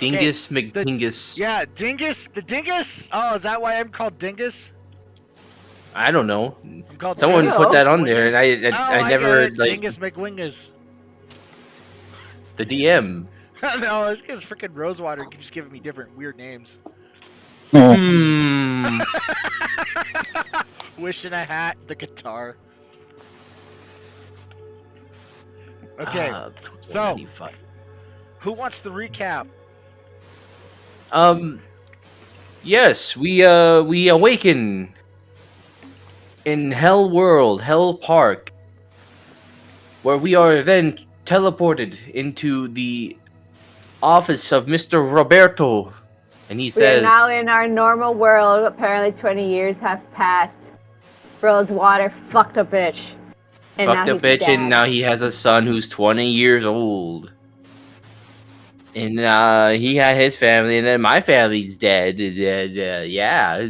Dingus The McDingus. Dingus. The Dingus. Oh, is that why I'm called Dingus? I don't know. I'm called Someone Dingus put that on there, and McWingus. I I never get it. like Dingus McWingus. the DM. No, it's because freaking Rosewater keeps giving me different weird names. Hmm. Wish in a hat, the guitar. Okay, so 95. who wants the recap? Yes, we awaken in Hell World, Hell Park, where we are then teleported into the office of Mr. Roberto, and he We are says, now in our normal world. Apparently 20 years have passed. Rosewater fucked a bitch. And "Fucked now a he's bitch," dead. and now he has a son who's 20 years old. And he had his family, and then my family's dead. Yeah,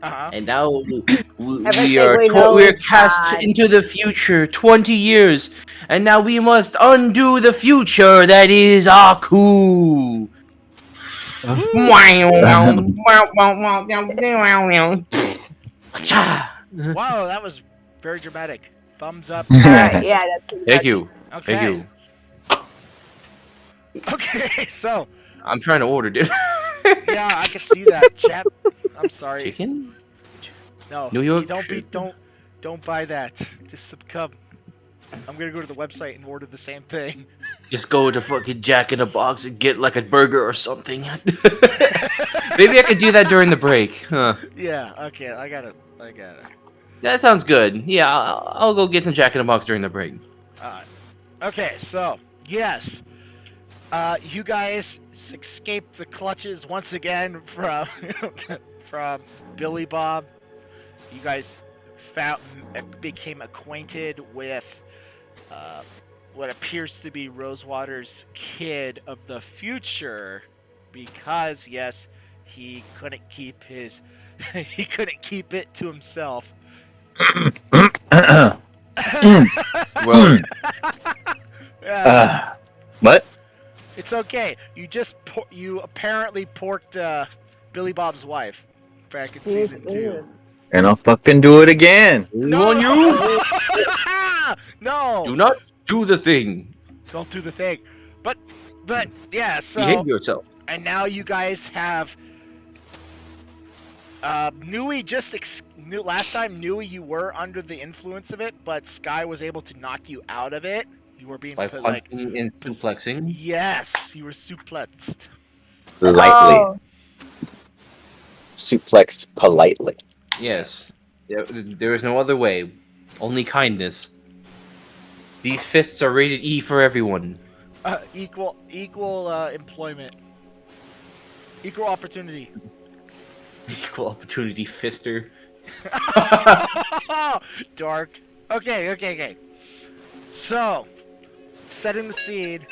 Uh-huh. and now we Everything we know we are is cast bad. into the future, 20 years, and now we must undo the future that is Aku. Wow, that was very dramatic. Thumbs up. Alright, yeah, that's Thank you. Okay. Thank you. Okay, so I'm trying to order, dude. yeah, I can see that, chap. I'm sorry. Chicken? No, New York don't buy that. Just succumb. I'm gonna go to the website and order the same thing. Just go to fucking Jack in the Box and get like a burger or something. Maybe I could do that during the break. Huh. Yeah. Okay. I got it. That sounds good. Yeah, I'll go get some Jack in the Box during the break. Okay. So yes, you guys escaped the clutches once again from from Billy Bob. You guys became acquainted with what appears to be Rosewater's kid of the future, because yes, he couldn't keep his he couldn't keep it to himself. Well, What? It's okay. You apparently porked Billy Bob's wife back in season 2. And I'll fucking do it again. No, on you! No. Do not do the thing. Don't do the thing. But yeah. So Behave yourself. and now you guys have Nui last time Nui you were under the influence of it, but Sky was able to knock you out of it. You were being By put punching and suplexing. yes, you were suplexed. Lightly. Oh, Suplexed politely. Yes. There is no other way. Only kindness. These fists are rated E for everyone. Equal employment. Equal opportunity. Equal opportunity fister. Dark. Okay. So, setting the scene.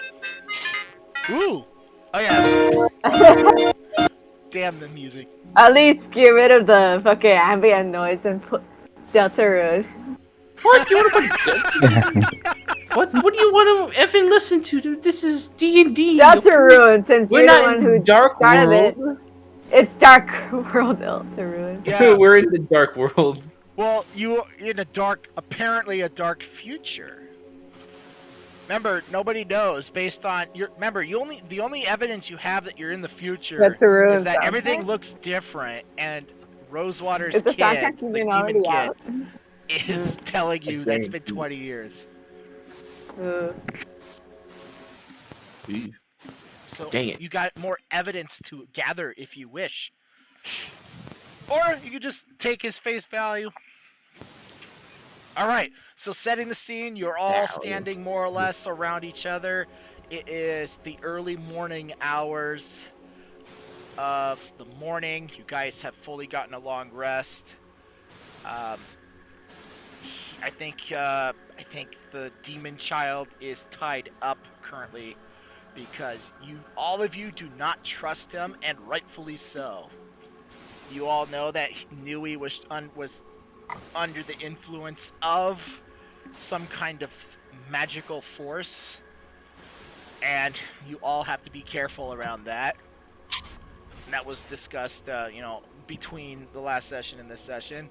Ooh. Oh yeah. Damn the music. at least get rid of the fucking ambient noise and put Deltarune. What? You want to put... What do you want to effing listen to, dude? This is D&D. Deltarune, since We're you're not the one in who Dark started World. it. It's Dark World Deltarune. Yeah. We're in the dark world. Well, you in apparently a dark future. Remember, nobody knows based on the only evidence you have that you're in the future Deltarune is that soundtrack? everything looks different, and Rosewater's Is the kid, soundtrack the even demon already kid, out? is telling you that's been 20 years. So Dang it. you got more evidence to gather if you wish. Or you could just take his face value. Alright, so setting the scene, you're all standing more or less around each other. It is the early morning hours of the morning. You guys have fully gotten a long rest. I think the demon child is tied up currently because all of you do not trust him, and rightfully so. You all know that Nui was under the influence of some kind of magical force, and you all have to be careful around that. And that was discussed, between the last session and this session.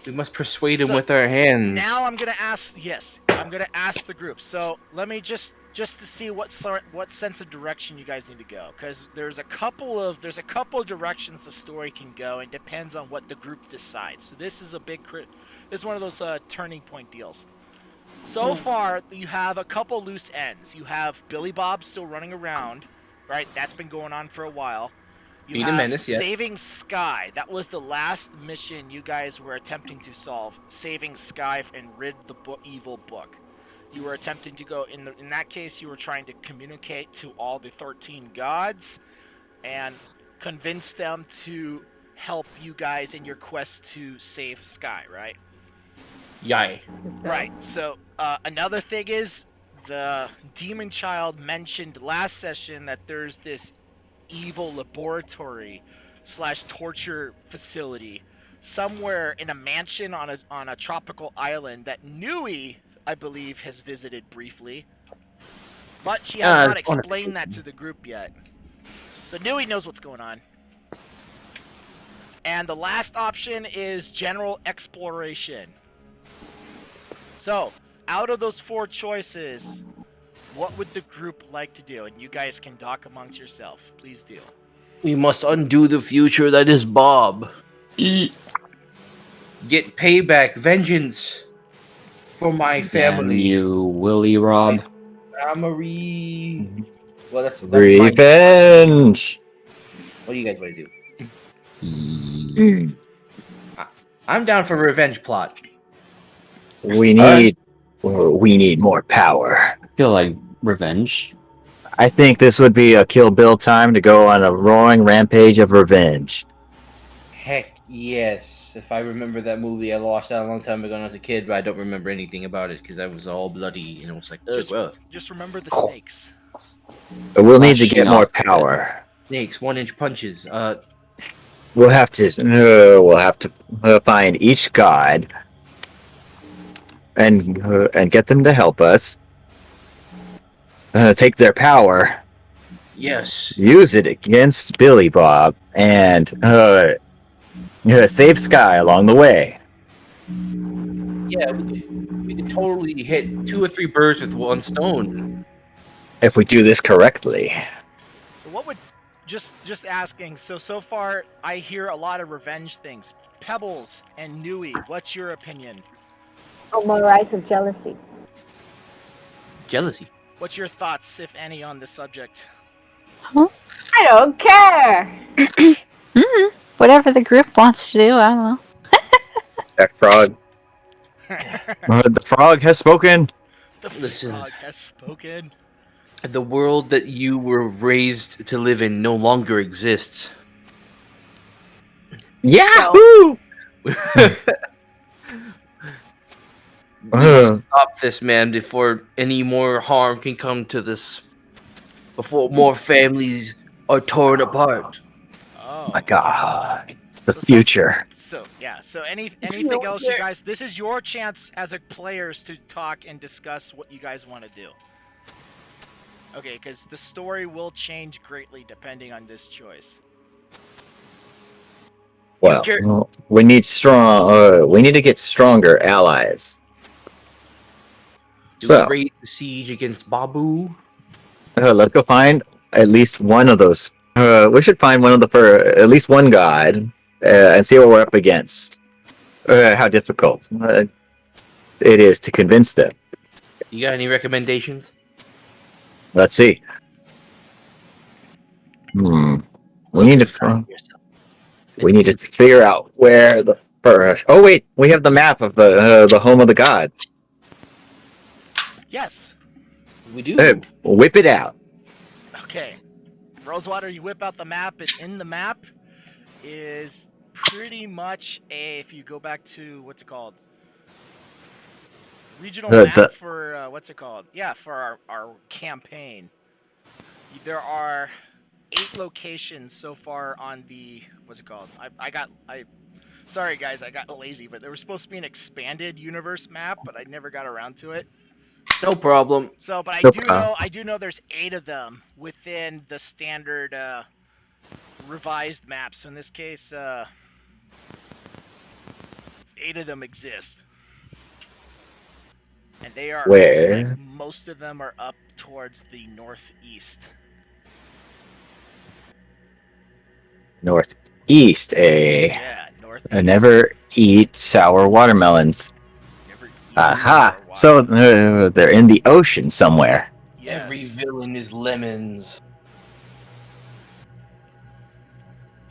We must persuade him So, with our hands. Now I'm gonna ask. Yes, I'm gonna ask the group. So let me just to see what sense of direction you guys need to go, because there's a couple of directions the story can go, and depends on what the group decides. So this is a big this is one of those turning point deals. So far, you have a couple loose ends. You have Billy Bob still running around, right? That's been going on for a while. You Being a have menace, yes. Saving Sky. That was the last mission you guys were attempting to solve. Saving Sky and rid the evil book. You were attempting to go, in that case, you were trying to communicate to all the 13 gods and convince them to help you guys in your quest to save Sky, right? Yay. Right. So another thing is, the demon child mentioned last session that there's this evil laboratory / torture facility somewhere in a mansion on a tropical island that Nui, I believe, has visited briefly, but she has not explained that to the group yet. So Nui knows what's going on. And the last option is general exploration. So, out of those 4 choices, what would the group like to do? And you guys can talk amongst yourself. Please do. We must undo the future that is Bob. Get payback, vengeance for my family. Damn you, Willie Rob. Amory. Well, that's Revenge. What do you guys want to do? Mm. I'm down for revenge plot. We need more power. I feel like revenge. I think this would be a Kill Bill time to go on a roaring rampage of revenge. Heck yes. If I remember that movie, I watched that a long time ago when I was a kid, but I don't remember anything about it because I was all bloody and it was like, Just remember the snakes. But we'll need to Flashing get more up. power. snakes, 1-inch punches. We'll have to find each god and get them to help us. Take their power, Yes. use it against Billy Bob, and save Sky along the way. Yeah, we could totally hit 2 or 3 birds with one stone. If we do this correctly. So what would... Just asking, so far I hear a lot of revenge things. Pebbles and Nui, what's your opinion? Oh, my rise of jealousy. Jealousy. What's your thoughts, if any, on this subject? I don't care. Whatever the group wants to do, I don't know. That frog. The frog has spoken. The Listen. frog has spoken. The world that you were raised to live in no longer exists. Yahoo! We must stop this, man, before any more harm can come to this. Before more families are torn apart. Oh My God. The So- future. So anything else, you guys? This is your chance as a players to talk and discuss what you guys want to do. Okay, because the story will change greatly depending on this choice. Well, Sure. we need we need to get stronger allies. Do So, we raise the siege against Babu? let's go find at least one of those. We should find at least one god, and see what we're up against. How difficult it is to convince them. You got any recommendations? Let's see. We need to figure out where the first. Oh wait, we have the map of the home of the gods. Yes. We do. Whip it out. Okay. Rosewater, you whip out the map, and in the map is pretty much if you go back to, what's it called? Regional map for, what's it called? Yeah, for our campaign. There are 8 locations so far on the, what's it called? Sorry guys, I got lazy, but there was supposed to be an expanded universe map, but I never got around to it. No problem. So, but No problem. I do know there's 8 of them within the standard revised map. So in this case, 8 of them exist, and they are Where? like most of them are up towards the northeast. Northeast, eh? Yeah, northeast. I never eat sour watermelons. Never eat Aha! sour So watermelon. they're in the ocean somewhere. Yes. Every villain is lemons.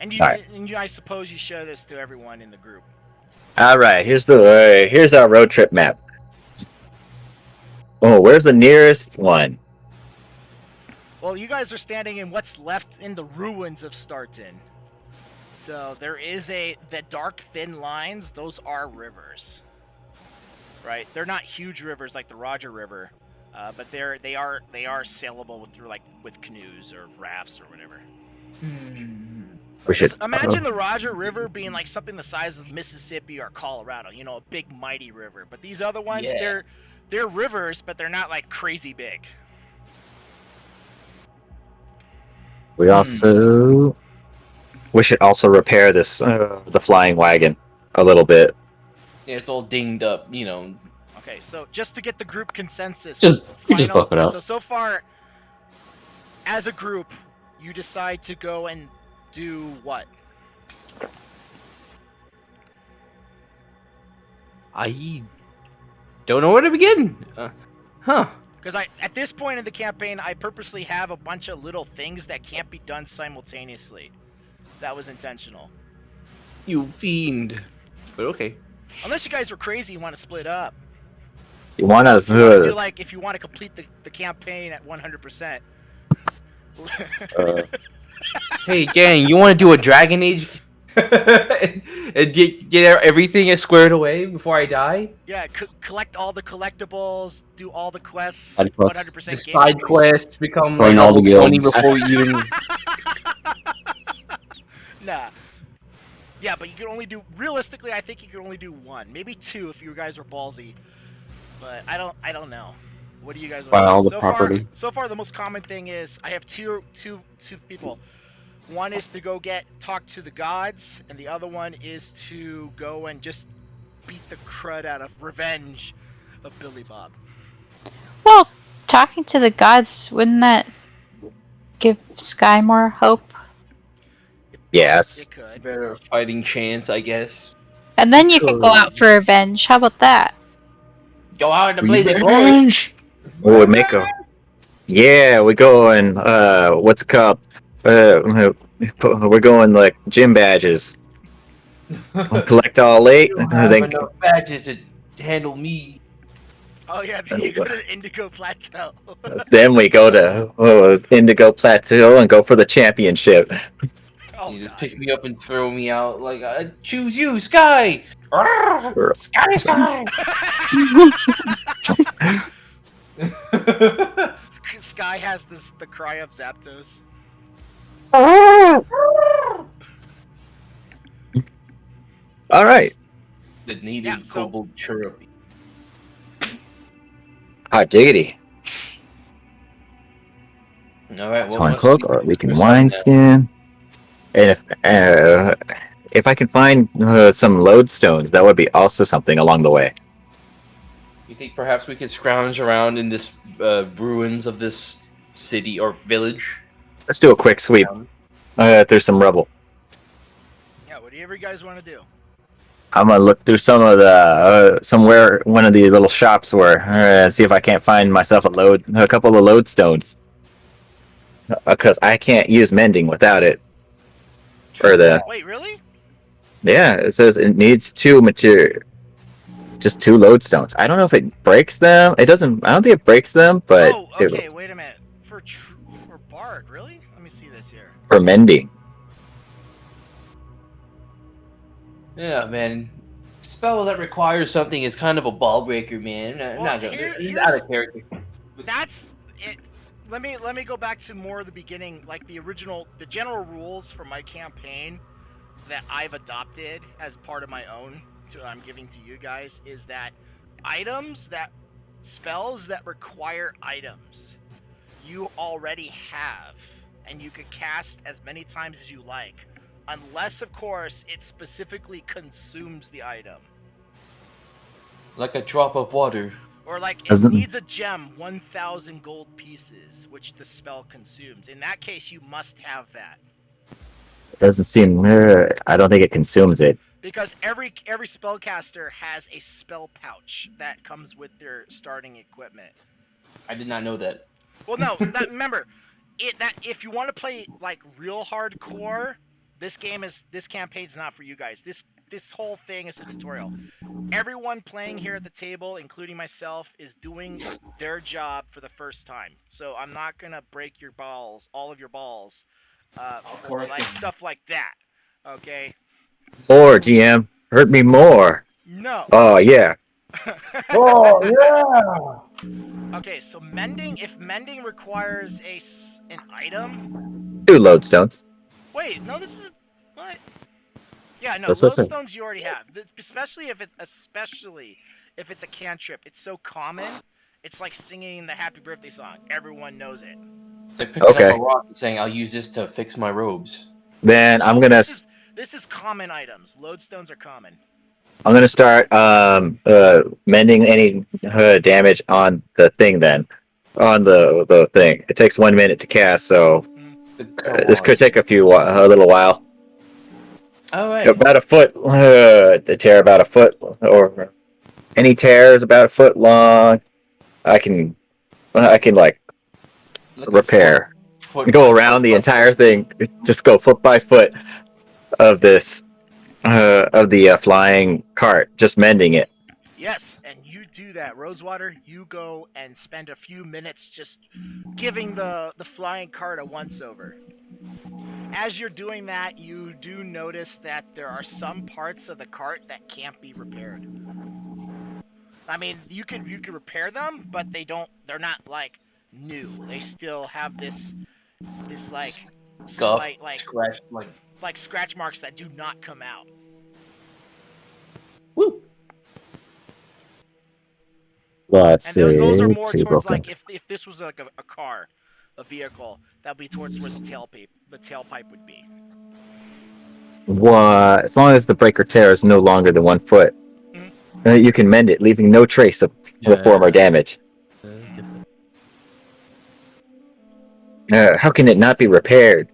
And Alright. I suppose you show this to everyone in the group. All right, here's our road trip map. Oh, where's the nearest one? Well, you guys are standing in what's left in the ruins of Stratton. So there is the dark thin lines, those are rivers. Right? They're not huge rivers like the Roger River, but they are sailable with canoes or rafts or whatever. We should Imagine the Roger River being like something the size of Mississippi or Colorado, you know, a big mighty river. But these other ones, Yeah. they're rivers, but they're not like crazy big. we should also repair this the flying wagon a little bit. Yeah, it's all dinged up, you know. Okay, so just to get the group consensus, Just buff it up. So far, as a group, you decide to go and do what? I don't know where to begin. Because at this point in the campaign, I purposely have a bunch of little things that can't be done simultaneously. That was intentional. You fiend. But okay. Unless you guys were crazy, you want to split up. You want If you want to do to? like, if you want to complete the campaign at 100%. Hey, gang, you want to do a Dragon Age and get everything squared away before I die? Yeah, collect all the collectibles, do all the quests, Side quests. 100% The game side completion. quests become Join like all the level 20 guilds. before you even. Nah. Yeah, but you can only do, realistically, I think you can only do 1, maybe 2 if you guys were ballsy. But I don't know. What do you guys want Buy to all do? the property. So far, the most common thing is I have two people. One is to go talk to the gods, and the other one is to go and just beat the crud out of revenge of Billy Bob. Well, talking to the gods, wouldn't that give Sky more hope? Yes. It could. Better fighting chance, I guess. And then you can go out for revenge. How about that? Go out and blaze it glory. Revenge! We would make a. Yeah, we go and what's it called? We're going like gym badges. We'll collect all 8. You don't And have then enough badges to handle me. Oh yeah, then you go to the Indigo Plateau. then we go to Indigo Plateau and go for the championship. Oh, You just God. pick me up and throw me out like, choose you, Sky! Arrgh! Sky, Sky! Sky has the cry of Zapdos. All right. The native Yeah, so- kobold chirruping. Hot diggity. Alright, what Torn must cloak we or do leaking for wine something skin. And if I can find some lodestones, that would be also something along the way. now? You think perhaps we could scrounge around in this ruins of this city or village? Let's do a quick sweep. There's some rubble. Yeah, whatever you guys want to do. I'm gonna look through some of the somewhere one of the little shops were. See if I can't find myself a couple of lodestones. Because I can't use mending without it. Or the Wait, really? yeah, it says it needs 2 material, just 2 lodestones. I don't know if it breaks them. It doesn't. I don't think it breaks them, but Oh, okay. Wait a minute. For Bard, really? Let me see this here. for mending. Yeah, man. Spells that require something is kind of a ball breaker, man. Well, Not gonna, here- he's here's- out of character. That's it. Let me go back to more of the beginning, like the general rules for my campaign that I've adopted as part of my own. I'm giving to you guys is that items that spells that require items you already have, and you could cast as many times as you like, unless, of course, it specifically consumes the item. Like a drop of water. Or like it Doesn't- needs a gem, 1,000 gold pieces, which the spell consumes. In that case, you must have that. It doesn't seem. I don't think it consumes it. Because every spellcaster has a spell pouch that comes with their starting equipment. I did not know that. Well, no, remember, that if you want to play like real hardcore, this campaign's not for you guys. This whole thing is a tutorial. Everyone playing here at the table, including myself, is doing their job for the first time. So I'm not gonna break your balls, all of your balls, for like stuff like that. Okay? Or GM, hurt me more. No. Oh yeah. Oh yeah. Okay, so mending. If mending requires an item. 2 lodestones. Wait, no, this is what? Yeah, no, That's what I said. lodestones you already have. Especially if it's a cantrip. It's so common. It's like singing the happy birthday song. Everyone knows it. It's like picking Okay. up a rock and saying, "I'll use this to fix my robes." Then So I'm gonna This is common items. Lodestones are common. start mending any damage on the thing. Then on the thing, it takes 1 minute to cast, so this could take a little while. All right. About a foot. The tear about a foot, or any tear is about a foot long. I can like repair. Go around the entire thing. Just go foot by foot of this of the flying cart, just mending it. Yes, and you do that, Rosewater. You go and spend a few minutes just giving the flying cart a once-over. As you're doing that, you do notice that there are some parts of the cart that can't be repaired. I mean, you could repair them, but they're not like new. They still have this like Scuff, slight scratch, like scratch marks that do not come out. Woo. Let's And see. those are more See towards broken. like if this was like a car, a vehicle, that'd be towards where the tailpipe would be. What? As long as the breaker tear is no longer than 1 foot, you can mend it, leaving no trace of the former damage. How can it not be repaired?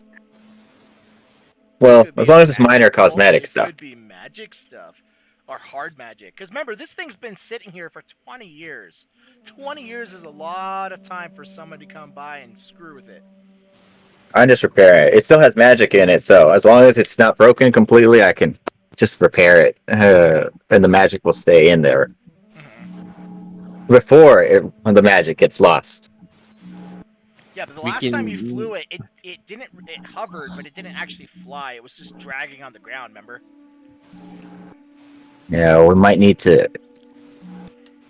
Well, Could be as long as it's magic minor gold, cosmetic it stuff. could be magic stuff or hard magic. Because remember, this thing's been sitting here for 20 years. 20 years is a lot of time for someone to come by and screw with it. I just repair it. It still has magic in it, so as long as it's not broken completely, I can just repair it, and the magic will stay in there. When the magic gets lost. Yeah, but the We last time you can- flew it hovered, but it didn't actually fly. It was just dragging on the ground, remember? Yeah, we might need to.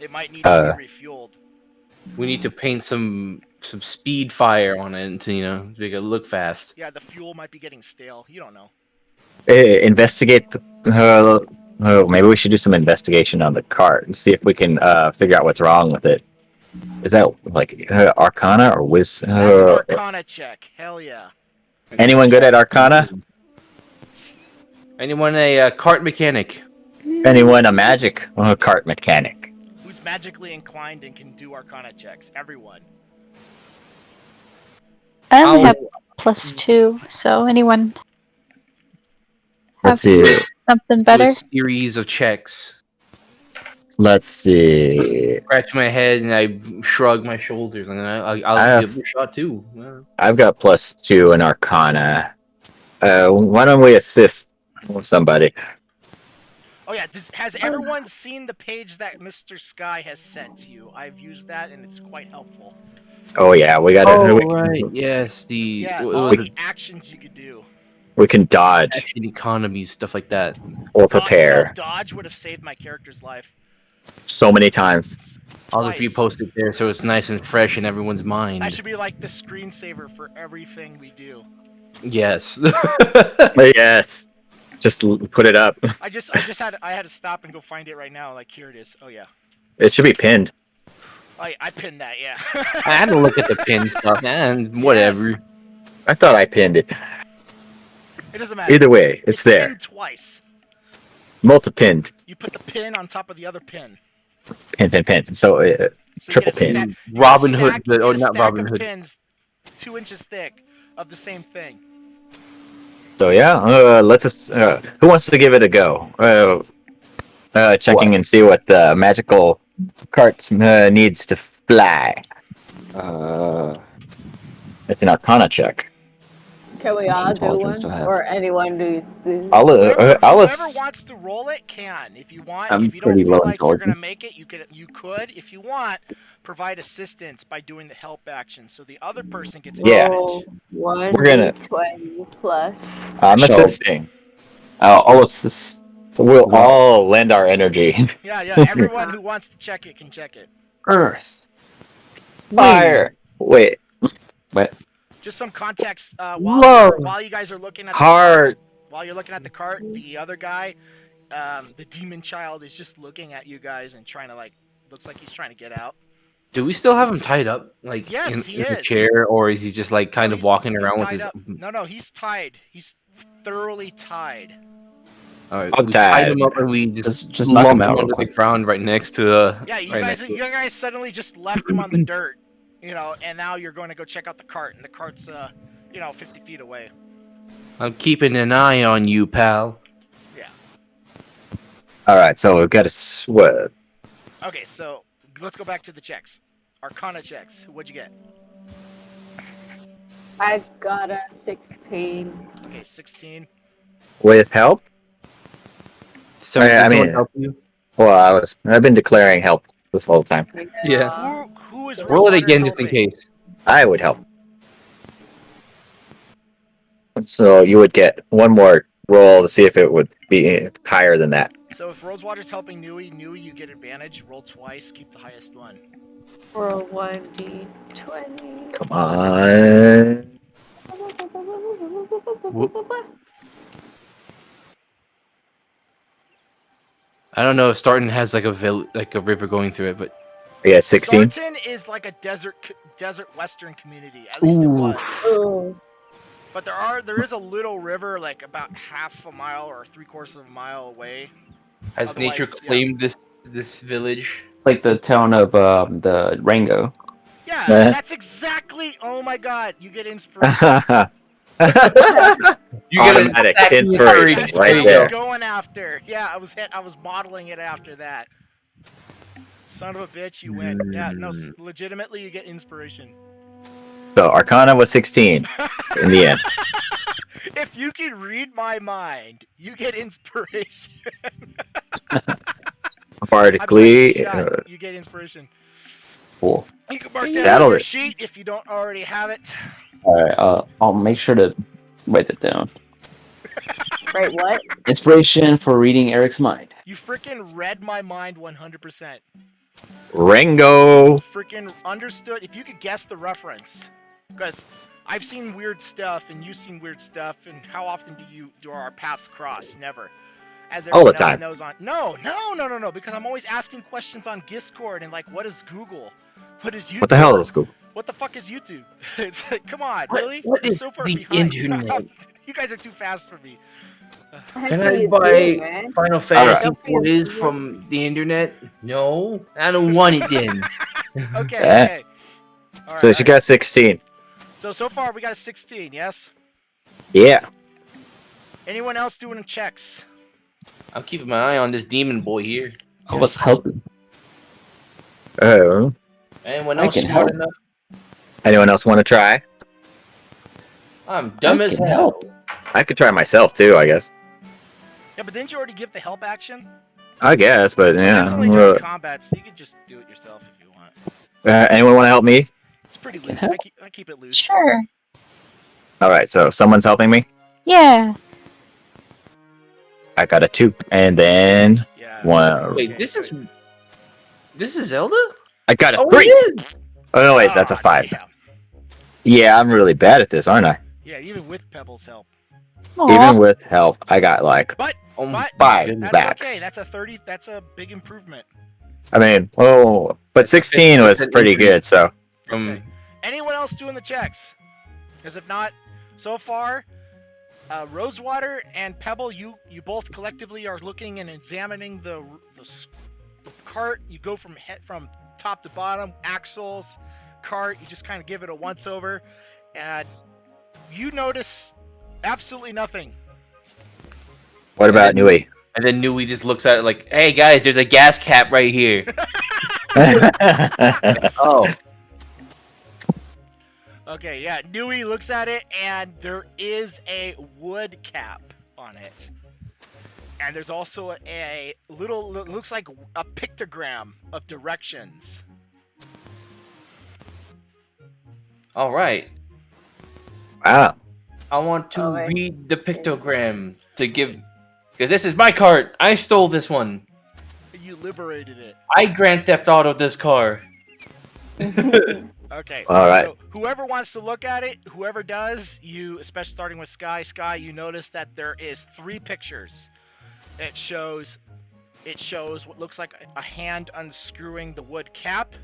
It might need to be refueled. We need to paint some speed fire on it to make it look fast. Yeah, the fuel might be getting stale. You don't know. Investigate maybe we should do some investigation on the cart and see if we can figure out what's wrong with it. Is that like Arcana or Wiz? That's an Arcana check. Hell yeah. Anyone good at Arcana? Anyone a cart mechanic? Anyone a magic cart mechanic? Who's magically inclined and can do Arcana checks? Everyone. I only I'll- have +2, so anyone Let's see. something Do better? a series of checks. Let's see. Scratch my head and I shrug my shoulders, and then I'll give it a shot too. Yeah. I've got +2 in Arcana. Why don't we assist somebody? Oh yeah, has everyone seen the page that Mr. Sky has sent to you? I've used that and it's quite helpful. Oh yeah, we gotta. Oh right, yes, Yeah, what all was the actions you could do. We can dodge action economies, stuff like that. or prepare Dodge would have saved my character's life. so many times. I'll just Twice. repost it there so it's nice and fresh in everyone's mind. That should be like the screensaver for everything we do. Yes. Yes, just put it up. I had to stop and go find it right now. Like here it is. Oh yeah. It should be pinned. I pinned that. Yeah. I had to look at the pin stuff, and whatever. Yes. I thought I pinned it. It doesn't matter. Either way, it's there. Pinned twice. Multi-pinned. You put the pin on top of the other pin. Pin. So, So you triple get a pin. stack, Robin Hood, you get or a not stack Robin of Hood. pins 2 inches thick of the same thing. So yeah, let's just. Who wants to give it a go? Checking and see what the magical carts needs to fly. It's an Arcana check. Can we all do Intelligence one? to have. Or anyone do? Whoever I'll wants to roll it can. If you want, I'm if you don't pretty feel low like you're gonna intelligence. make it, you could. If you want, provide assistance by doing the help action, so the other person gets Yeah. Roll advantage. 1 We're gonna- d20 plus. I'm So- assisting. I'll assist. We'll No. all lend our energy. Yeah. Everyone who wants to check it can check it. Earth. Fire. Wait. Just some context. Love. While you guys are looking at the Heart. while you're looking at the cart, the other guy, the demon child, is just looking at you guys and trying to looks like he's trying to get out. Do we still have him tied up, like Yes, he in the is. chair, or is he just like kind No, of he's- walking he's around with tied his? up. No, he's tied. He's thoroughly tied. All right, I'm we tied tied. him up and we just Just knock him lumped out real under the quick. ground right next to. Yeah, you right guys, next to you guys suddenly just left him on the dirt, and now you're going to go check out the cart, and the cart's 50 feet away. I'm keeping an eye on you, pal. Yeah. All right, so we've got a sweat. Okay, so let's go back to the checks. Arcana checks. What'd you get? I got a 16. Okay, 16. With help? Somebody, I did someone mean- help you? Well, I've been declaring help this whole time. Yeah. Who is Roll it Rosewater again just in helping? case. I would help. So you would get one more roll to see if it would be higher than that. So if Rosewater's helping Nui, you get advantage. Roll twice, keep the highest one. Roll 1d20. Come on. I don't know if Stratton has like a river going through it, but Yeah, 16. Stratton is like a desert western community. At least it was. Ooh. But there is a little river like about half a mile or 3/4 of a mile away. has Otherwise, nature yeah. claimed this village? Like the town of the Rango. Yeah, Eh. that's exactly. Oh my God, you get inspiration. You get an Automatic attack inspiration That's right what I there. was going after. Yeah, I was modeling it after that. Son of a bitch, you win. Yeah, no, legitimately, you get inspiration. So Arcana was 16 in the end. If you can read my mind, you get inspiration. Bardically, You get inspiration. Cool. You can mark that That'll on your do. sheet if you don't already have it. All right. I'll make sure to write it down. Wait, what? Inspiration for reading Eric's mind. You freaking read my mind 100%. Ringo. Freaking understood. If you could guess the reference, because I've seen weird stuff and you've seen weird stuff, and how often do our paths cross? Never. As All the everyone else time. knows on. No. Because I'm always asking questions on Discord and like, what is Google? What is YouTube? What the hell is Google? What the fuck is YouTube? It's like, come on, What- really? what You're is so far the behind. internet? You guys are too fast for me. Can How do I you buy do, man? Final Fantasy Don't feel toys bad. from the internet? No, I don't want it then. Okay, Eh. okay. All right, So she got 16. So far we got a 16, yes? Yeah. Anyone else doing checks? I'm keeping my eye on this demon boy here. I was helping. Oh. Anyone I else can smart help. enough? Anyone else want to try? I'm dumb I as can hell. help. I could try myself too, I guess. Yeah, but didn't you already give the help action? I guess, but yeah. That's only during combat, so you can just do it yourself if you want. Anyone want to help me? It's pretty Can loose. help. I keep it loose. Sure. All right, so someone's helping me. Yeah. I got a 2, and then Yeah. Wow. Wait, Okay, this good. is Zelda? I got a Oh, 3. it is. Oh no, wait, that's a Ah, 5. damn. Yeah, I'm really bad at this, aren't I? Yeah, even with Pebble's help. Aw. Even with help, I got like. Oh, But 5 that's backs. okay. That's a 30. That's a big improvement. I mean, oh, But 16 was pretty good, so. Okay. Anyone else doing the checks? Because if not, so far, Rosewater and Pebble, you both collectively are looking and examining the cart. You go from top to bottom, axles, cart. You just kind of give it a once over, and you notice absolutely nothing. What about Nui? And then Nui just looks at it like, "Hey guys, there's a gas cap right here." Oh. Okay, yeah. Nui looks at it, and there is a wood cap on it. And there's also a little, looks like a pictogram of directions. All right. Wow. I want to Alright. read the pictogram to give, because this is my cart. I stole this one. You liberated it. I Grand Theft Auto this car. Okay. All right. So whoever wants to look at it, whoever does, you, especially starting with Sky, you notice that there is 3 pictures. It shows what looks like a hand unscrewing the wood cap.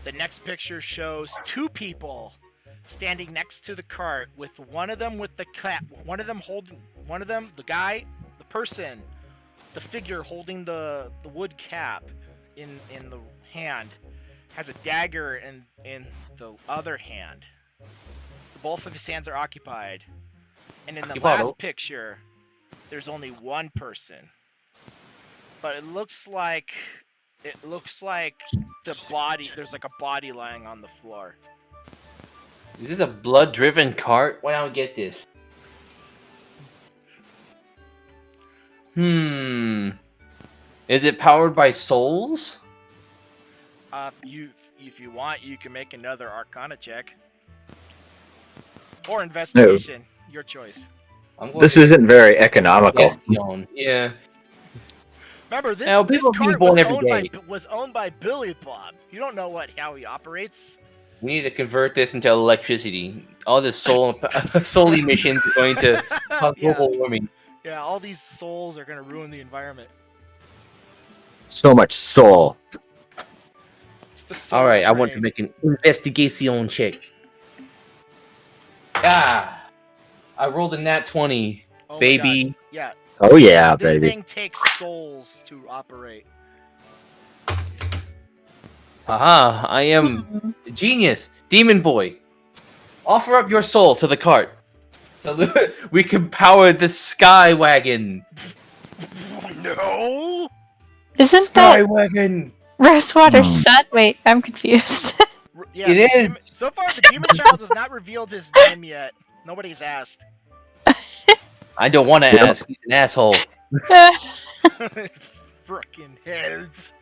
The next picture shows 2 people standing next to the cart, with one of them with the cap, the figure holding the wood cap in the hand, has a dagger in the other hand. So both of his hands are occupied. And in the last picture, there's only one person. But it looks like the body, there's like a body lying on the floor. Is this a blood-driven cart? Why don't I get this? Is it powered by souls? If you want, you can make another Arcana check. Or investigation. Your choice. This isn't very economical. Yeah. Remember, this Now, people cart be born was every day. owned by Billy Bob. You don't know how he operates. We need to convert this into electricity. All this soul emissions are going to cause global warming. Yeah, all these souls are going to ruin the environment. So much soul. It's the soul All right, I train. want to make an investigation check. I rolled a nat 20, Oh my baby. gosh. Yeah. Oh yeah, This baby. thing takes souls to operate. Haha, I am the genius, demon boy. Offer up your soul to the cart, so we can power the sky wagon. No. Isn't Sky that wagon. Rosewater's son? Wait, I'm confused. Yeah, It is. So far, the demon child has not revealed his name yet. Nobody's asked. I don't want to ask. He's an asshole. Frickin' heads.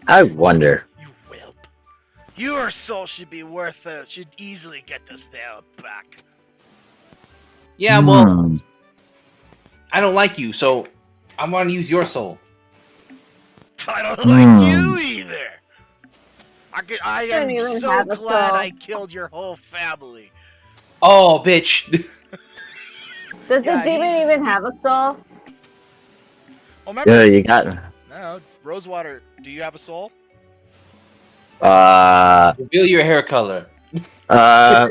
I wonder. You whelp. Your soul should be worth it. Should easily get this down back. Yeah, well, Hmm. I don't like you, so I want to use your soul. I don't like you either. I Don't am even so have a glad soul. I killed your whole family. Oh, bitch. Does Yeah, the demon he's- even have a soul? Oh, remember? Yeah, you got. No, Rosewater, do you have a soul? Reveal your hair color. I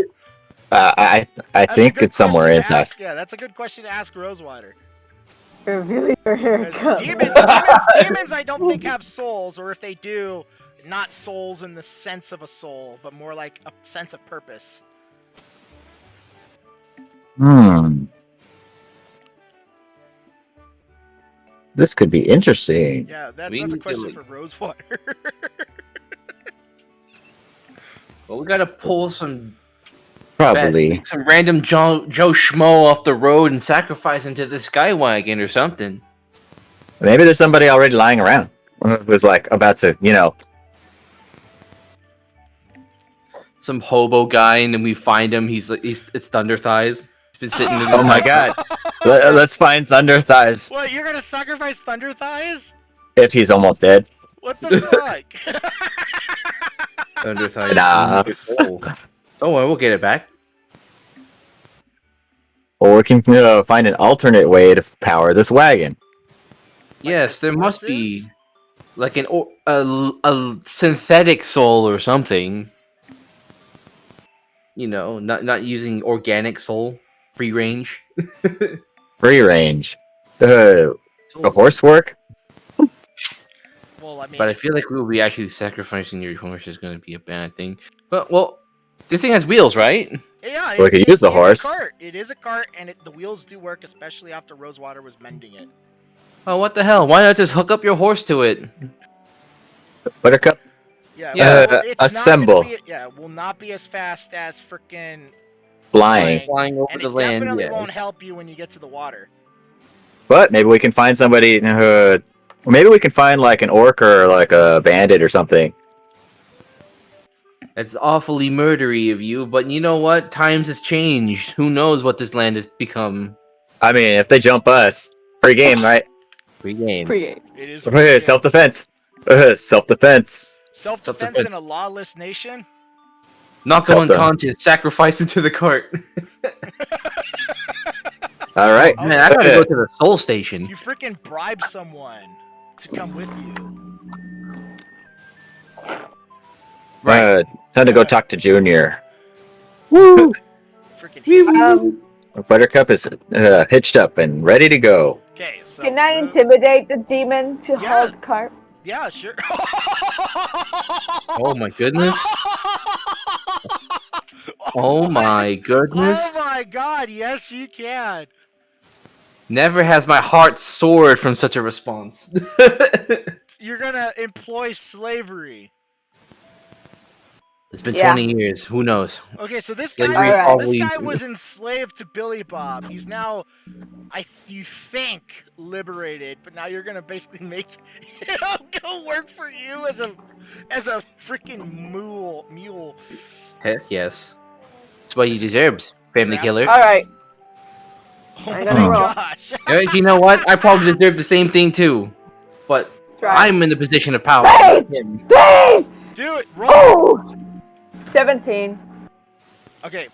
That's a think good it's somewhere question to inside. ask. Yeah, that's a good question to ask Rosewater. Reveal your hair 'Cause color. demons, I don't think have souls, or if they do, not souls in the sense of a soul, but more like a sense of purpose. This could be interesting. Yeah, that's We a need to, question like- for Rosewater. Well, we gotta pull some Probably. some random Joe Schmo off the road and sacrifice him to the sky wagon or something. Maybe there's somebody already lying around who was like about to, Some hobo guy, and then we find him. It's Thunder Thighs. He's been sitting in the Oh my god. Let's find Thunder Thighs What, you're gonna sacrifice Thunder Thighs? if he's almost dead. What the fuck? Thunder Thighs. Nah. Oh, well, we'll get it back. Or we can find an alternate way to power this wagon. Yes, there must horses? be. like a synthetic soul or something. You know, not using organic soul, free range. Free range. A horse work? Well, I mean, But I feel like we will be actually sacrificing your horse is going to be a bad thing. But well, this thing has wheels, right? yeah, We could use the horse. It's a cart. It is a cart, and the wheels do work, especially after Rosewater was mending it. Oh, what the hell? Why not just hook up your horse to it? Buttercup? Yeah, Yeah. well, it's Assemble. Not gonna be, yeah, will not be as fast as freaking Flying. Flying over and the it land. definitely Yeah. won't help you when you get to the water. But maybe we can find somebody. Maybe we can find like an orc or like a bandit or something. That's awfully murdery of you, but you know what? Times have changed. Who knows what this land has become? I mean, if they jump us, free game, right? Free game. Create. It is Self-defense. Self-defense. self-defense in a lawless nation. Knock him Help them. unconscious. Sacrifice him to the cart. All right. Oh, Man, I gotta go to the soul station. You freaking bribe someone to come with you. Right. Time to go talk to Junior. Freaking Buttercup is hitched up and ready to go. okay, so Can I intimidate the demon to Yeah. hold cart? Yeah, sure. Oh my goodness. Oh my goodness. Oh my god, yes you can. Never has my heart soared from such a response. You're gonna employ slavery. It's been Yeah. 20 years. Who knows? Okay, so this Slavery guy, is probably- this guy was enslaved to Billy Bob. He's now, you think, liberated, but now you're gonna basically make him go work for you as a freaking mule. Heck yes. That's what he deserves. Family killer. All right. Oh I'm my gonna roll. gosh. You know what? I probably deserve the same thing too. But Try. I'm in the position of power. Please! Him. Please! Do it. Roll. Oh! 17. Okay.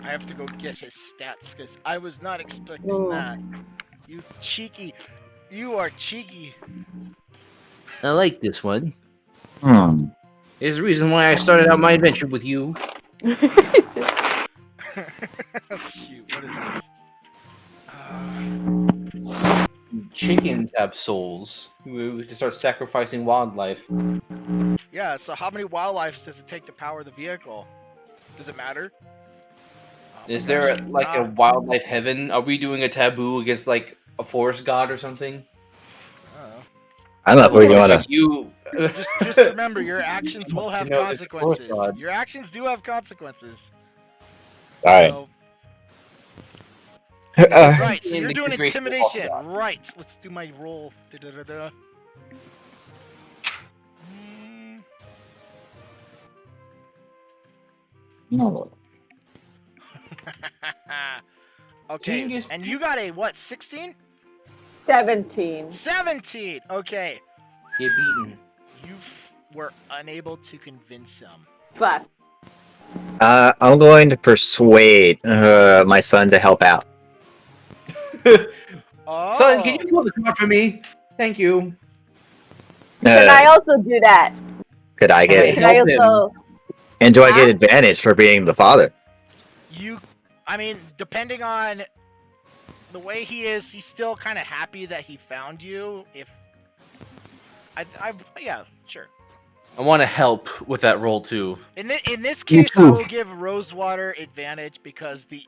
I have to go get his stats because I was not expecting Ooh. that. You cheeky. You are cheeky. I like this one. Hmm. There's a reason why I started out my adventure with you. Shoot, what is this? Chickens have souls. We can start sacrificing wildlife. Yeah, so how many wildlife does it take to power the vehicle? Does it matter? Is there like a wildlife heaven? Are we doing a taboo against like a forest god or something? I don't know if we're going Like to. you. Just remember, your actions will have You know, it's consequences. forest god. Your actions do have consequences. All right. So, Uh, right, so In you're the doing great intimidation. forest god. Right, let's do my roll. Da-da-da-da. Okay, Genius. and you got a what? 16? 17. 17. Okay, Get beaten. you were unable to convince him. Fuck. I'm going to persuade my son to help out. Oh, Son, can you pull the car for me? Thank you. Can I also do that? Could I get? Can I Help him. also... And do I get advantage for being the father? I mean, depending on the way he is, he's still kind of happy that he found you. Yeah, sure. I want to help with that roll too. In this case, I will give Rosewater advantage because the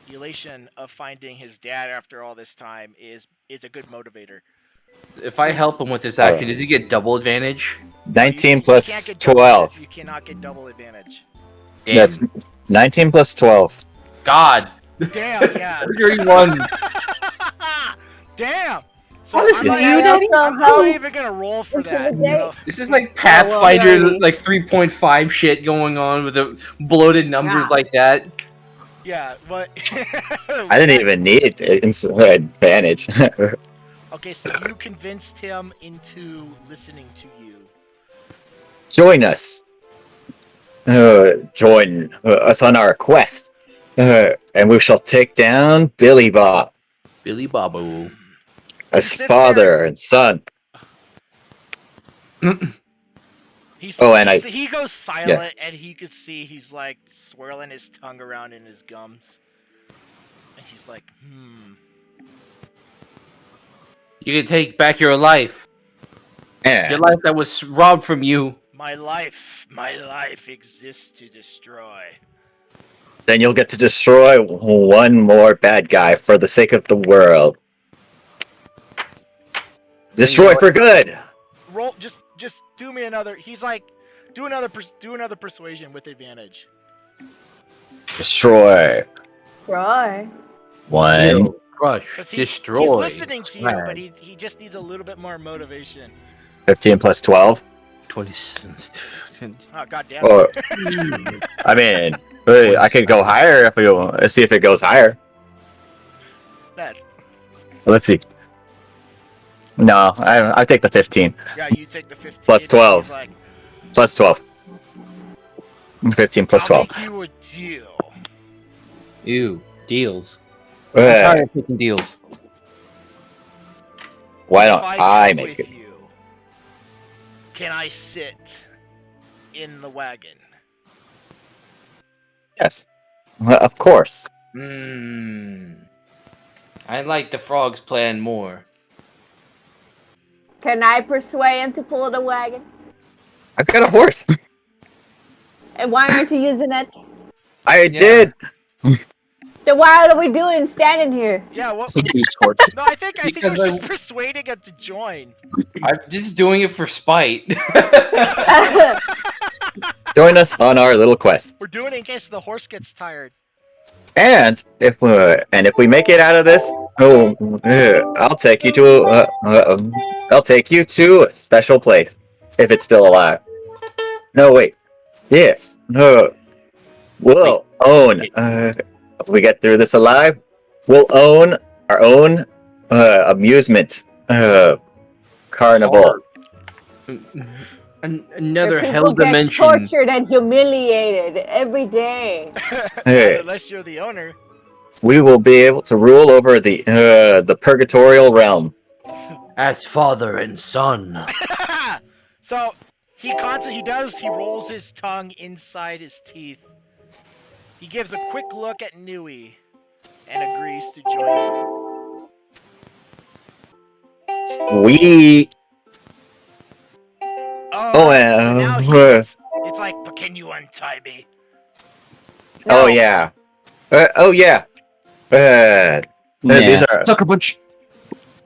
elation of finding his dad after all this time is a good motivator. If I help him with this action, does he get double advantage? 19 You plus can't get double 12. advantage. You cannot get double advantage. Damn. That's 19 plus 12. God. Damn, yeah. 31. Damn. So What is I'm this, not, you, even- Daddy? I'm not even gonna roll for that. You know? This is like Pathfinder, alrighty. like 3.5 shit going on with the bloated numbers Yeah. like that. Yeah, but I didn't even need advantage. Okay, so you convinced him into listening to you. Join us. Join us on our quest. And we shall take down Billy Bob. Billy Bobo. as sits father and son. Oh, and he goes silent, and he could see he's like swirling his tongue around in his gums, and he's like, You can take back your life. And Your life that was robbed from you. my life exists to destroy. then you'll get to destroy one more bad guy for the sake of the world. Destroy for good. Roll, just do me another. He's like, do another persuasion with advantage. Destroy. Right. One. Kill, crush, 'Cause destroy. he's listening to you, smash. but he just needs a little bit more motivation. 15 plus 12. 20. Oh goddamn! Or, I mean, I could go higher if we want. Let's see if it goes higher. That's Let's see. No, I take the 15. yeah. You take the 15 Plus and 12. He's like, Plus 12. 15 plus I'll 12. make you a deal. Ew, deals. Uh, I'm tired of picking deals. why If don't I I come make with it? you, can I sit in the wagon? Yes. Well, of course. I like the frog's plan more. Can I persuade him to pull the wagon? I've got a horse. And why aren't you using it? I did. Then why are we doing standing here? Yeah. Well, So use torches. no. I think it Because was just persuading him to join. I'm just doing it for spite. Join us on our little quest. We're doing it in case the horse gets tired. And if we make it out of this, I'll take you to a special place if it's still alive. No, wait. Yes. No. We'll own. If we get through this alive, we'll own our own amusement carnival. Another Where people hell get dimension. tortured and humiliated every day. Hey. Unless you're the owner. We will be able to rule over the purgatorial realm. As father and son. So he rolls his tongue inside his teeth. He gives a quick look at Nui and agrees to join him. We. Oh, so now it's like, but can you untie me? No. Oh yeah. Oh yeah. These are Sucker punch.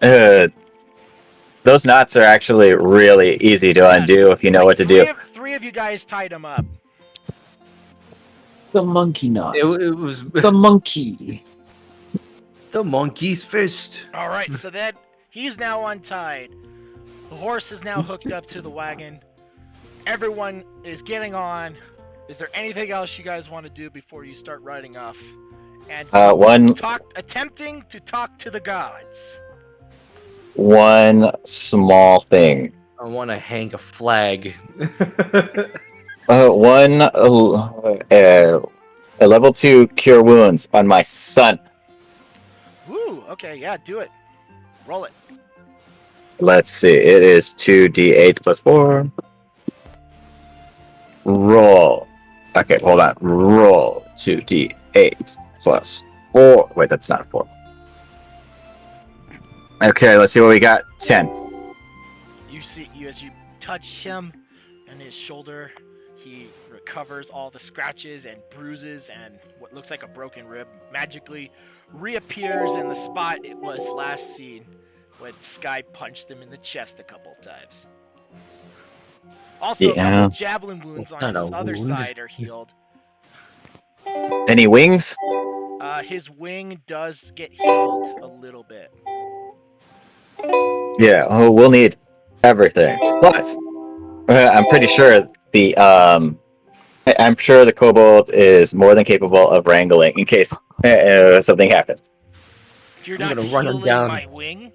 those knots are actually really easy to undo if you know what to do. Three of you guys tied him up. The monkey knot. It was The monkey. the monkey's fist. All right, so then he's now untied. The horse is now hooked up to the wagon. Everyone is getting on. Is there anything else you guys want to do before you start riding off? And attempting to talk to the gods. One small thing. I want to hang a flag. A level 2 cure wounds on my son. Woo, okay, yeah, do it. Roll it. Let's see. It is 2d8 plus 4. Roll. Okay, hold on. Roll 2d8 plus 4. Wait, that's not a 4. Okay, let's see what we got. 10. You see, as you touch him and his shoulder, he recovers all the scratches and bruises, and what looks like a broken rib magically reappears in the spot it was last seen when Sky punched him in the chest a couple of times. Also, a couple of javelin wounds on his other side are healed. Any wings? His wing does get healed a little bit. Yeah, we'll need everything. Plus, I'm pretty sure the kobold is more than capable of wrangling in case something happens. You're I'm not gonna run him healing down. my wing?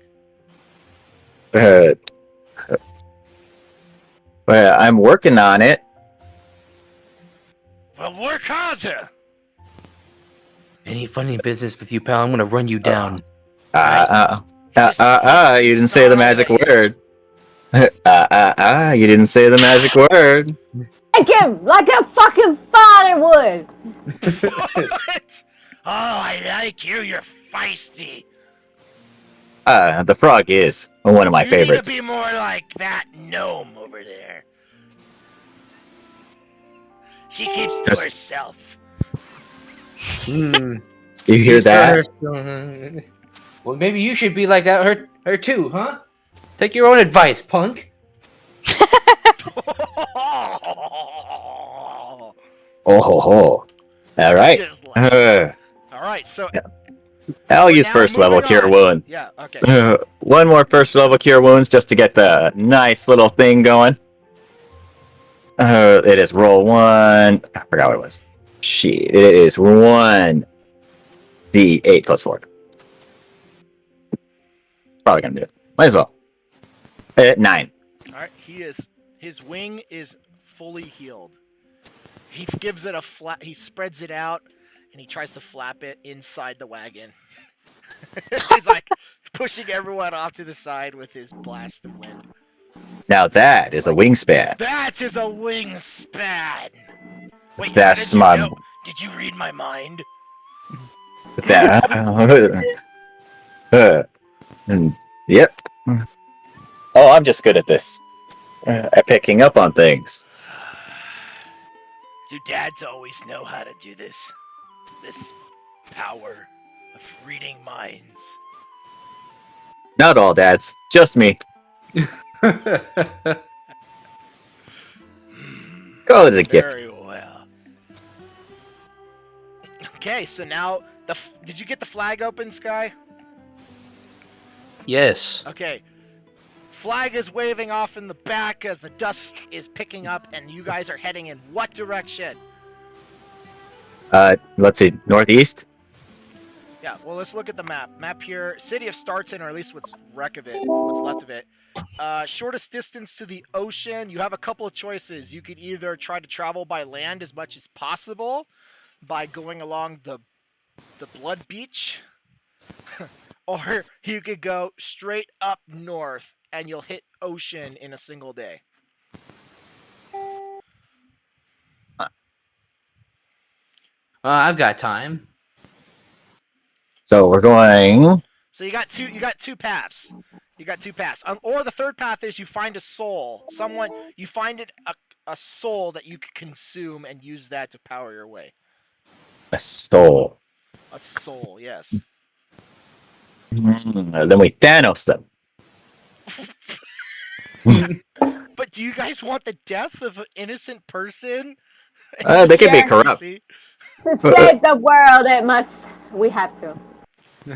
I'm working on it. Well, work harder! Any funny business with you, pal? I'm gonna run you down. You didn't say the magic word. You didn't say the magic word. Like him, like a fucking father would. What? Oh, I like you. You're feisty. The frog is one of my you favorites. need to be more like that gnome over there. She keeps to herself. Hmm. You hear that? Well, maybe you should be like that. Her too, huh? Take your own advice, punk. Oh ho ho! All right. Just like- All right, so I'll we're use now first level moving cure on. wounds. Yeah, okay. One more first level cure wounds just to get the nice little thing going. It is roll 1. I forgot what it was. Shit, it is 1 d8 plus 4. Probably gonna do it. Might as well. 9. All right, his wing is fully healed. He gives it a flap. He spreads it out, and he tries to flap it inside the wagon. He's like pushing everyone off to the side with his blast of wind. Now that is a wingspan. That is a wingspan. Wait, That's how my. did you know? Did you read my mind? That. Yep. Oh, I'm just good at this. At picking up on things. Do dads always know how to do this? This power of reading minds. Not all dads, just me. Call it a gift. Very well. Okay, so now did you get the flag open, Sky? Yes. Okay. Flag is waving off in the back as the dust is picking up, and you guys are heading in what direction? Let's see, northeast. Yeah, well, let's look at the map. Map here, city of Stratton, or at least what's left of it. Shortest distance to the ocean. You have a couple of choices. You could either try to travel by land as much as possible by going along the Blood Beach, or you could go straight up north and you'll hit ocean in a single day. I've got time. So we're going. So you got two paths. Or the third path is you find a soul. You find a soul that you can consume and use that to power your way. A soul. A soul, yes. Then we Thanos them. But do you guys want the death of an innocent person? They could be Yeah. corrupt. To save the world, we have to.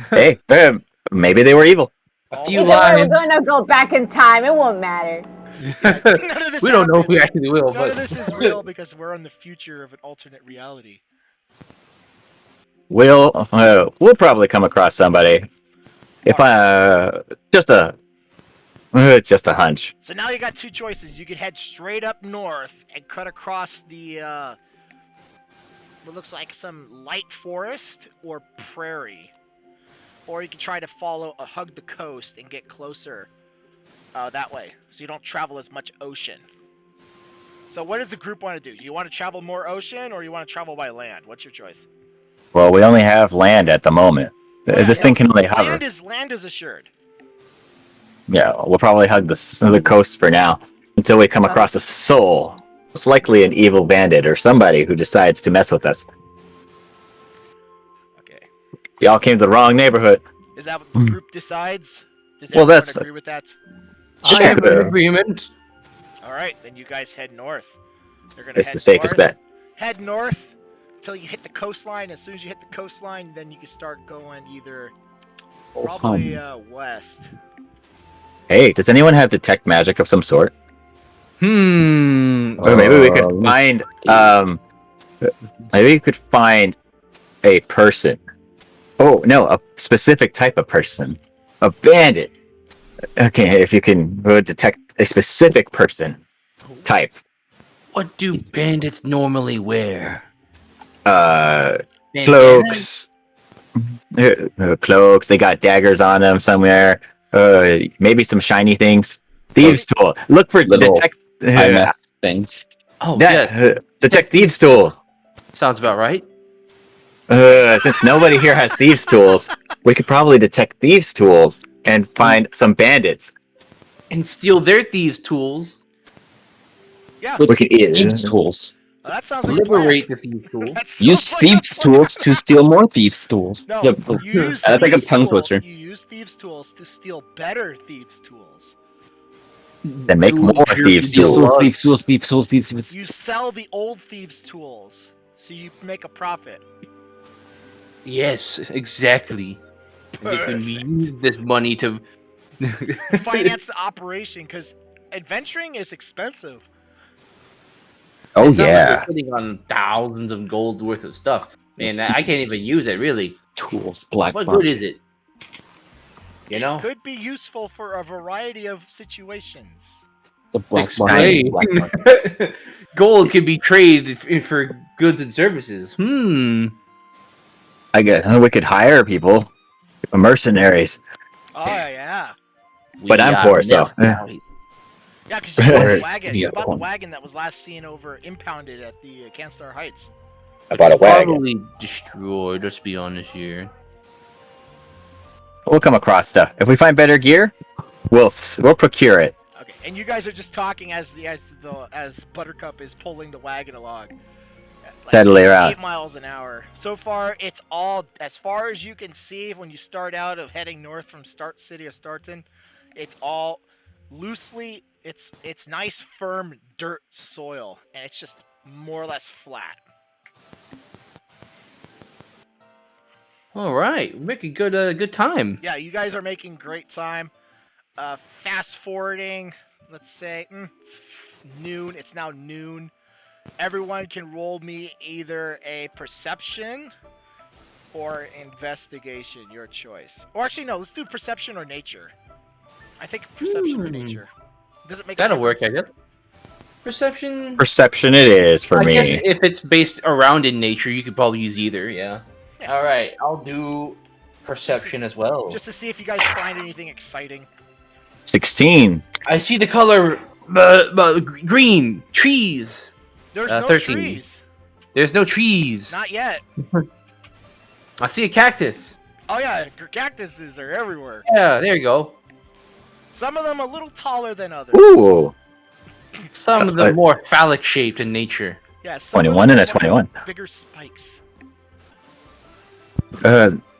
Hey, maybe they were evil. A few Either way, we're lines. gonna go back in time. It won't matter. None of this We don't know if we happens. actually will, None but of this is real because we're in the future of an alternate reality. We'll probably come across somebody. If just a hunch. So now you got two choices. You could head straight up north and cut across the what looks like some light forest or prairie. Or you can try to hug the coast and get closer that way, so you don't travel as much ocean. So what does the group want to do? Do you want to travel more ocean, or you want to travel by land? What's your choice? Well, we only have land at the moment. This thing can only hover. Land is assured. Yeah, we'll probably hug the coast for now until we come across a soul. It's likely an evil bandit or somebody who decides to mess with us. Okay. Y'all came to the wrong neighborhood. Is that what the group decides? Does Well, everyone that's- agree with that? I am in agreement. All right, then you guys head north. They're gonna It's head the safest north. bet. Head north until you hit the coastline. As soon as you hit the coastline, then you can start going either probably west. Hey, does anyone have detect magic of some sort? Or maybe we could find maybe you could find a person. Oh no, a specific type of person. A bandit. Okay, if you can detect a specific person type. What do bandits normally wear? Cloaks, Cloaks. They got daggers on them somewhere. Maybe some shiny things. Thieves' tool. Look for Little detect. IMS things. Oh That yes, detect thieves' tool. sounds about right. Since nobody here has thieves' tools, we could probably detect thieves' tools and find some bandits. And steal their thieves' tools. Yeah, We could Thieves' tools. that sounds like a plan. Liberate the thieves' tools. That sounds Use like a thieves' plan. tools to steal more thieves' tools. No, Yep. you use That's like a thieves' tongue tool- twister. You use thieves' tools to steal better thieves' tools. then make more Luxurious thieves' Thieves' tools. tools, gloves. thieves' tools, thieves' tools, thieves' tools. You sell the old thieves' tools, so you make a profit. Yes, exactly. And they can Perfect. use this money to Finance the operation, because adventuring is expensive. Oh It's not like yeah. we're sitting on thousands of gold worth of stuff. Man, I can't even use it really. Tools, black What market. good is it? You know? Could be useful for a variety of situations. The black Explain. market. Black market. Gold can be traded for goods and services. I guess we could hire people, mercenaries. Oh yeah, But I'm poor, so. yeah, because you bought the Right. wagon. Yeah, You bought the corn. wagon that was last seen over impounded at the Canstar Heights. I bought a wagon. Probably destroyed. Let's be honest here. We'll come across stuff. If we find better gear, we'll procure it. Okay, and you guys are just talking as Buttercup is pulling the wagon along. Like Steadily around. 8 miles an hour. So far, it's all as far as you can see when you start out of heading north from city of Stratton. It's all loosely. It's nice, firm dirt soil, and it's just more or less flat. All right, we're making good time. Yeah, you guys are making great time. Fast forwarding, let's say noon. It's now noon. Everyone can roll me either a perception or investigation, your choice. Or actually, no, let's do perception or nature. I think perception or nature. Does it make That'll a work, I difference? guess. Perception. Perception it is for I me. guess if it's based around in nature, you could probably use either. Yeah. Yeah. All right, I'll do perception as well. Just to see if you guys find anything exciting. 16. I see the color green trees. There's no 13. trees. There's no trees. Not yet. I see a cactus. Oh yeah, cactuses are everywhere. Yeah, there you go. Some of them a little taller than others. Ooh. Some of them more phallic shaped in nature. Yeah, some of 21 them and a have 21. Bigger spikes.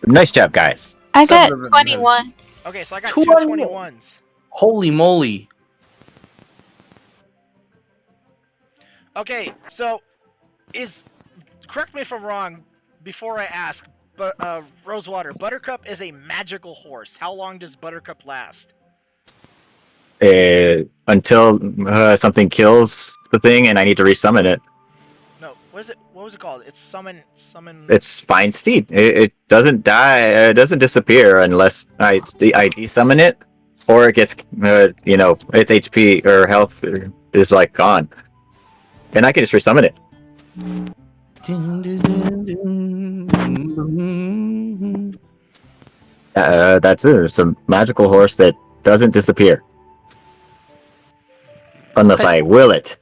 Nice job, guys. I Some got of them 21. Okay, so I got 21. two 21s. Holy moly! Okay, so correct me if I'm wrong before I ask, but Rosewater, Buttercup is a magical horse. How long does Buttercup last? Until something kills the thing and I need to resummon it. No, what was it called? It's summon. It's Fine Steed. It doesn't die. It doesn't disappear unless I desummon it, or it gets, its HP or health is like gone, and I can just resummon it. That's it. It's a magical horse that doesn't disappear unless I will it.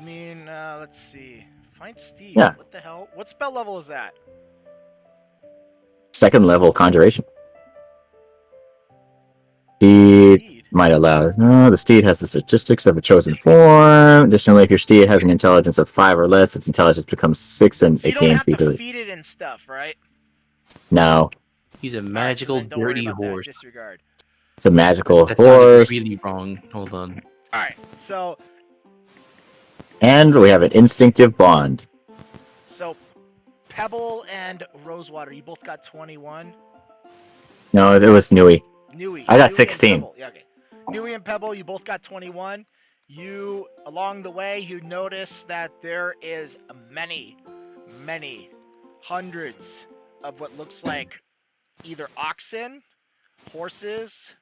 I mean, let's see. Find Steve. Yeah. What the hell? What spell level is that? Second level conjuration. Steed Steed. might allow. No, the steed has the statistics of a chosen form. Additionally, if your steed has an intelligence of 5 or less, its intelligence becomes 6 and So you it don't gains have to speed. feed it and stuff, right? No, He's a Alright, so magical then don't worry dirty about that. horse. Disregard. it's a magical That sounded horse. really wrong. Hold on. All right. So And we have an instinctive bond. Pebble and Rosewater, you both got 21. No, it was Nui. Nui. I got Nui and 16. Pebble. Yeah, okay. Nui and Pebble, you both got 21. You, along the way, you notice that there is many, many hundreds of what looks like either oxen, horses,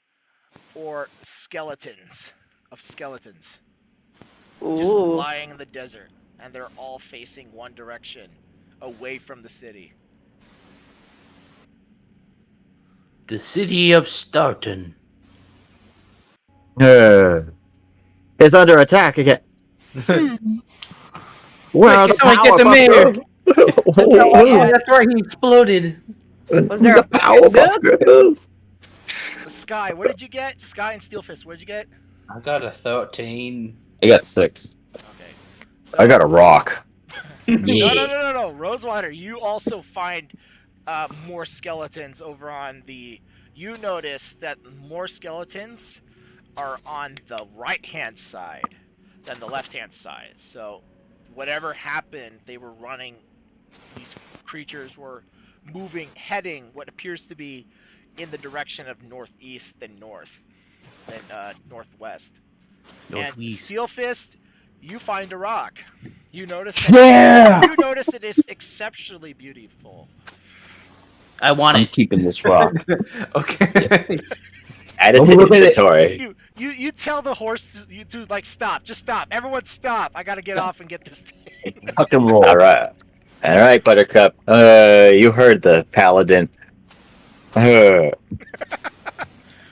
or skeletons of skeletons. Just Ooh. lying in the desert, and they're all facing one direction, away from the city. The city of Stratton. It's under attack again. Where are Quick, the someone get the Powerpuff Oh, Girls? that's right, he exploded. Was there The a fucking Powerpuff goop? Girls. Sky, what did you get? Sky and Steelfist, what did you get? I got a 13. I got 6. Okay. So, I got a rock. No. Rosewater, you also find more skeletons over on the. You notice that more skeletons are on the right-hand side than the left-hand side. So, whatever happened, they were running. These creatures were heading what appears to be in the direction of northeast than northwest. And Northeast. Steelfist, you find a rock. You notice that you notice it is exceptionally beautiful. I want I'm it. keeping this rock. Okay. Add it Oh, to look at it. inventory. You tell the horse to like stop, just stop. Everyone stop. I gotta get off and get this thing. Tuck and roll. All right, Buttercup. You heard the paladin.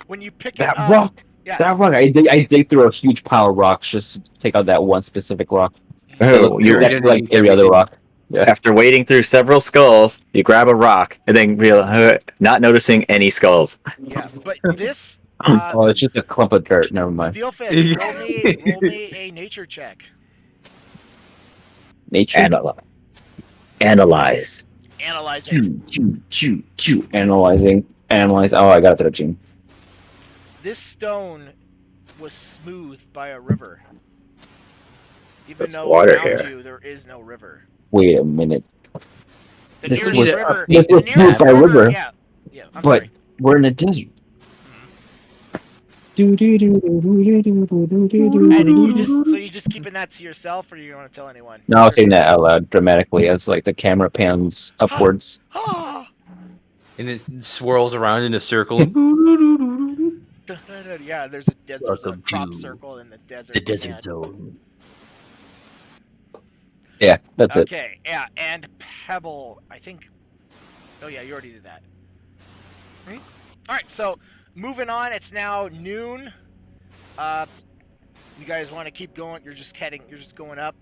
When you pick That it up, rock. yeah. That rock. I dig through a huge pile of rocks just to take out that one specific rock. It Oh, looked you exactly like every other everything. rock. after wading through several skulls, you grab a rock and then realize, not noticing any skulls. Yeah, but this Oh, it's just a clump of dirt. Never mind. Steelfist, roll me a nature check. Nature. Analyze. Analyze it. Analyzing. Analyze. Oh, I got it 13. This stone was smoothed by a river. Even There's though water around here. you there is no river. Wait a minute. The This nearest was- river. this The was nearest smoothed by a river. Yeah. I'm But sorry. we're in a desert. And you just keeping that to yourself, or you don't want to tell anyone? No, I'll say that out loud dramatically as like the camera pans upwards. And it swirls around in a circle. Yeah, there's a Welcome crop to circle in the desert. The desert sand. zone. Yeah, that's it. Okay, yeah, and Pebble, I think. Oh yeah, you already did that. Right? All right, so moving on. It's now noon. You guys want to keep going? You're just going up.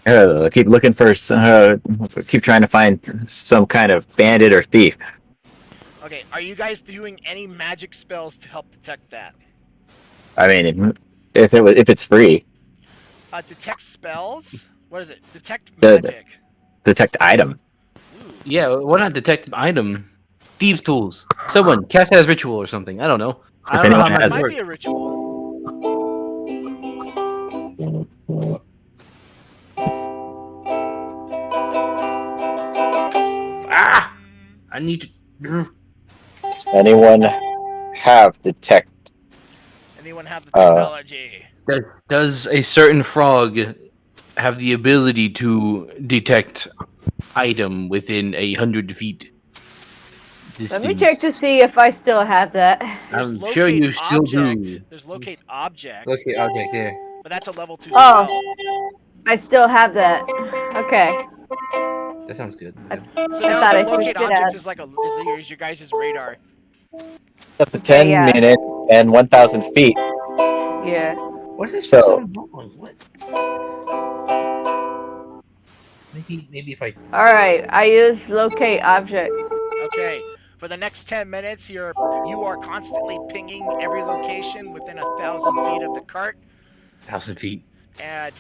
Keep looking for. Keep trying to find some kind of bandit or thief. Okay, are you guys doing any magic spells to help detect that? I mean, if it's free, Detect spells? What is it? Detect The- magic. detect item. Ooh. Yeah, why not detect an item? Thieves' tools. Someone cast it as ritual or something. I don't know. I If don't know how anyone magic has- Might works. be a ritual. Ah! I need to. Does anyone have detect? Anyone have the technology? Does a certain frog have the ability to detect item within 100 feet distance? Let me check to see if I still have that. There's I'm sure locate you still object. do. There's locate object, Okay, object there. but that's a level 2 Oh. spell. I still have that. Okay. That sounds good. So now thought the I locate switched it object out. is like is your guys' radar. Up to 10 Yeah. minutes and 1,000 feet. Yeah. What is this So- sound wrong? What? Maybe if I. Alright, I use locate object. Okay. For the next 10 minutes, you are constantly pinging every location within 1,000 feet of the cart, 1,000 feet. and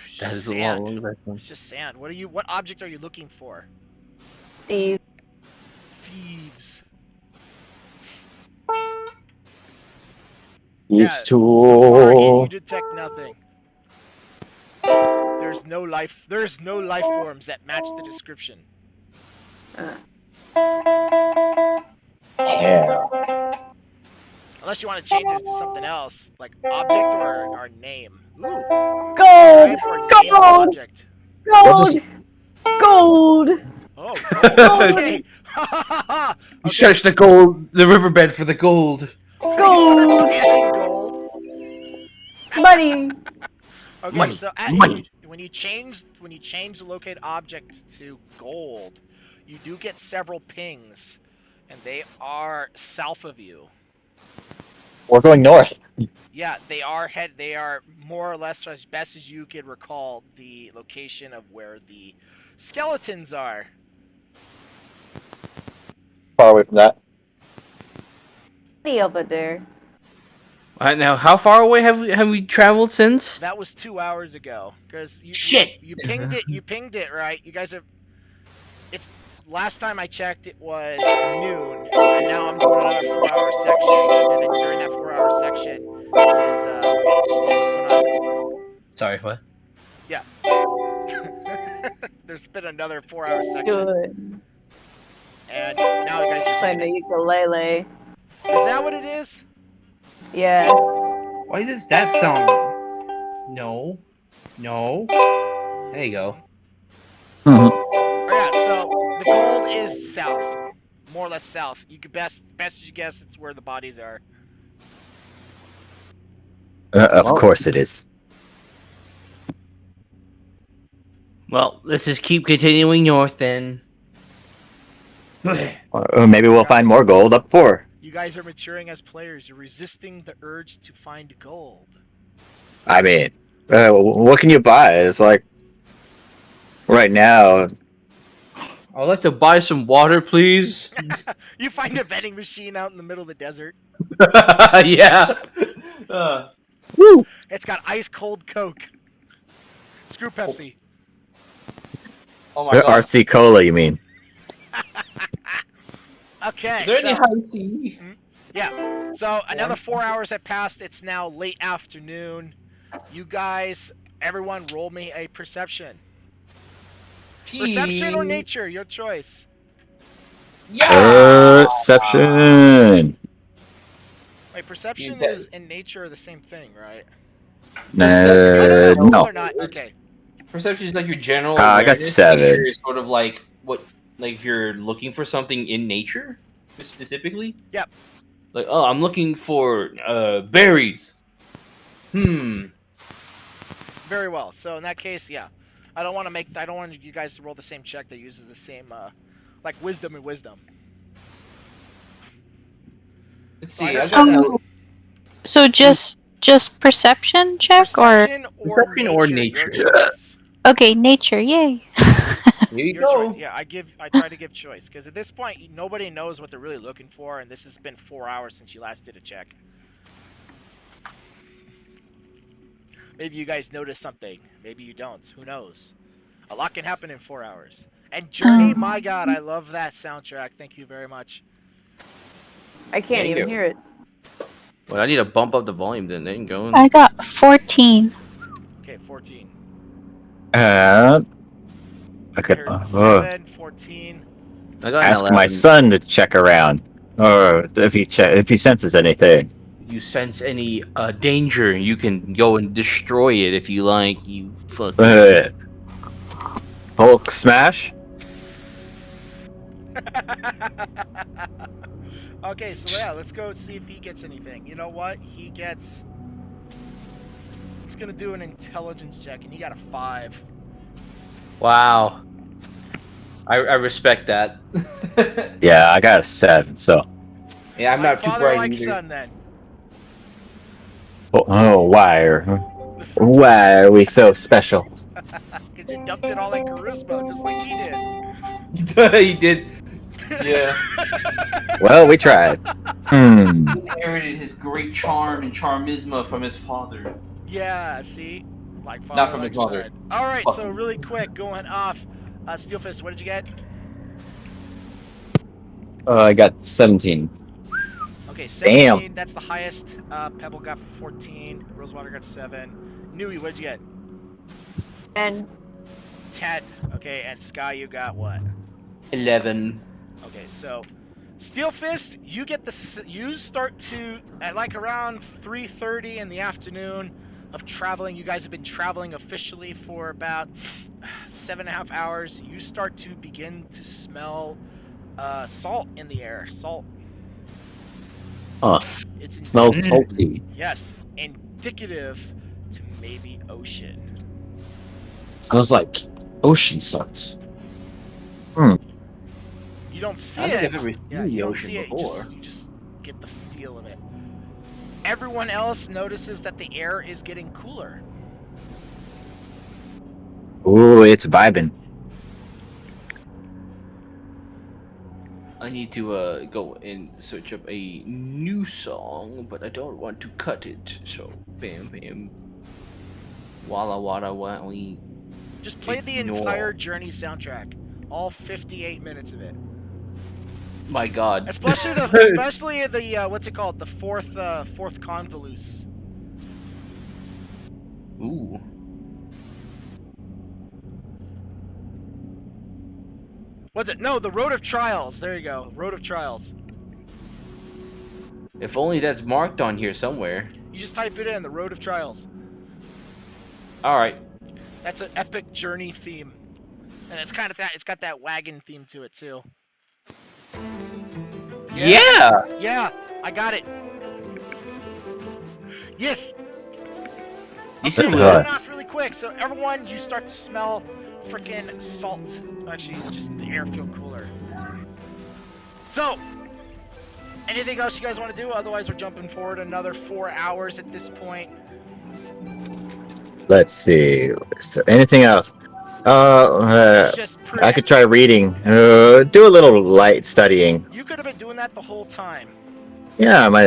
it's That just is a sand. long It's just sand. What object are you looking for? Steve. Thieves. Thieves' So far, again, tool. you detect nothing. There's no life forms that match the description. Yeah. Unless you want to change it to something else, like object or name. Ooh. Gold! Type or name of Gold! object. Gold! Gold! Oh, gold. Okay. You Okay. search the riverbed for the gold. You Gold! start panning gold. Money! Okay, Money, so money. when you change the locate object to gold, You do get several pings, and they are south of you. We're going north. Yeah, they are more or less, as best as you could recall, the location of where the skeletons are. Far away from that. Over there. Alright, now how far away have we traveled since? That was 2 hours ago. Because Shit! you pinged it. You pinged it, right? You guys have. It's last time I checked, it was noon, and now I'm doing another 4-hour section. And then during that 4-hour section is what's going on? Sorry, what? Yeah. There's been another 4-hour section, Good. and now you guys are Playing the doing ukulele. it. Is that what it is? Yeah. Why does that sound? No. No. There you go. Oh, yeah. So the gold is south, more or less south. You could best as you guess, it's where the bodies are. Of course it is. Well, let's just keep continuing north then. Or maybe we'll find more gold up 4. You guys are maturing as players. You're resisting the urge to find gold. I mean, what can you buy? It's like right now. I'd like to buy some water, please. You find a vending machine out in the middle of the desert. Yeah. Woo! It's got ice cold Coke. Screw Pepsi. Oh my god. RC Cola, you mean? Okay. Is there any so- high tea? Yeah. So another 4 hours have passed. It's now late afternoon. You guys, everyone, roll me a perception. Perception or nature, your choice. Yeah. Perception. Wait, perception You is and nature are the same thing, right? No. They're not. Okay. Perception is like your general. I got awareness. 7. Nature is sort of like what, like if you're looking for something in nature, specifically. Yep. Like, oh, I'm looking for berries. Very well. So in that case, yeah, I don't want you guys to roll the same check that uses the same, like wisdom and wisdom. Let's I see. got I've seven. got So just perception check Perception or Perception or nature. nature. Your choice. or okay, nature, yay. Here you Your go. choice. Yeah, I try to give choice because at this point nobody knows what they're really looking for, and this has been 4 hours since you last did a check. Maybe you guys notice something. Maybe you don't. Who knows? A lot can happen in 4 hours. And Journey, my God, I love that soundtrack. Thank you very much. I can't Thank even you. hear it. Well, I need to bump up the volume then. There you go. I got 14. Okay, 14. Okay. Heard 7, 14. I got an Ask 11. my son to check around, or if he senses anything. You sense any danger, you can go and destroy it if you like. You fucking. Hulk smash. Okay, so yeah, let's go see if he gets anything. You know what? He's gonna do an intelligence check, and he got a 5. Wow. I respect that. Yeah, I got a 7. So. Yeah, I'm Like not too father, bright like either. son, then. Why are we so special? Because you dumped it all in charisma, just like he did. He did. Yeah. Well, we tried. He inherited his great charm and charmisma from his father. Yeah, see? Like father, Not from like his mother. son. Alright, Fuck. so really quick, going off. Steelfist, what did you get? I got 17. Okay, 17. Damn. That's the highest. Pebble got 14. Rosewater got 7. Nui, what did you get? And 10. Okay, and Sky, you got what? 11. Okay, so Steelfist, you get you start to at like around 3:30 in the afternoon of traveling. You guys have been traveling officially for about 7.5 hours. You start to begin to smell salt in the air. Salt. Huh. It's Smells salty. Yes, indicative to maybe ocean. Smells like ocean salt. don't see I don't it. think I've ever Yeah, seen you the don't ocean see it. before. You just get the feel of it. Everyone else notices that the air is getting cooler. Ooh, it's vibing. I need to go and search up a new song, but I don't want to cut it. So bam bam. Walla walla wawi. Just play the Ignore. entire Journey soundtrack, all 58 minutes of it. My God. Especially the what's it called? The fourth convolutes. Ooh. What's it? No, the Road of Trials. There you go. Road of Trials. If only that's marked on here somewhere. You just type it in, the Road of Trials. All right. That's an epic journey theme. And it's kind of that, it's got that wagon theme to it too. Yeah. Yeah, I got it. Yes. You Okay, should going good. off really quick. So everyone, you start to smell freaking salt. Actually, just the air feel cooler. So, anything else you guys want to do? Otherwise, we're jumping forward another 4 hours at this point. Let's see. Is there anything else? It's just pretty. I could try reading. Do a little light studying. You could have been doing that the whole time. Yeah, I might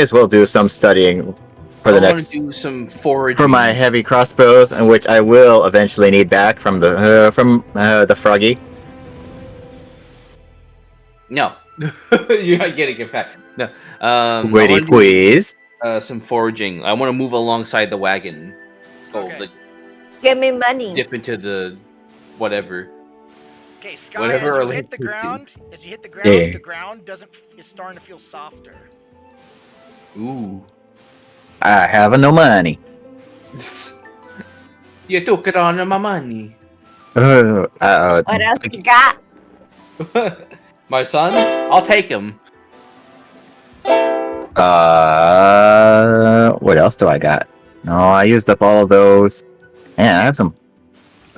as well do some studying for the I want next to do some foraging. for my heavy crossbows, and which I will eventually need back from the froggy. No. You're not getting it back. No. I Witty wanna do, please. some foraging. I want to move alongside the wagon. Go Okay. like Give me money. dip into the whatever. Okay, Sky, Whatever as you our hit the link ground, Yeah. the ground is starting to feel softer. Ooh. I have no money. You took it on my money. What else you got? My son? I'll take him. What else do I got? No, I used up all of those. Man, I have some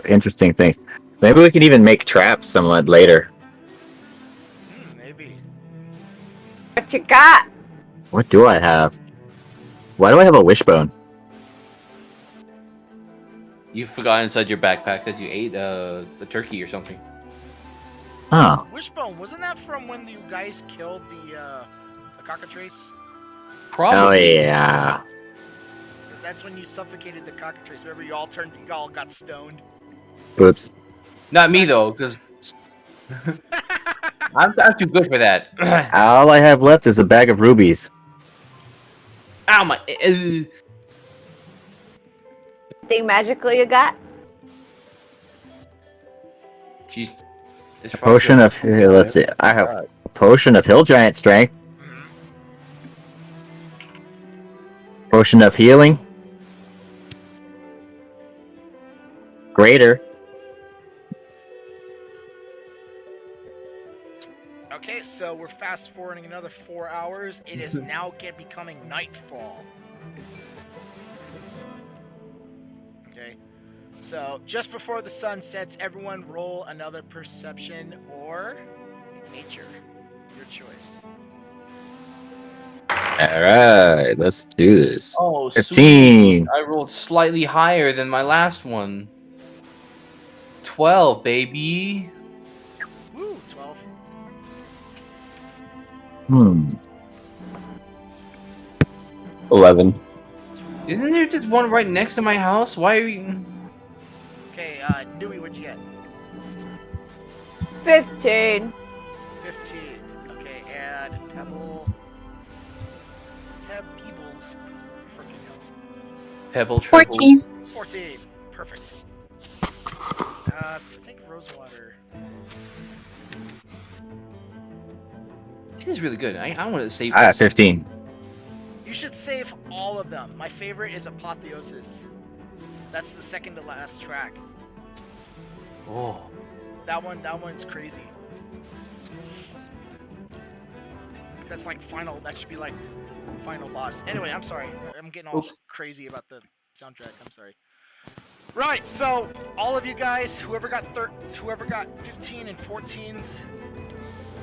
interesting things. Maybe we can even make traps somewhat later. Maybe. What you got? What do I have? Why do I have a wishbone? You forgot inside your backpack because you ate the turkey or something. Oh, Wishbone, wasn't that from when you guys killed the cockatrice? oh Probably. yeah. That's when you suffocated the cockatrice. Remember, you all got stoned. Oops. Not me though, because I'm too good for that. All I have left is a bag of rubies. Ow my. Anything magical you got? Jeez. This A potion of let's see. I have a potion of hill giant strength. Potion of healing. Greater. Okay, so we're fast forwarding another 4 hours. It is now becoming nightfall. Okay, so just before the sun sets, everyone roll another perception or nature. Your choice. Alright, let's do this. Oh, 15. sweet. I rolled slightly higher than my last one. 12, baby. Woo, 12. Hmm. 11. Isn't there just one right next to my house? Why are you? Okay, Nui, what'd you get? 15. 15. Okay, add Pebble. Peebles. Freaking hell. Pebble triple. 14. 14. Perfect. I think Rosewater. This is really good. I want to save I have this. 15. You should save all of them. My favorite is Apotheosis. That's the second to last track. Oh. That one's crazy. That's like final. That should be like final boss. Anyway, I'm sorry. I'm getting all crazy about the soundtrack. I'm sorry. Right. So all of you guys, whoever got 15 and 14s,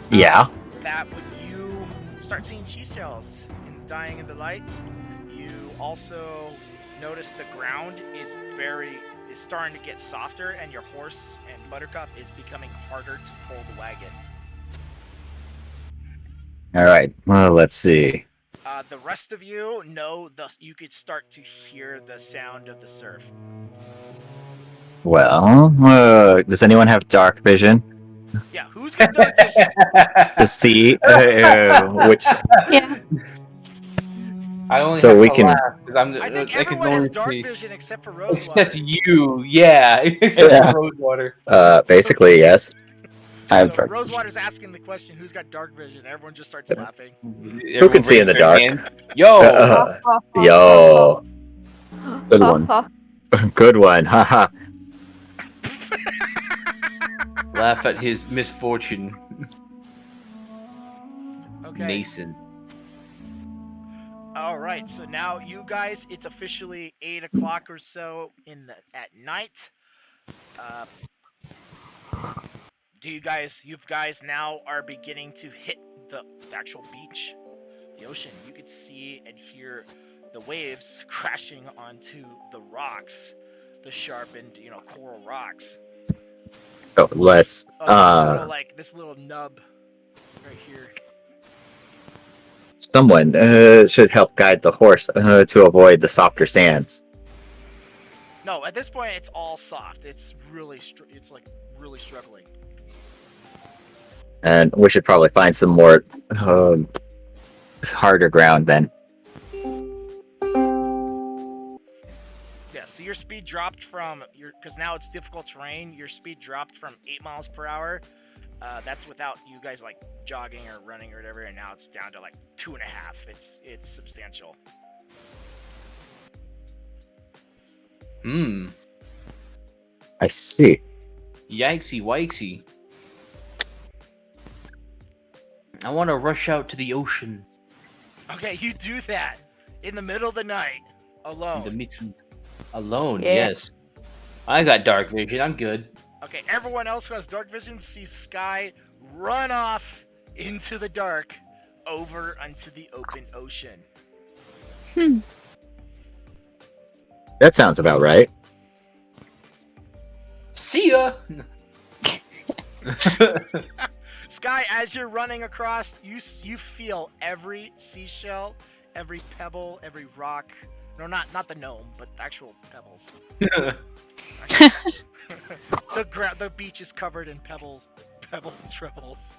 Yeah. that would you start seeing seashells in dying in the light. You also notice the ground is starting to get softer, and your horse and Buttercup is becoming harder to pull the wagon. All right. Well, let's see. The rest of you know you could start to hear the sound of the surf. Well, does anyone have dark vision Yeah, who's got dark vision? to see which? Yeah. I only So have we to can- laugh because I think I can everyone has only dark see. vision except for Except Rosewater. you, yeah. Except Yeah. for Rosewater. Basically, yes. I have So dark Rosewater's asking the question, who's got dark vision? Everyone just starts laughing. Who can see in the dark? Yo, Yo, Good one. good one. Haha. laugh at his misfortune, Okay. Mason. All right. So now you guys, it's officially 8 o'clock or so at night. You guys now are beginning to hit the actual beach, the ocean. You could see and hear the waves crashing onto the rocks, the sharpened, coral rocks. So let's. This little nub right here. Someone should help guide the horse to avoid the softer sands. No, at this point it's all soft. It's really really struggling. And we should probably find some more harder ground then. Yeah, so your speed dropped because now it's difficult terrain. Your speed dropped from 8 miles per hour. That's without you guys like jogging or running or whatever, and now it's down to like 2.5. It's substantial. I see. Yikesy wikesy. I want to rush out to the ocean. Okay, you do that in the middle of the night alone. The mix alone, Yeah. yes. I got dark vision. I'm good. Okay, everyone else who has dark vision sees Sky run off into the dark over onto the open ocean. That sounds about right. See ya. Sky, as you're running across, you feel every seashell, every pebble, every rock. No, not the gnome, but actual pebbles. The beach is covered in pebble tribbles.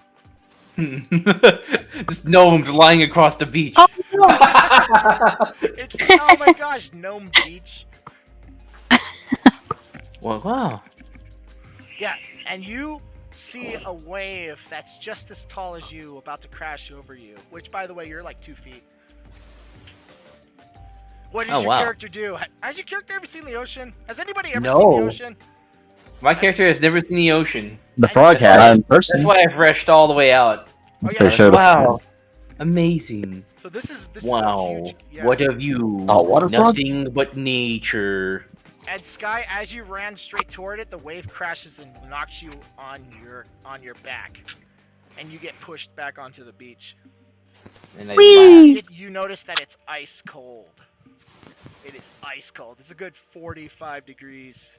Just gnomes lying across the beach. Oh my gosh, gnome beach. Well, wow. Yeah, and you see a wave that's just as tall as you about to crash over you. Which, by the way, you're like 2 feet. What does your character do? Has your character ever seen the ocean? Has anybody ever seen the ocean? My character has never seen the ocean. The frog has in person. That's why I've rushed all the way out. Oh yeah. For sure. Wow. Amazing. So this is Wow. a huge. Yeah. What have you? Oh, water frog? Nothing but nature. And Sky, as you ran straight toward it, the wave crashes and knocks you on your back, and you get pushed back onto the beach. And I You notice that it's ice cold. It is ice cold. It's a good 45 degrees.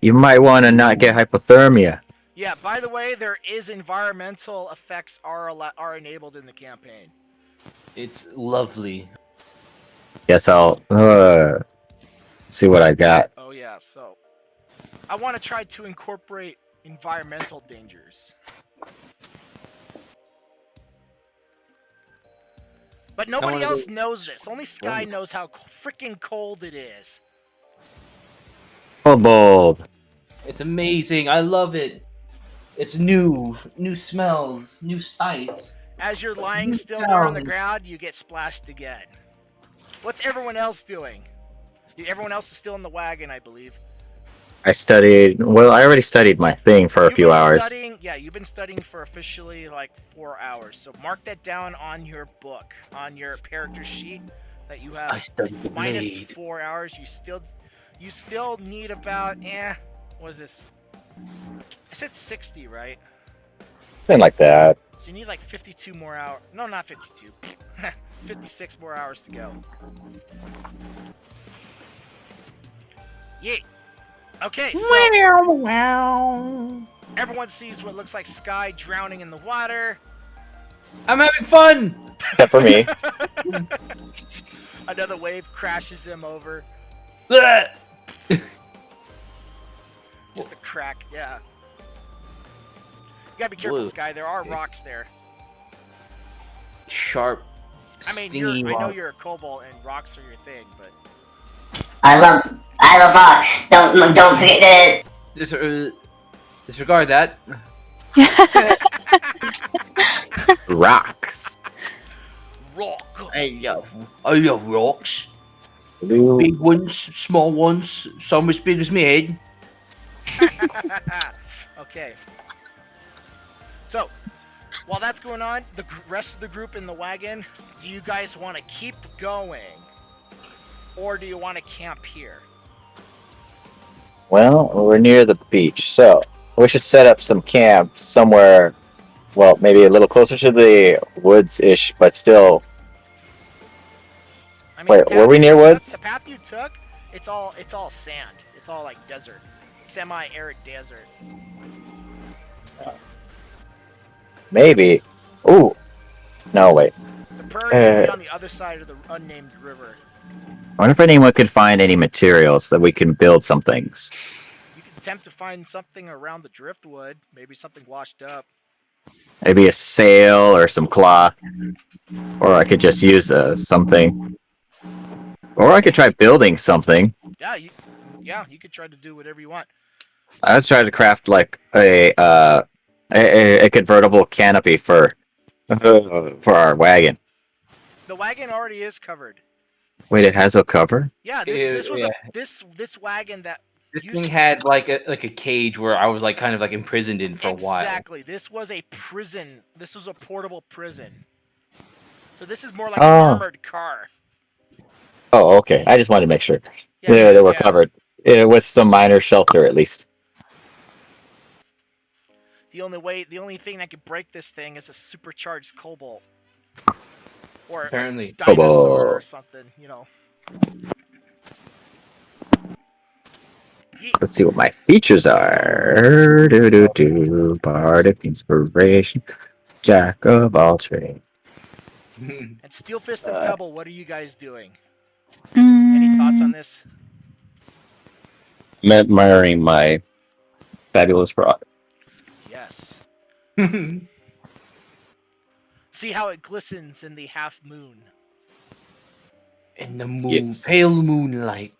You might want to not get hypothermia. Yeah. By the way, there is environmental effects are enabled in the campaign. It's lovely. Guess I'll see what I got. Oh yeah. So I want to try to incorporate environmental dangers. But nobody else knows this. Only Sky knows how freaking cold it is. Bold. It's amazing. I love it. It's new smells, new sights. As you're lying still there on the ground, you get splashed again. What's everyone else doing? Everyone else is still in the wagon, I believe. I studied. Well, I already studied my thing for a few hours. You've been studying for officially like 4 hours. So mark that down on your book, on your character sheet. that you I have studied the minus blade. 4 hours. You still need about what is this? I said 60, right? Something like that. So you need like 52 more hours. No, not 52. 56 more hours to go. Yeet. Okay, so everyone sees what looks like Sky drowning in the water. I'm having fun. Except for me. Another wave crashes him over. Blech. Just a crack, yeah. You gotta be careful, Whoa. Sky. There are Okay. rocks there. Sharp, I mean, stingy I know rock. you're a kobold and rocks are your thing, but I love rocks. Don't forget it. Disregard that. Rocks. rock. I love rocks. Big ones, small ones, some as big as my head. Okay. So, while that's going on, the rest of the group in the wagon, do you guys want to keep going? Or do you want to camp here? Well, we're near the beach, so we should set up some camp somewhere. Well, maybe a little closer to the woods-ish, but still. I mean, Wait, the were path we you near took- woods? The path you took, it's all sand. It's all like desert. Semi-arid desert. Maybe. Ooh. No, wait. The prairies will be on the other side of the unnamed river. I wonder if anyone could find any materials that we can build some things. You can attempt to find something around the driftwood, maybe something washed up. Maybe a sail or some cloth. Or I could just use something. Or I could try building something. Yeah, you could try to do whatever you want. I was trying to craft like a convertible canopy for our wagon. The wagon already is covered. Wait, it has a cover? Yeah, this was this wagon that This used thing had like a cage where I was like kind of like imprisoned in for a while. exactly. This was a prison. This was a portable prison. So this is more like an armored car. Oh, okay. I just wanted to make sure. Yeah, they were covered. It was some minor shelter at least. The only thing that could break this thing is a supercharged cobalt. Or Apparently. dinosaur or Cobalt. something, you know. Let's see what my features are. Bardic inspiration. Jack of all trades. And Steel Fist and Pebble, what are you guys doing? Any thoughts on this? Admiring my fabulous rod. Yes. See how it glistens in the half moon. In the moon, Yes. pale moonlight.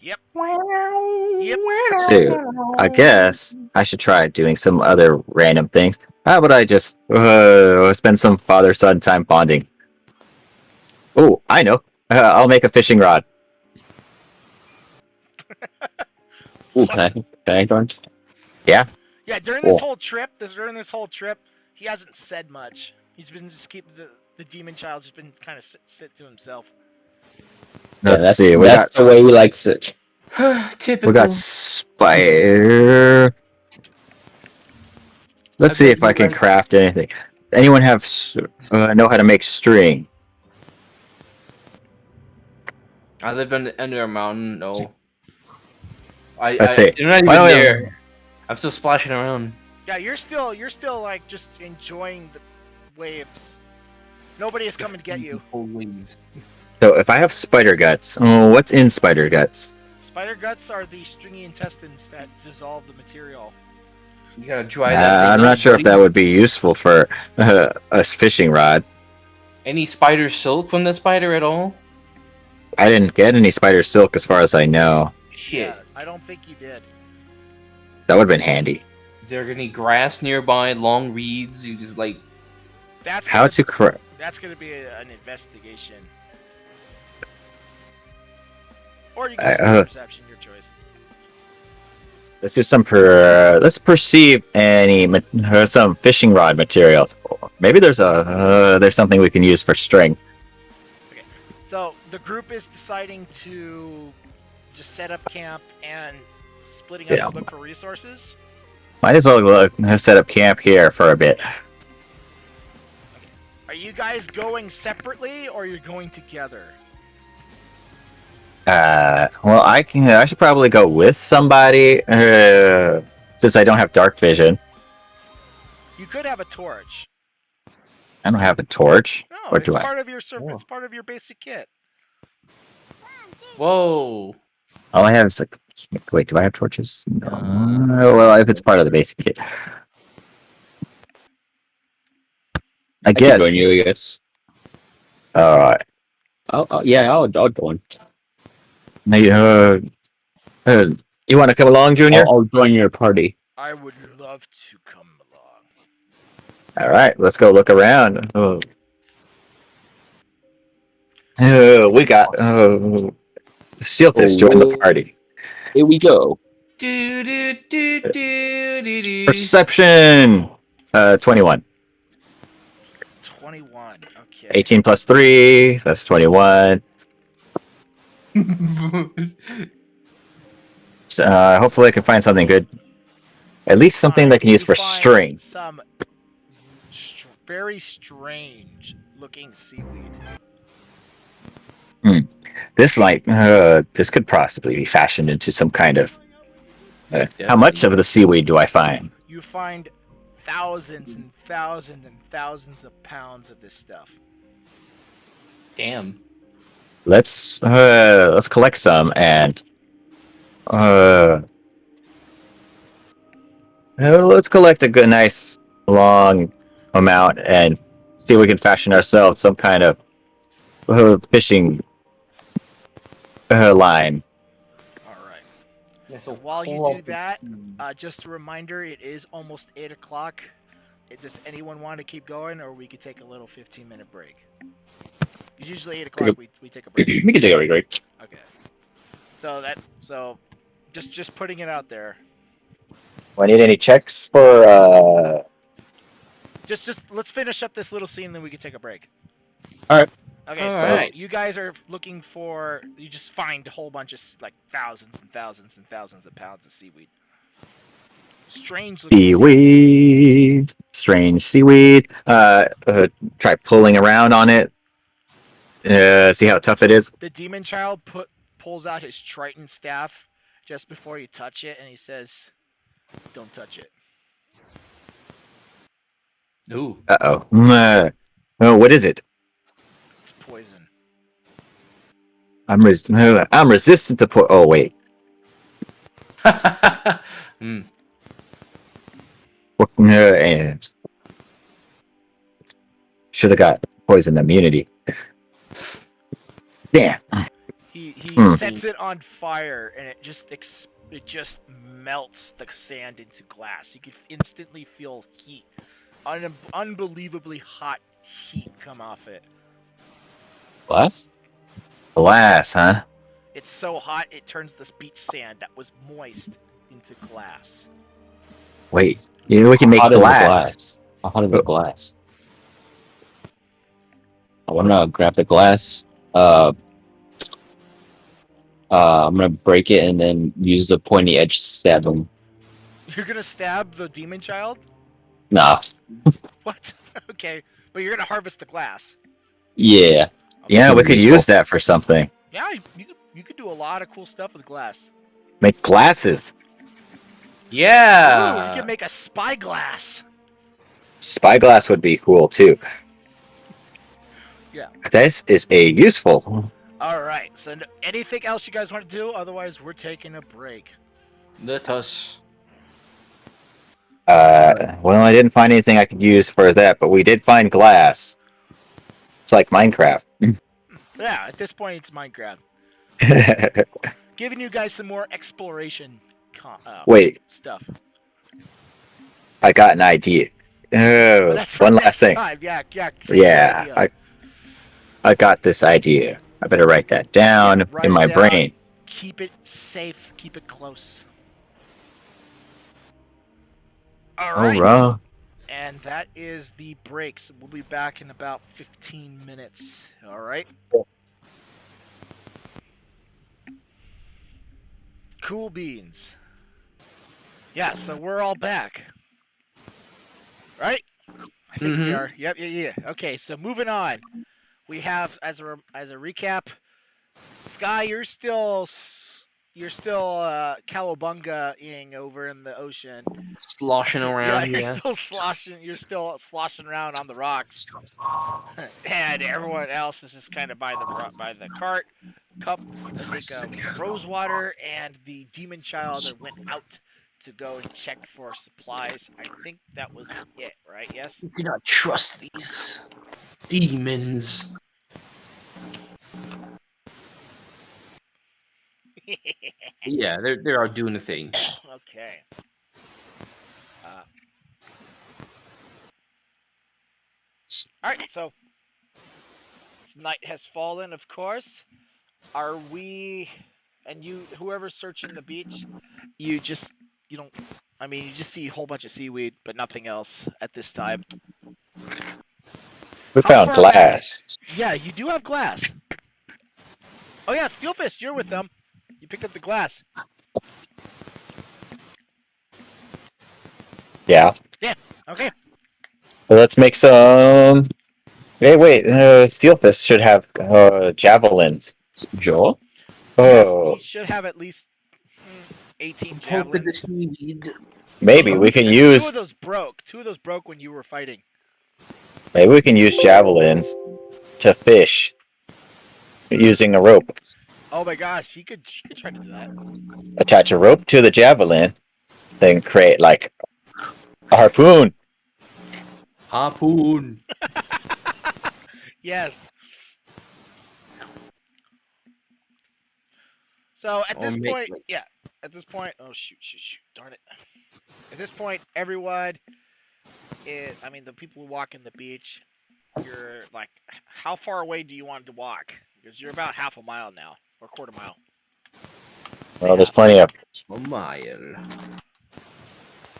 Yep. So, I guess I should try doing some other random things. How about I just spend some father-son time bonding? Oh, I know. I'll make a fishing rod. Ooh, can I join? Yeah, during this Cool. whole trip, he hasn't said much. He's been just the demon child's just been kind of sit to himself. Let's see. That's the way he likes it. Typical. We got spider. Let's see if I can craft anything. Anyone have know how to make string? I live under a mountain. No. Let's see. You're not even Why don't we- there. I'm still splashing around. Yeah, you're still like just enjoying the waves. Nobody is coming to get you. Waves. So if I have spider guts, what's in spider guts? Spider guts are the stringy intestines that dissolve the material. You gotta dry that. I'm not sure if that would be useful for a fishing rod. Any spider silk from the spider at all? I didn't get any spider silk as far as I know. Shit. Yeah, I don't think you did. That would have been handy. Is there any grass nearby? Long reeds? You just like. That's How to craft? That's gonna be an investigation. Or you can just do perception, your choice. Let's do let's perceive some fishing rod materials. Maybe there's something we can use for string. So the group is deciding to just set up camp and splitting up Yeah. to look for resources. Might as well set up camp here for a bit. Are you guys going separately or you're going together? Well, I should probably go with somebody since I don't have dark vision. You could have a torch. I don't have a torch. No, Or it's do I? part of your It's part of your basic kit. Whoa. All I have is like. Wait, do I have torches? No. Well, if it's part of the basic kit, I I can guess. join you, I guess. Alright. I'll join. You want to come along, Junior? I'll join your party. I would love to come along. All right, let's go look around. We got Steelfish joined the party. Here we go. Perception. 21. 21. Okay. 18 plus 3. That's 21. Hopefully, I can find something good. At least something that I can use for string. Some very strange looking seaweed. This could possibly be fashioned into some kind of. How much of the seaweed do I find? You find thousands and thousands and thousands of pounds of this stuff. Damn. Let's collect some and let's collect a good, nice, long amount and see if we can fashion ourselves some kind of fishing line. All right. Yeah, so While you do that, just a reminder, it is almost 8 o'clock. Does anyone want to keep going, or we could take a little 15-minute break? It's usually 8 o'clock. We take a break. We can take a break. Okay. So just putting it out there. Do I need any checks for Just let's finish up this little scene, then we can take a break. All right. Okay, All so right. you guys are looking for. You just find a whole bunch of like thousands and thousands and thousands of pounds of seaweed. Strange looking seaweed? Strange seaweed. Try pulling around on it. See how tough it is. The demon child pulls out his Triton staff just before you touch it, and he says, "Don't touch it." Ooh. Uh-oh. Oh, what is it? It's poison. I'm resistant to oh, wait. Should have got poison immunity. Damn. He sets it on fire, and it just melts the sand into glass. You can instantly feel heat, unbelievably hot heat come off it. Glass? Glass, huh? It's so hot it turns this beach sand that was moist into glass. Wait, we can make How hot is the glass. How hot is the glass? I want to grab the glass. I'm gonna break it and then use the pointy edge to stab him. You're gonna stab the demon child? Nah. What? Okay, but you're gonna harvest the glass. Yeah. Yeah, we could use that for something. Yeah, you could do a lot of cool stuff with glass. Make glasses. Ooh, Yeah. you can make a spyglass. Spyglass would be cool too. Yeah. This is a useful. All right. So, anything else you guys want to do? Otherwise, we're taking a break. Let us. Well, I didn't find anything I could use for that, but we did find glass. It's like Minecraft. Yeah. At this point, it's Minecraft. Giving you guys some more exploration. Wait, Stuff. I got an idea. Oh, But that's for one next last thing. time. Yeah. Save your idea. I got this idea. I better write that down Write in it my down. brain. Keep it safe. Keep it close. All All right. right. And that is the breaks. We'll be back in about 15 minutes. All right. Cool beans. Yeah, so we're all back. Right? I think we are. Yep, yeah. Okay, so moving on. We have as a recap, Sky, you're still cowabunga-ing over in the ocean. Sloshing Yeah, around, you're yeah. still sloshing. You're still sloshing around on the rocks, and everyone else is just kind of by the cart. Cup, I think Rosewater and the demon child went out to go and check for supplies. I think that was it, right? Yes. Do not trust these demons. Yeah, they're out doing the thing. Okay. Uh, all right. So night has fallen. Of course. Are we? And you, whoever's searching the beach, you just you don't. I mean, you just see a whole bunch of seaweed, but nothing else at this time. We How found far back? glass. Yeah, you do have glass. Oh yeah, Steelfist, you're with them. You picked up the glass. Yeah. Yeah. Okay. Well, let's make some. Hey, wait. Steelfist should have javelins. Joel? Yes, Oh, he should have at least 18 Poke the javelins. seaweed. maybe we can Because two use. of those broke. Two of those broke when you were fighting. Maybe we can use javelins to fish using a rope. Oh my gosh, he could. She could try to do that. Attach a rope to the javelin, then create like a harpoon. Harpoon. Yes. So at Or this make point, like yeah. At this point, oh shoot, darn it. At this point, everyone, I mean, the people who walk in the beach, you're like, how far away do you want to walk? Because you're about half a mile now, or quarter mile. Say Well, there's half. plenty of. a mile.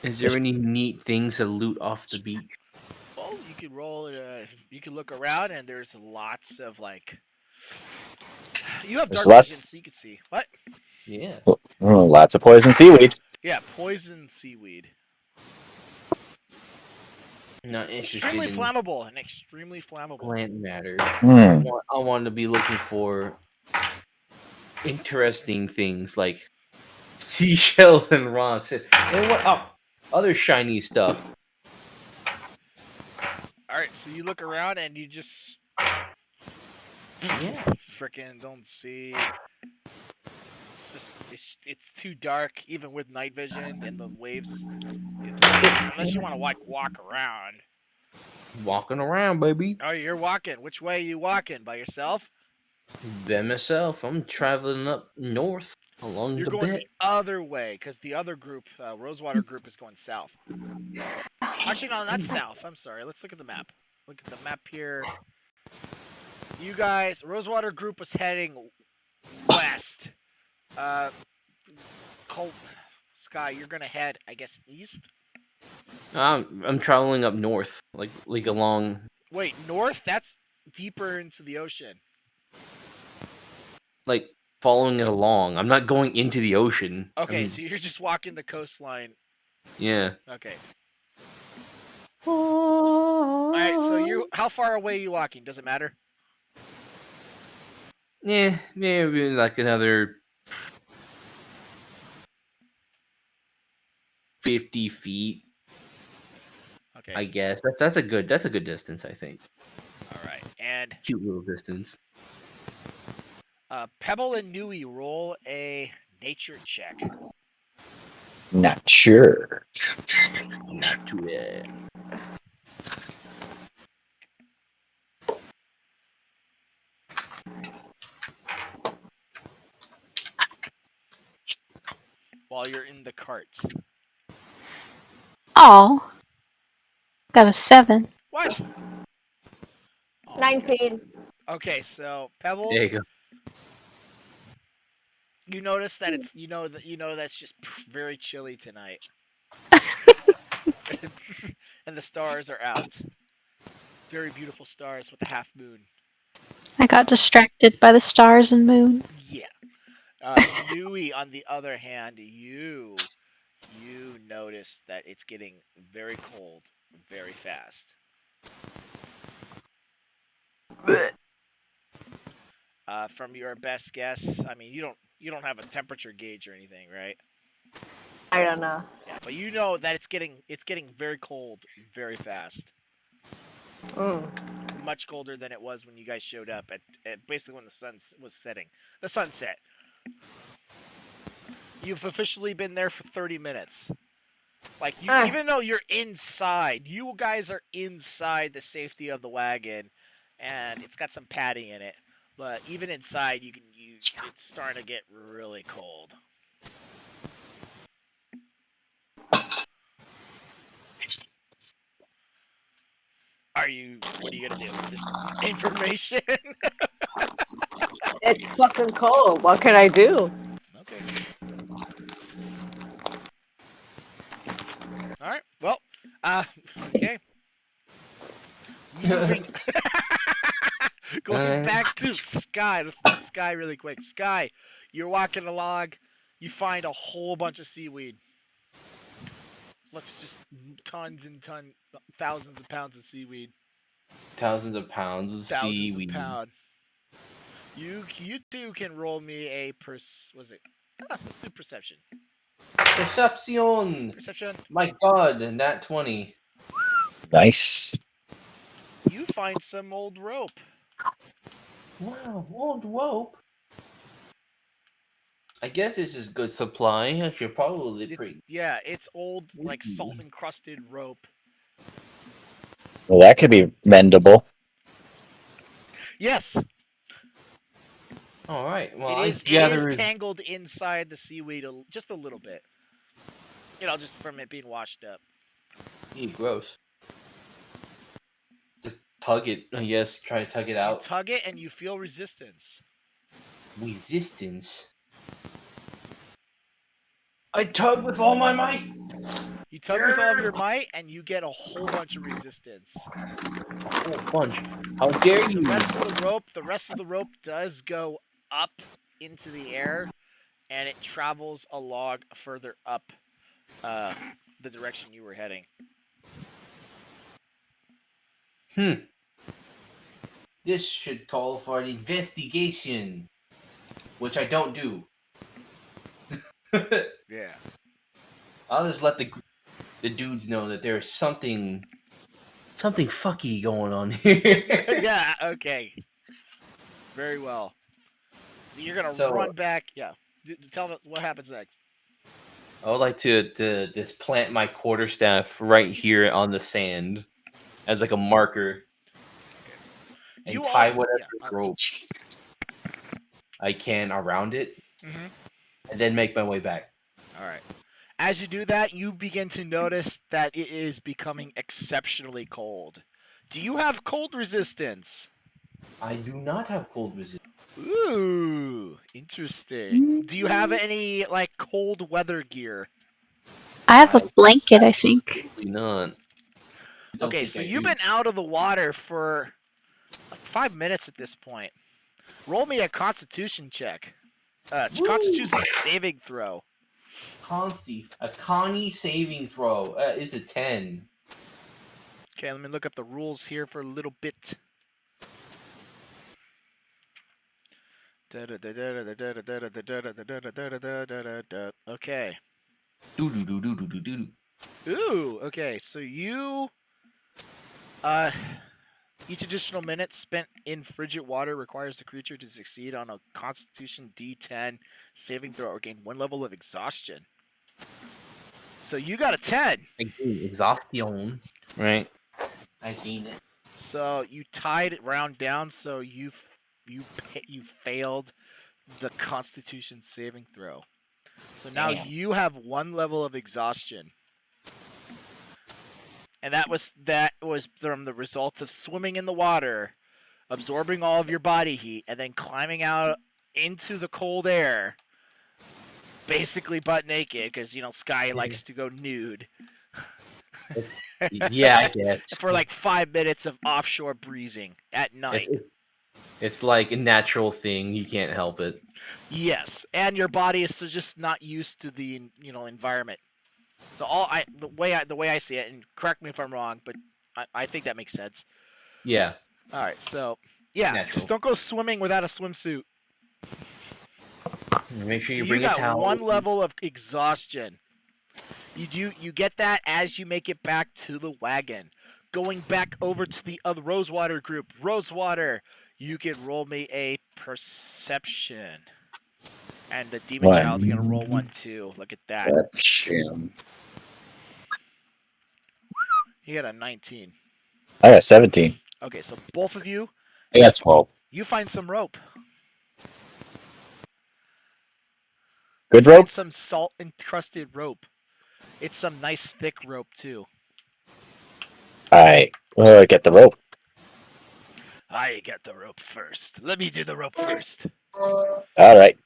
Is There's, there any neat things to loot off the beach? Well, you could roll. You could look around, and there's lots of like. You have there's dark vision, lots, so you can see. What? Yeah. lots of poison seaweed. Yeah, poison seaweed. Not interested Extremely in flammable and extremely flammable. plant matter. Hmm. I want to be looking for interesting things like seashell and rocks and what other shiny stuff. All right, so you look around and you just Yeah. freaking don't see. It's just it's too dark, even with night vision and the waves. Unless you want to like walk around. Walking around, baby. Oh, you're walking. Which way are you walking? By yourself? By myself, I'm traveling up north along You're the going bit. the other way because the other group, Rosewater group, is going south. Actually, no, not south. I'm sorry. Let's look at the map. Look at the map here. You guys, Rosewater group was heading west. Colt, Sky, you're gonna head, I guess, east. I'm traveling up north, like along. Wait, north? That's deeper into the ocean. Like following it along. I'm not going into the ocean. Okay, so you're just walking the coastline. Yeah. Okay. All right, so how far away are you walking? Does it matter? Yeah, maybe like another 50 feet. Okay. I guess that's a good distance. I think All right, and cute little distance. Pebble and Nui roll a nature check. Not sure. Not too bad. While you're in the cart. Oh, got a 7. What? Oh, 19. okay, so There Pebbles, you go. you notice that it's that's just very chilly tonight. and the stars are out. Very beautiful stars with a half moon. I got distracted by the stars and moon. Yeah. Nui, on the other hand, you notice that it's getting very cold very fast. From your best guess, I mean you don't have a temperature gauge or anything, right? I don't know. Yeah, but you know that it's getting very cold very fast. Mm. Much colder than it was when you guys showed up at basically when the sun was setting. The sunset. You've officially been there for 30 minutes. Like you, Ah. even though you're inside, you guys are inside the safety of the wagon, and it's got some padding in it. But even inside, it's starting to get really cold. What are you gonna do with this information? It's fucking cold. What can I do? Okay. All right. Well, okay. Moving. Going back to Sky. Let's do Sky really quick. Sky, you're walking along. You find a whole bunch of seaweed. Looks just tons and thousands of pounds of seaweed. Thousands of pounds of Thousands of seaweed. pounds. You two can roll me a let's do perception. Perception. Perception. My God, nat 20. Nice. You find some old rope. Wow, old rope. I guess it's just good supply. I should probably pretty. It's old, like salt encrusted rope. Well, that could be mendable. Yes, All right. Well, it I is. It gather is tangled inside the seaweed, just a little bit. Just from it being washed up. gross. Just tug it. I guess try to tug it You out. tug it, and you feel resistance. Resistance. I tug with all my might. You tug with all of your might, and you get a whole bunch of resistance. Oh, bunch. How dare you? The rest of the rope does go up into the air, and it travels a log further up the direction you were heading. This should call for an investigation, which I don't do. Yeah. I'll just let the dudes know that there's something fucky going on here. Yeah, okay. Very well. So you're going to run back. Yeah. Tell me what happens next. I would like to just plant my quarterstaff right here on the sand as like a marker. And tie whatever rope I can around it, and then make my way back. All right. As you do that, you begin to notice that it is becoming exceptionally cold. Do you have cold resistance? I do not have cold resistance. Ooh, interesting. Do you have any cold weather gear? I have a blanket, I think. Absolutely not. Okay, so you've been out of the water for 5 minutes at this point. Roll me a Constitution check. Constitution saving throw. A Connie saving throw. It's a 10. Okay, let me look up the rules here for a little bit. Okay. Ooh, okay, so each additional minute spent in frigid water requires the creature to succeed on a Constitution D10 saving throw or gain 1 level of exhaustion. So you got a 10. Exhaustion. Right. I seen it. So you tied it round down, so you failed the Constitution saving throw. So now you have 1 level of exhaustion. And that was from the result of swimming in the water, absorbing all of your body heat, and then climbing out into the cold air, basically butt naked, because Sky likes to go nude. Yeah, I guess. For like 5 minutes of offshore breezing at night. It's like a natural thing. You can't help it. Yes, and your body is just not used to the environment. So the way I see it, and correct me if I'm wrong, but I think that makes sense. Yeah, All right, so yeah, natural. just don't go swimming without a swimsuit. Make sure So you you bring a got towel. one level of exhaustion. You get that as you make it back to the wagon. Going back over to the other Rosewater group. Rosewater, you can roll me a perception. And the demon One. child's gonna roll one too. Look at that. He got a 19. I got 17. Okay, so both of you, I got 12. you find some rope. Good Find rope? some salt encrusted rope. It's some nice thick rope too. I get the rope. I get the rope first. Let me do the rope first. Alright.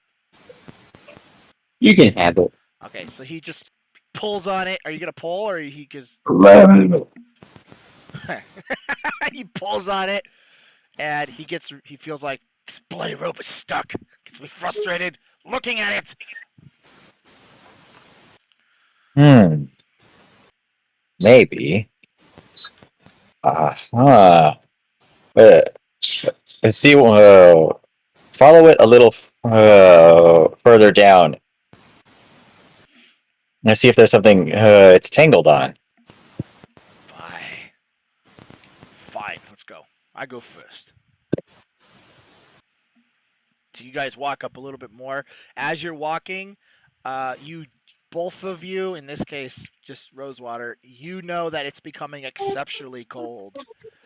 You can handle it. Okay, so he just pulls on it. Are you gonna pull, or he just he pulls on it, and he feels like this bloody rope is stuck. Gets me frustrated looking at it. Maybe. Uh-huh. See, follow it a little further down. Let's see if there's something it's tangled on. Fine, let's go. I go first. So you guys walk up a little bit more. As you're walking, both of you, in this case, just Rosewater, you know that it's becoming exceptionally cold.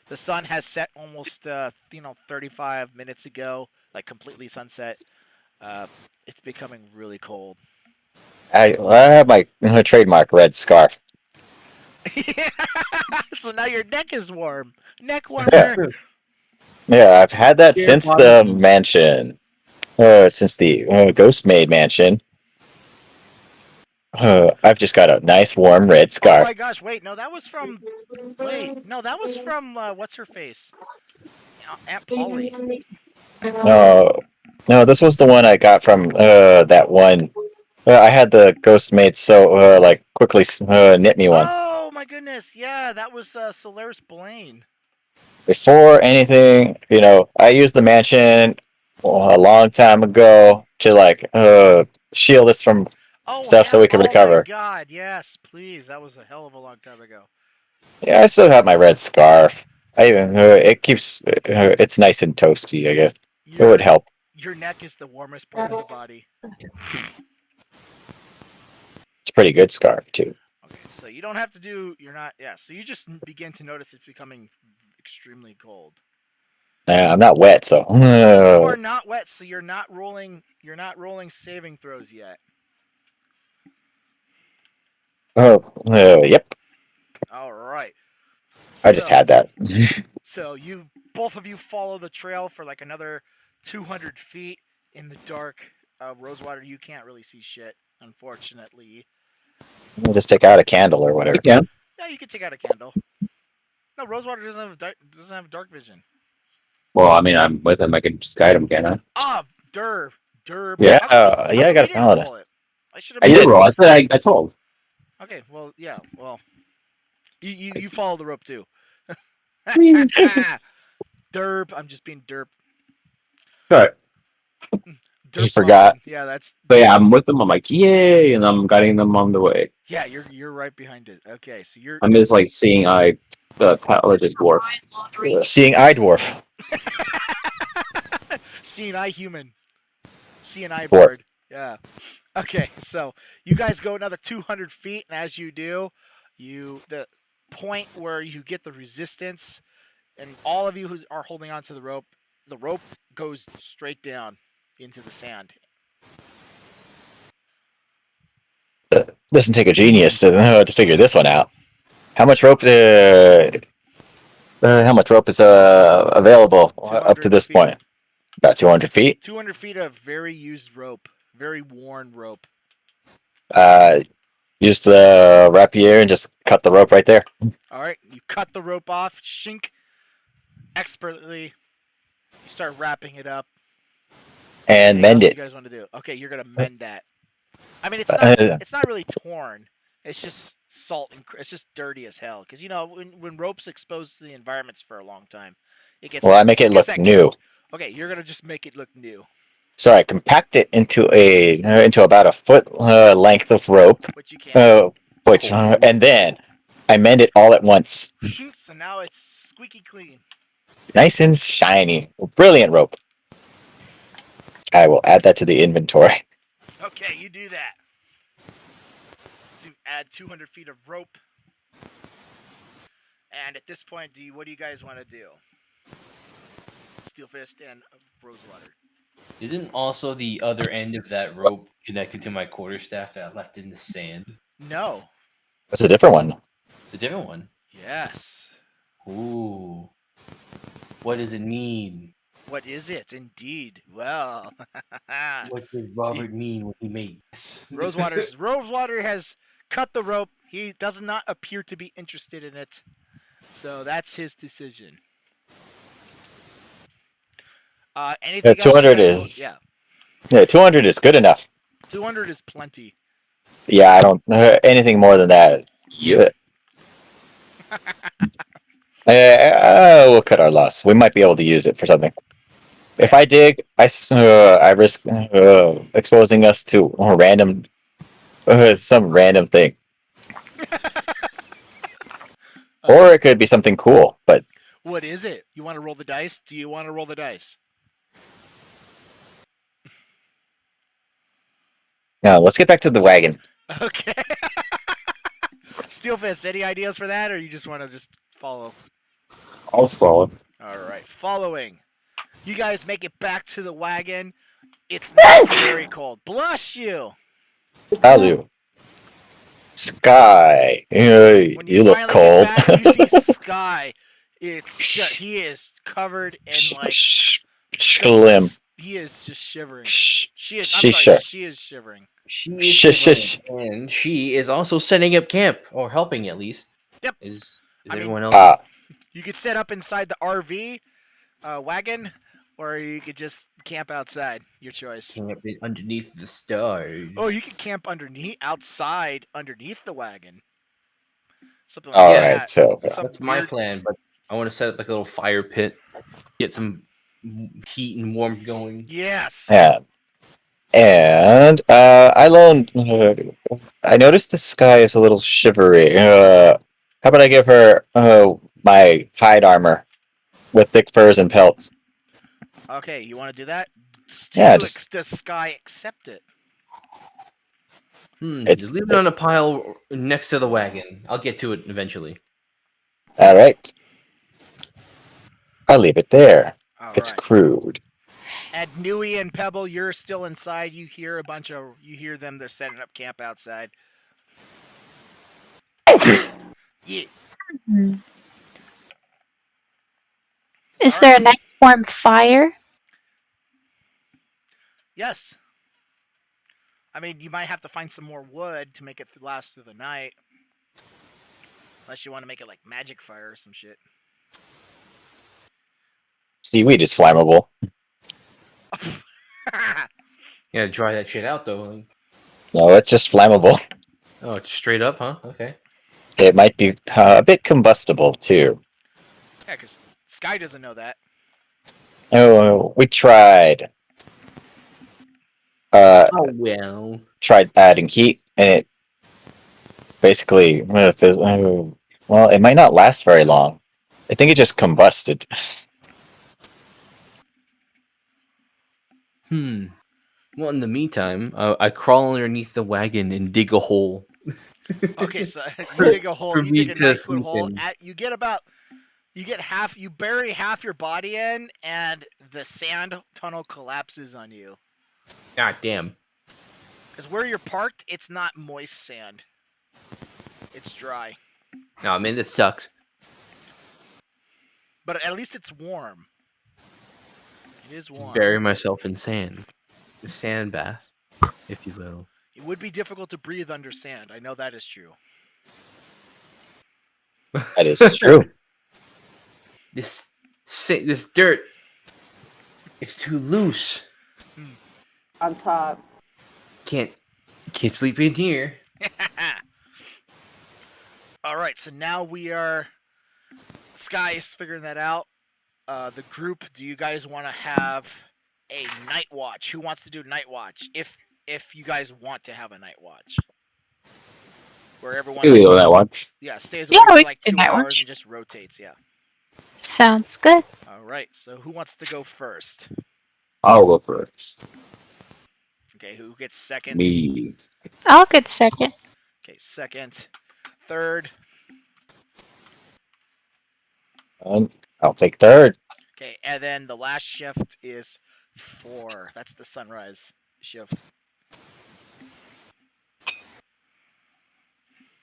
The sun has set almost 35 minutes ago, like completely sunset. It's becoming really cold. I have my trademark red scarf. So now your neck is warm. Neck warmer. Yeah, I've had that Dear since body. the mansion. Since the Ghost Maid mansion. I've just got a nice warm red Oh scarf. my gosh! Wait, no, that was from. What's her face? Aunt Polly. No, this was the one I got from that one. I had the Ghost Maid like quickly knit me one. Oh my goodness! Yeah, that was Solaris Blaine. Before anything, I used the mansion a long time ago to like shield us from stuff so we could Oh my recover. God! Yes, please. That was a hell of a long time ago. Yeah, I still have my red scarf. I even it keeps it's nice and toasty. I guess it would help. Your neck is the warmest part of the body. It's a pretty good scarf too. Okay, so you don't have to do. You're not. Yeah. So you just begin to notice it's becoming extremely cold. I'm not wet, so You are not wet, so you're not rolling. You're not rolling saving throws yet. Yep. All right. I just had that. So both of you follow the trail for like another 200 feet in the dark. Rosewater, you can't really see shit, unfortunately. I'll just take out a candle or whatever. Yeah. Yeah, you can take out a candle. No, Rosewater doesn't have dark vision. Well, I mean, I'm with him. I can just guide him, can I? Ah, Derb. Yeah, I got a paladin. I should I have. did roll. I said I told. Okay, well, yeah, well, you follow the rope too. Derp. I'm just being derp. Sorry. Derp You forgot. bomb. Yeah, that's. So yeah, I'm with them. I'm like, yay, and I'm guiding them on the way. Yeah, you're right behind it. Okay, so you're. I'm just like seeing eye, paladin dwarf. Seeing eye dwarf. Seeing eye human. Seeing eye Dwarf. bird. Yeah. Okay, so you guys go another 200 feet, and as you do, the point where you get the resistance, and all of you who are holding onto the rope goes straight down into the sand. Doesn't take a genius to figure this one out. How much rope? How much rope is available up to 200 this feet. point? About 200 feet. 200 feet of very used rope, very worn rope. You Use the rapier and just cut the rope right there. All right, you cut the rope off, shink, expertly. You start wrapping it up. And Anything mend else it. you guys want to do? Okay, you're gonna mend that. I mean, Uh, it's not really torn. It's just salt and it's just dirty as hell. Because you know when rope's exposed to the environments for a long time, it gets Well, I make it gets look that new. Okay, you're gonna just make it look new, So I compact it into about a foot length of rope, which you can. and then I mend it all at once. Shink, so now it's squeaky clean. Nice and shiny. Brilliant rope. I will add that to the inventory. Okay, you do that. To add 200 feet of rope. And at this point, what do you guys want to do? Steel Fist and Rosewater. Isn't also the other end of that rope connected to my quarterstaff that I left in the sand? No. That's a different one. It's a different one. Yes. Ooh. What does it mean? What is it? Indeed. Well. What did Robert mean when he made this? Rosewater has cut the rope. He does not appear to be interested in it. So that's his decision. Anything else? 200 is. Yeah. Yeah, 200 is good enough. 200 is plenty. Yeah, I don't. Anything more than that. Yeah. We'll cut our loss. We might be able to use it for something. If I dig, I risk exposing us to some random thing, or it could be something cool. But What is it? You want to roll the dice? Do you want to roll the dice? no, let's get back to the wagon. Okay. Steelfist, any ideas for that, or you just want to just follow? I'll follow. All right, following. You guys make it back to the wagon. It's not very cold. Bless you. Alu. Sky. When You look finally cold. get back, you see Sky. He is covered in like Slim. He is just shivering. She She is. I'm sorry. She is shivering. She Shush, is shush. shivering, and she is also setting up camp, or helping at least. Yep. Is I mean, everyone else? You could set up inside the RV wagon, or you could just camp outside. Your choice. Camp underneath the stars. Oh, you could camp outside underneath the wagon. Something like All that. right, so Some That's my weird- plan, but I want to set up like a little fire pit, get some heat and warmth going. Yes. yeah. And I loaned. I noticed the sky is a little shivery. How about I give her my hide armor with thick furs and pelts? Okay, you want to do that? Yeah, Does Sky accept it? Just leave it on a pile next to the wagon. I'll get to it eventually. All right. I'll leave it there. All It's right. crude. And Nui and Pebble, you're still inside. You hear them. They're setting up camp outside. Yeah. Is there a nice warm fire? Yes. I mean, you might have to find some more wood to make it last through the night. Unless you want to make it like magic fire or some shit. Seaweed is flammable. You gotta dry that shit out though. No, it's just flammable. Oh, it's straight up, huh? Okay. It might be a bit combustible too. Yeah, because Sky doesn't know that. Oh, we tried. Oh well. Tried adding heat, and it basically well, it might not last very long. I think it just combusted. Well, in the meantime, I crawl underneath the wagon and dig a hole. Okay, so you dig a hole. For You me dig a to nice little sleep hole. in. You bury half your body in, and the sand tunnel collapses on you. God damn. Because where you're parked, it's not moist sand. It's dry. Oh man, this sucks. But at least it's warm. It is warm. Bury myself in sand. A sand bath, if you will. It would be difficult to breathe under sand. I know that is true. That is true. This dirt. It's too loose. On top. Can't sleep in here. All right, so now we are. Sky is figuring that out. The group. Do you guys want to have a night watch? Who wants to do night watch? If you guys want to have a night watch, where everyone You do that watch. stays Yeah, awake for we like can do 2 night hours watch. and just rotates. Yeah. Sounds good. All right. So who wants to go first? I'll go first. Okay. Who gets second? Me. I'll get second. Okay. Second. Third. And I'll take third. Okay. And then the last shift is 4. That's the sunrise shift.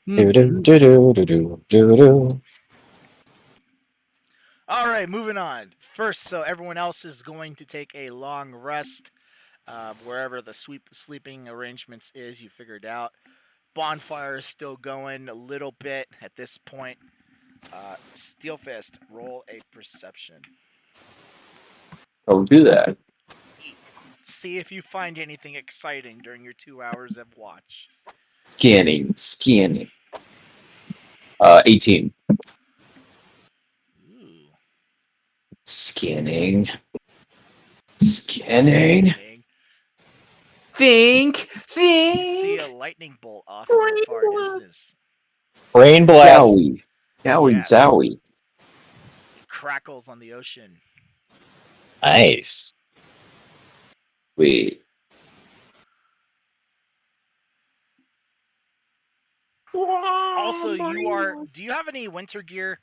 Do do do do do do do do. All right, moving on. First, so everyone else is going to take a long rest wherever the sleeping arrangements is. You figured out. Bonfire is still going a little bit at this point. Steelfist, roll a perception. I'll do that. See if you find anything exciting during your 2 hours of watch. Scanning. 18. Ooh. Scanning. Scanning. Think. You see a lightning bolt off in the far distance. Rain blast. Yowie. Yowie Yes. zowie. It crackles on the ocean. Nice. Wait. Also, do you have any winter gear?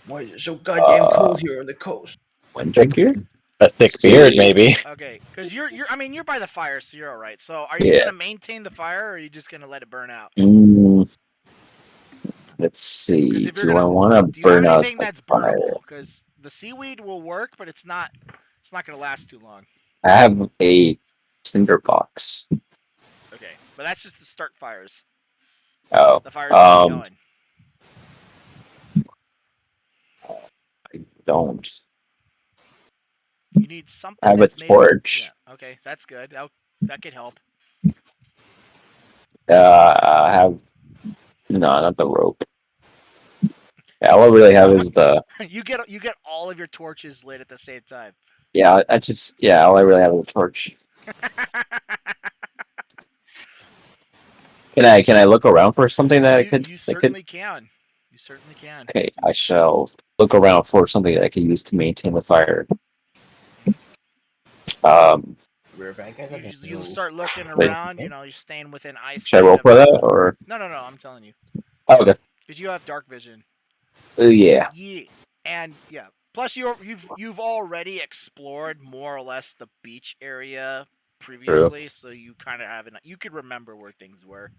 Why is it so goddamn cold here on the coast? Winter gear? A thick beard, maybe. Okay, because you're by the fire, so you're all right. So, are you Yeah. gonna maintain the fire, or are you just gonna let it burn out? Let's see. If you're Do I gonna, want to do you have burn out anything the that's fire? burnable? Because the seaweed will work, but it's not gonna last too long. I have a tinder box. Okay, but that's just to start fires. Oh. The fire's already going. I don't. You need something. I have a that's made torch. Yeah. Okay, that's good. That could help. I have no, not the rope. Yeah, all I just- really have is the. you get all of your torches lit at the same time. Yeah, all I really have is a torch. Can I look around for something that I could? You certainly can. You certainly can. Okay, I shall look around for something that I can use to maintain the fire. We're back, guys. Okay. You start looking Wait. around. You're staying within eyesight. Should I roll for that or? No. I'm telling you. Oh, okay. Because you have dark vision. Oh yeah. Yeah, and yeah. Plus, you've already explored more or less the beach area previously, so you kind of have you could remember where things were.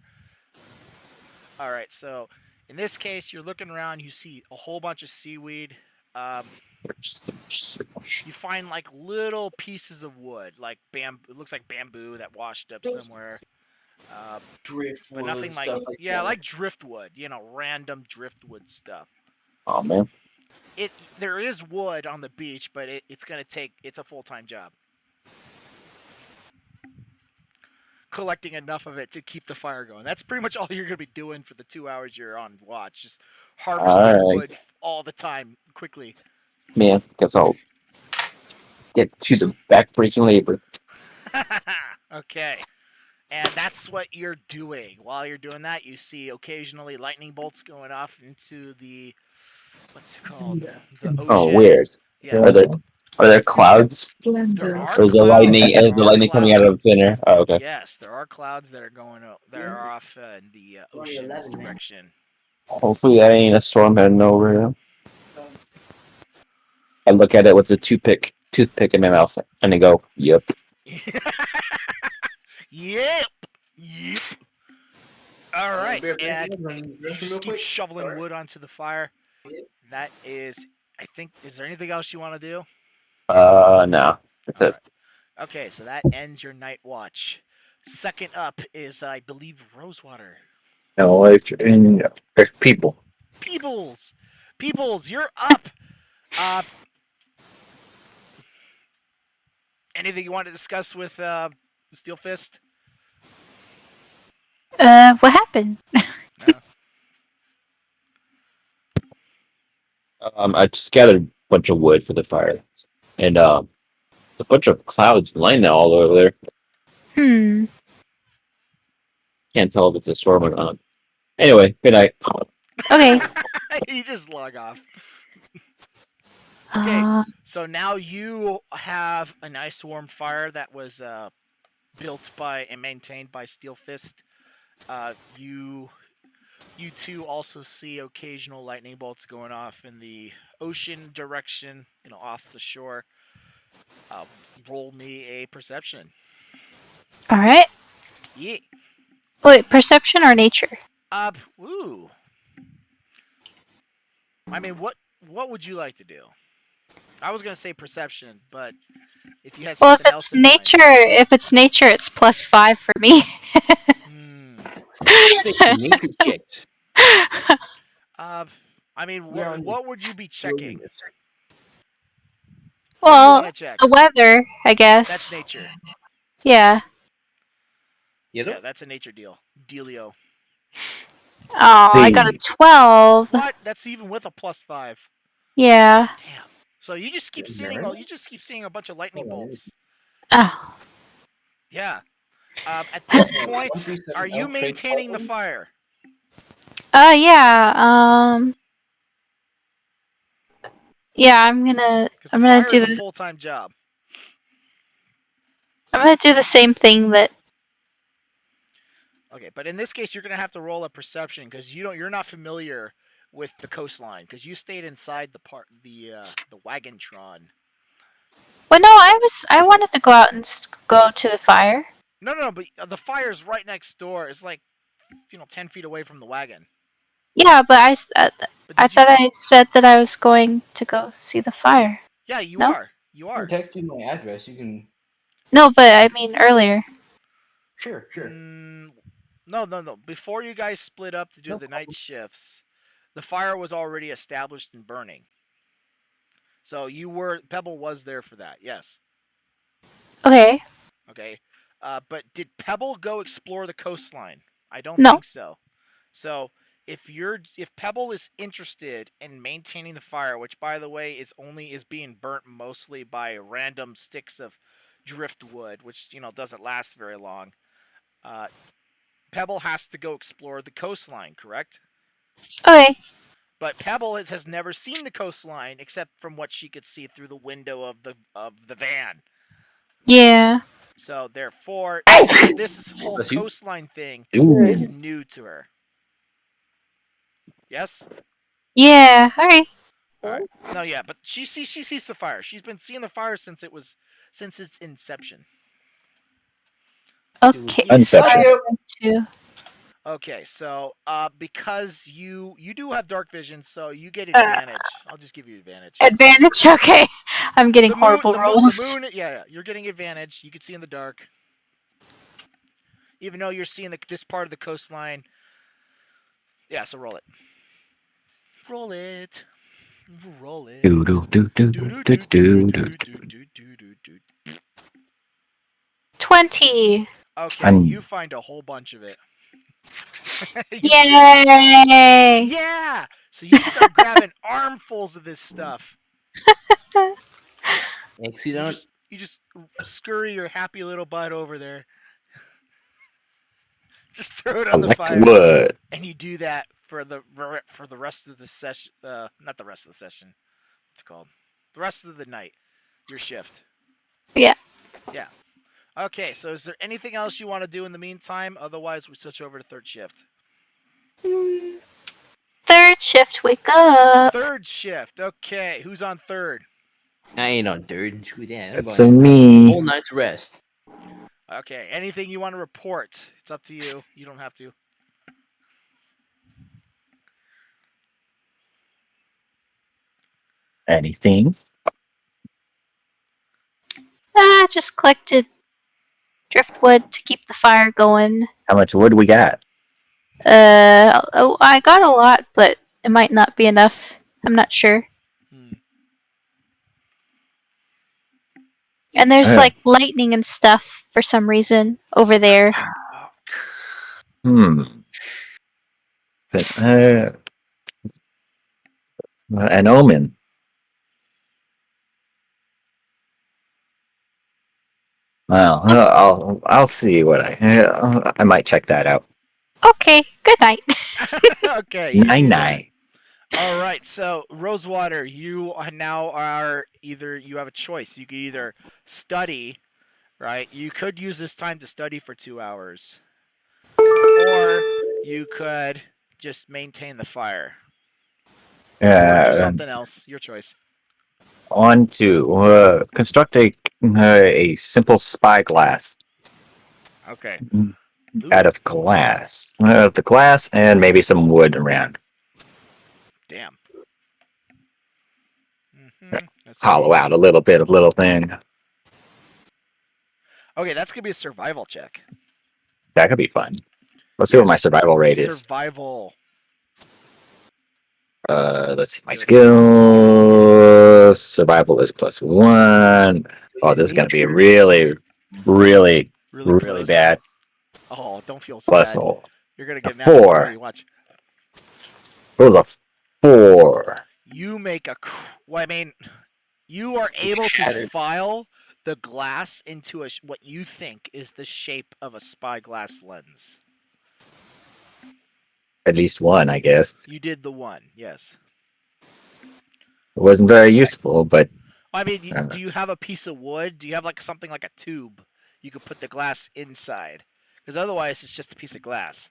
All right, so in this case, you're looking around. You see a whole bunch of seaweed. You find like little pieces of wood, like bamboo. It looks like bamboo that washed up somewhere. Driftwood, But nothing like stuff like yeah, that. like driftwood. Random driftwood stuff. Oh man. There is wood on the beach, but it's a full-time job. Collecting enough of it to keep the fire going. That's pretty much all you're going to be doing for the 2 hours you're on watch. Just harvesting wood all the time, quickly. Man, guess I'll get to the back-breaking labor. Okay. And that's what you're doing. While you're doing that, you see occasionally lightning bolts going off into the what's it called? The ocean. Oh, weird. Yeah. Are there clouds? There are Or is the clouds. lightning? Is the lightning coming out of thin air? Oh, okay. Yes, there are clouds that are that are off in the ocean direction. Hopefully that ain't a storm heading over here. I look at it with a toothpick in my mouth, and I go, "Yep." Yep. All right, and running you just keep shoveling wood onto the fire. That is, I think. Is there anything else you want to do? No, that's it. Right. Okay, so that ends your night watch. Second up is, I believe, Rosewater. No, there's people. Peebles! Peebles, you're up! Uh, anything you want to discuss with Steel Fist? What happened? No. I just gathered a bunch of wood for the fire, and it's a bunch of clouds lying all over there. Hmm. Can't tell if it's a storm or not. Anyway, good night. Okay. You just log off. Okay, so now you have a nice warm fire that was built by and maintained by Steel Fist. You two also see occasional lightning bolts going off in the ocean direction, off the shore. Roll me a perception. All right. Yeah. Wait, perception or nature? Ooh. I mean, what would you like to do? I was gonna say perception, but if you had Well, if something else it's in mind. nature, it's +5 for me. Hmm. Nature checks. Uh, I mean, We're on the what would you be checking? wilderness. What do you Well, want to check? the weather, I That's guess. nature. Yeah. Yellow? Yeah, that's a nature deal. Dealio. Oh, I got a See, 12. What? That's even with a +5. Yeah. Damn. So you just keep seeing Nine? you just keep seeing a bunch of lightning bolts. Oh. Yeah. At this One point, three seven are you trade maintaining the problem. fire? Yeah. Yeah, Because the I'm gonna fire do is a the full-time job. same thing that. Okay, but in this case, you're gonna have to roll a perception because you're not familiar with the coastline because you stayed inside the wagontron. Well, no, I wanted to go out and go to the fire. No, but the fire's right next door. It's like 10 feet away from the wagon. Yeah, but But I did you? thought I said that I was going to go see the fire. Yeah, you No? are. You I can are. text you my address. You can. No, but I mean earlier. Sure. No. Before you guys split up to do No the night problem. shifts, the fire was already established and burning. So Pebble was there for that. Yes. Okay. Okay. But did Pebble go explore the coastline? I don't No. think so. So if Pebble is interested in maintaining the fire, which by the way is being burnt mostly by random sticks of driftwood, which doesn't last very long. Uh, Pebble has to go explore the coastline, correct? Okay. But Pebble has never seen the coastline except from what she could see through the window of the van. Yeah. So therefore, this whole Bless you. coastline thing ooh, is new to her. Yes. Yeah. All right. All right. No, yeah, but she sees the fire. She's been seeing the fire since its inception. Okay. So Unception. I'm going to. Okay, so because you do have dark vision, so you get Uh, advantage. I'll just give you advantage. Advantage. Okay. I'm getting The moon, horrible the rolls. moon. Yeah, you're getting advantage. You can see in the dark, even though you're seeing this part of the coastline. Yeah, so roll it. Roll it. Roll it. do do do do Do do do do do do do. do do do do do. 20. Okay, you I'm find a whole bunch of it. Yay! Yeah. So you start grabbing armfuls of this stuff. Accident. You just scurry your happy little butt over there. Just throw it on the collect fire, wood. and you do that for the rest of the session. Not the rest of the session. What's it called? The rest of the night. Your shift. Yeah. Yeah. Okay. So is there anything else you want to do in the meantime? Otherwise, we switch over to third shift. Mm, Third shift, wake up. Third shift. Okay. Who's on third? I ain't on third. Screw that. I'm That's going a to have a me. whole night's rest. Okay. Anything you want to report? It's up to you. You don't have to. Anything? Just collected driftwood to keep the fire going. How much wood we got? I got a lot, but it might not be enough. I'm not sure. Hmm. And there's Yeah. like lightning and stuff for some reason over there. Hmm. But, an omen. Well, I'll see what I might check that out. Okay, good night. Okay, you do that. Nine. All right, so Rosewater, you now are either you have a choice. You could either study, right? You could use this time to study for 2 hours, or you could just maintain the fire, or do Uh, something else. Your choice. on to construct a simple spyglass Okay. out Ooh, of glass. The glass and maybe some wood around. damn. Let's Hollow see. out a little bit of little thing. Okay, that's gonna be a survival check. That could be fun. Let's see Yeah, what my survival rate is. survival. Let's see my Let's see. skill. Survival is +1. Oh, this is gonna be really, really, Really really close. bad. Oh, don't feel so Plus bad. a You're gonna get an natural 20. 4. Watch. It was a 4. You make a. Well, I mean, you are able to Shattered. file the glass into what you think is the shape of a spyglass lens. At least one, I guess. You did the one, yes. It wasn't very useful, but I mean, uh, do you have a piece of wood? Do you have like something like a tube you could put the glass inside? Because otherwise, it's just a piece of glass.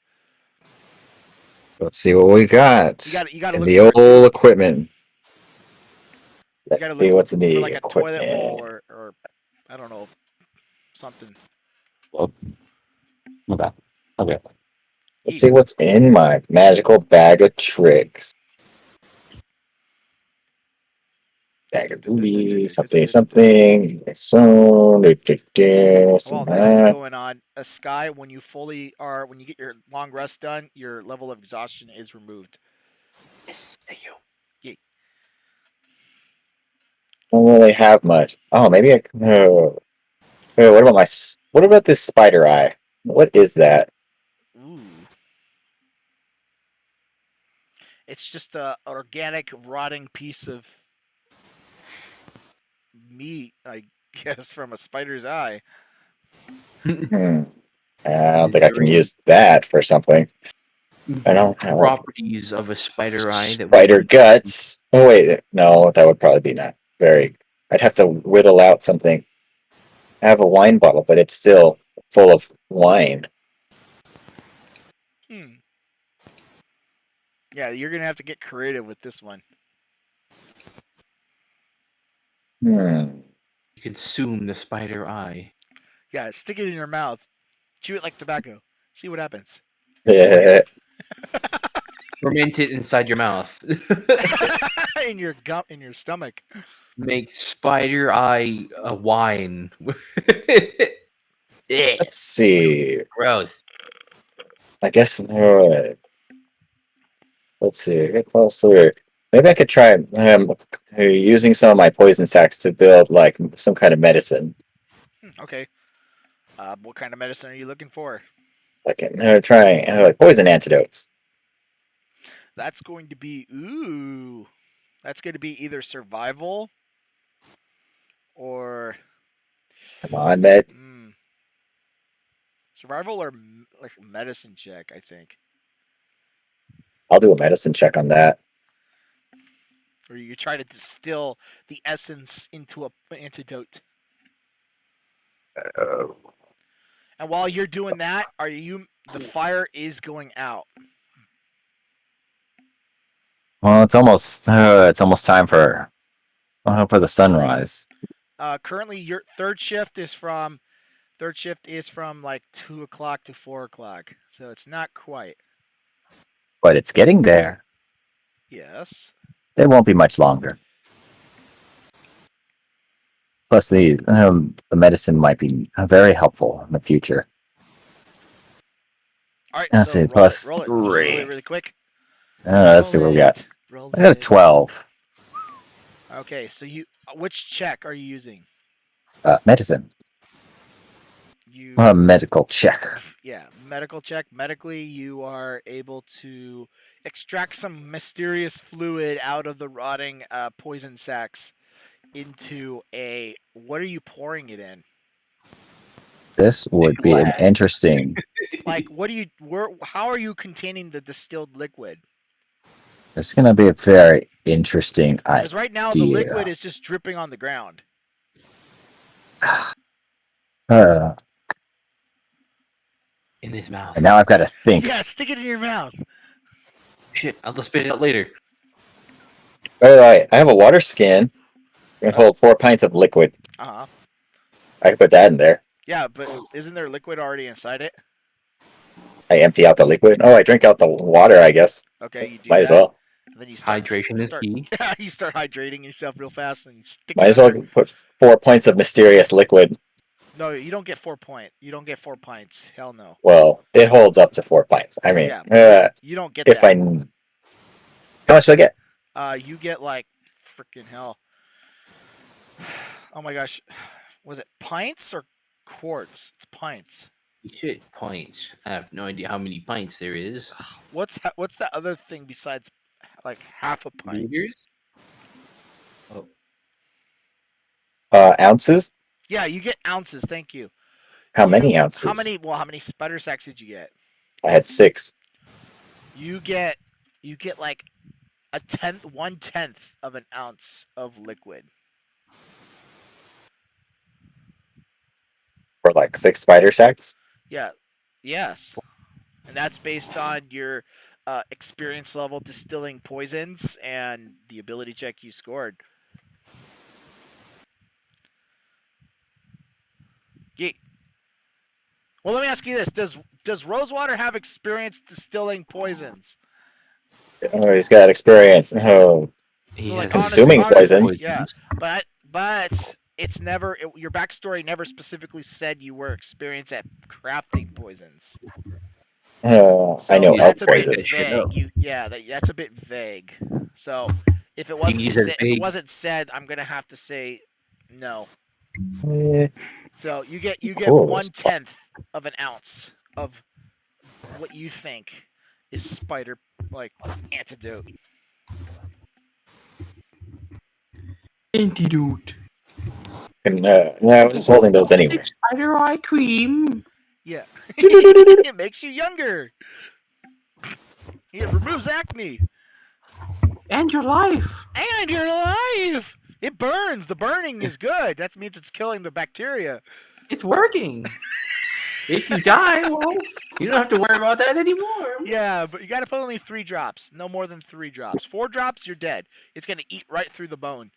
let's see what we got You got to in look the for a old tube. equipment. You Let's got to see look what's in for the like a toilet bowl equipment. or I don't know something. Oh, okay. Okay. Let's see what's in my magical bag of tricks. Bag of booty, something, something. So, While this is going on, a sky when you when you get your long rest done, your level of exhaustion is removed. Yes, thank you. don't really have much. Oh, maybe I. What about what about this spider eye? What is that? Ooh. It's just a organic rotting piece of meat, I guess, from a spider's eye. Hmm. I don't think I can use that for something. I The don't have properties of a spider eye that we spider can guts. Oh wait, no, that would probably be not very. I'd have to whittle out something. I have a wine bottle, but it's still full of wine. Hmm. Yeah, you're gonna have to get creative with this one. Hmm. consume the spider eye. Yeah, stick it in your mouth, chew it like tobacco, see what happens. Ferment it inside your mouth. in your stomach. Make spider eye a wine. Yeah, Let's see. gross. I guess. Let's see. Get closer. Maybe I could try using some of my poison sacks to build like some kind of medicine. Okay. What kind of medicine are you looking for? Like try like poison antidotes. That's going to be That's going to be either survival or Come on, med. survival or like medicine check. I think, I'll do a medicine check on that. or you try to distill the essence into an antidote. Uh, And while you're doing that, the fire is going out. well, it's almost time for the sunrise. Currently, your third shift is from like 2 o'clock to 4 o'clock, so it's not quite. But it's getting there. Yes. It won't be much longer. Plus, the medicine might be very helpful in the future. All right, Let's so see, roll it. plus Roll it. Just roll it 3. really quick. Let's see what we got. Roll I got a it. 12. Okay, so which check are you using? Medicine. You Medical check. yeah, medical check. Medically, you are able to extract some mysterious fluid out of the rotting poison sacs into a. What are you pouring it in? This would be an Glass. interesting. Like, what do you? How are you containing the distilled liquid? It's gonna be a very interesting Because right now the liquid idea. is just dripping on the ground. Uh, In his mouth. and now I've got to think. Yeah, stick it in your mouth. Shit, I'll just spit it out later. All right, I have a water skin. It can hold 4 pints of liquid. Uh huh. I can put that in there. Yeah, but isn't there liquid already inside it? I empty out the liquid. Oh, I drink out the water, I guess. Okay, you do Might as that. well. And then you start Hydration is key. Yeah, you start hydrating yourself real fast and you stick Might it as well under. put 4 pints of mysterious liquid. No, you don't get 4 point. You don't get 4 pints. Hell no. Well, it holds up to 4 pints. I mean, Yeah, you don't get if that. how much do I get? You get like freaking hell. Oh my gosh, was it pints or quarts? It's pints. Shit, pints. I have no idea how many pints there is. What's that other thing besides like half a pint? Liters? Ounces? Yeah, you get ounces. Thank you. How many ounces? How many? Well, how many spider sacks did you get? I had 6. You get like a 1/10 of an ounce of liquid. For like 6 spider sacks? Yeah. Yes. And that's based on your experience level distilling poisons and the ability check you scored. Yeah. Well, let me ask you this: Does Rosewater have experience distilling poisons? Oh, he's got experience. Oh, He Like, has consuming poisons. Yeah, but it's never your backstory never specifically said you were experienced at crafting poisons. I know that's elf a bit poisons. vague. That's a bit vague. So if it wasn't He said if it vague. wasn't said, I'm gonna have to say no. Eh, So you get Cool. 1/10 of an ounce of what you think is spider like antidote. antidote. I was just holding those anyway. Spider eye cream. Yeah, it makes you younger. It removes acne. And your life. And you're alive. It burns. The burning is good. That means it's killing the bacteria. It's working. If you die, well, you don't have to worry about that anymore. Yeah, but you got to put only 3 drops. No more than 3 drops. 4 drops, you're dead. It's going to eat right through the bone.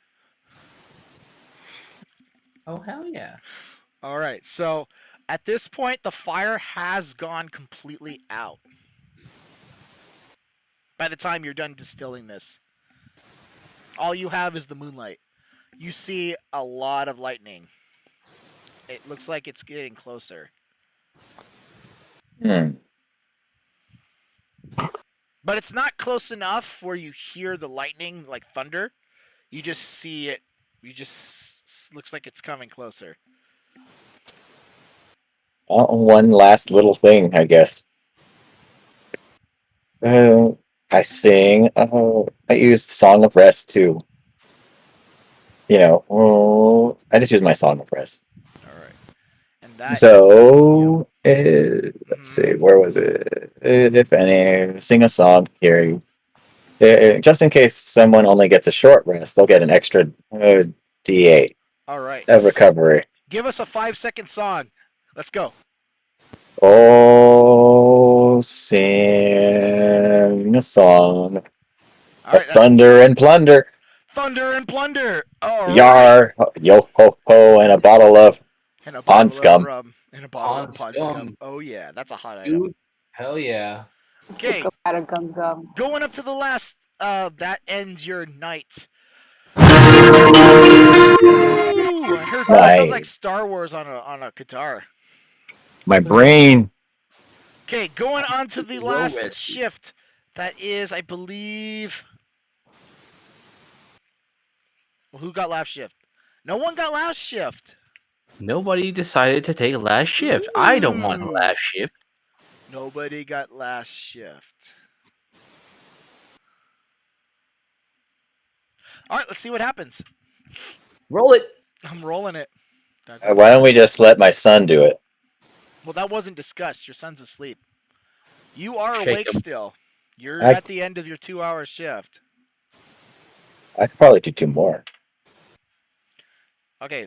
Oh, hell yeah. All right. So at this point, the fire has gone completely out. By the time you're done distilling this, all you have is the moonlight. You see a lot of lightning. It looks like it's getting closer. Hmm. But it's not close enough where you hear the lightning like thunder. You just see it. You just looks like it's coming closer. One last little thing, I guess. I sing. I used Song of Rest too. I just use my Song of Rest. All right. And that. So, let's see, where was it? If any, sing a song here. Just in case someone only gets a short rest, they'll get an extra D8 All right. of recovery. Give us a 5-second song. Let's go. Oh, sing a song All of right. thunder and plunder. Thunder and plunder. All right. Yar, yo ho ho, and a bottle of And a Pond bottle scum. of rum. And a bottle of Pond pond scum. scum. Oh yeah, that's a hot item. Dude, hell yeah. Okay, Out of gum gum. going up to the last. That ends your night. Ooh, I heard that sounds like Nice. Star Wars on a guitar. My brain. Okay, going on to the Row last rescue. shift. That is, I believe. Who got last shift? No one got last shift. Nobody decided to take last shift. I don't want Ooh. last shift. Nobody got last shift. All right, let's see what happens. Roll it. I'm rolling it. Why don't we just let my son do it? Well, that wasn't discussed. Your son's asleep. You are Shake awake him. still. You're I- at the end of your 2-hour shift. I could probably do 2 more. Okay.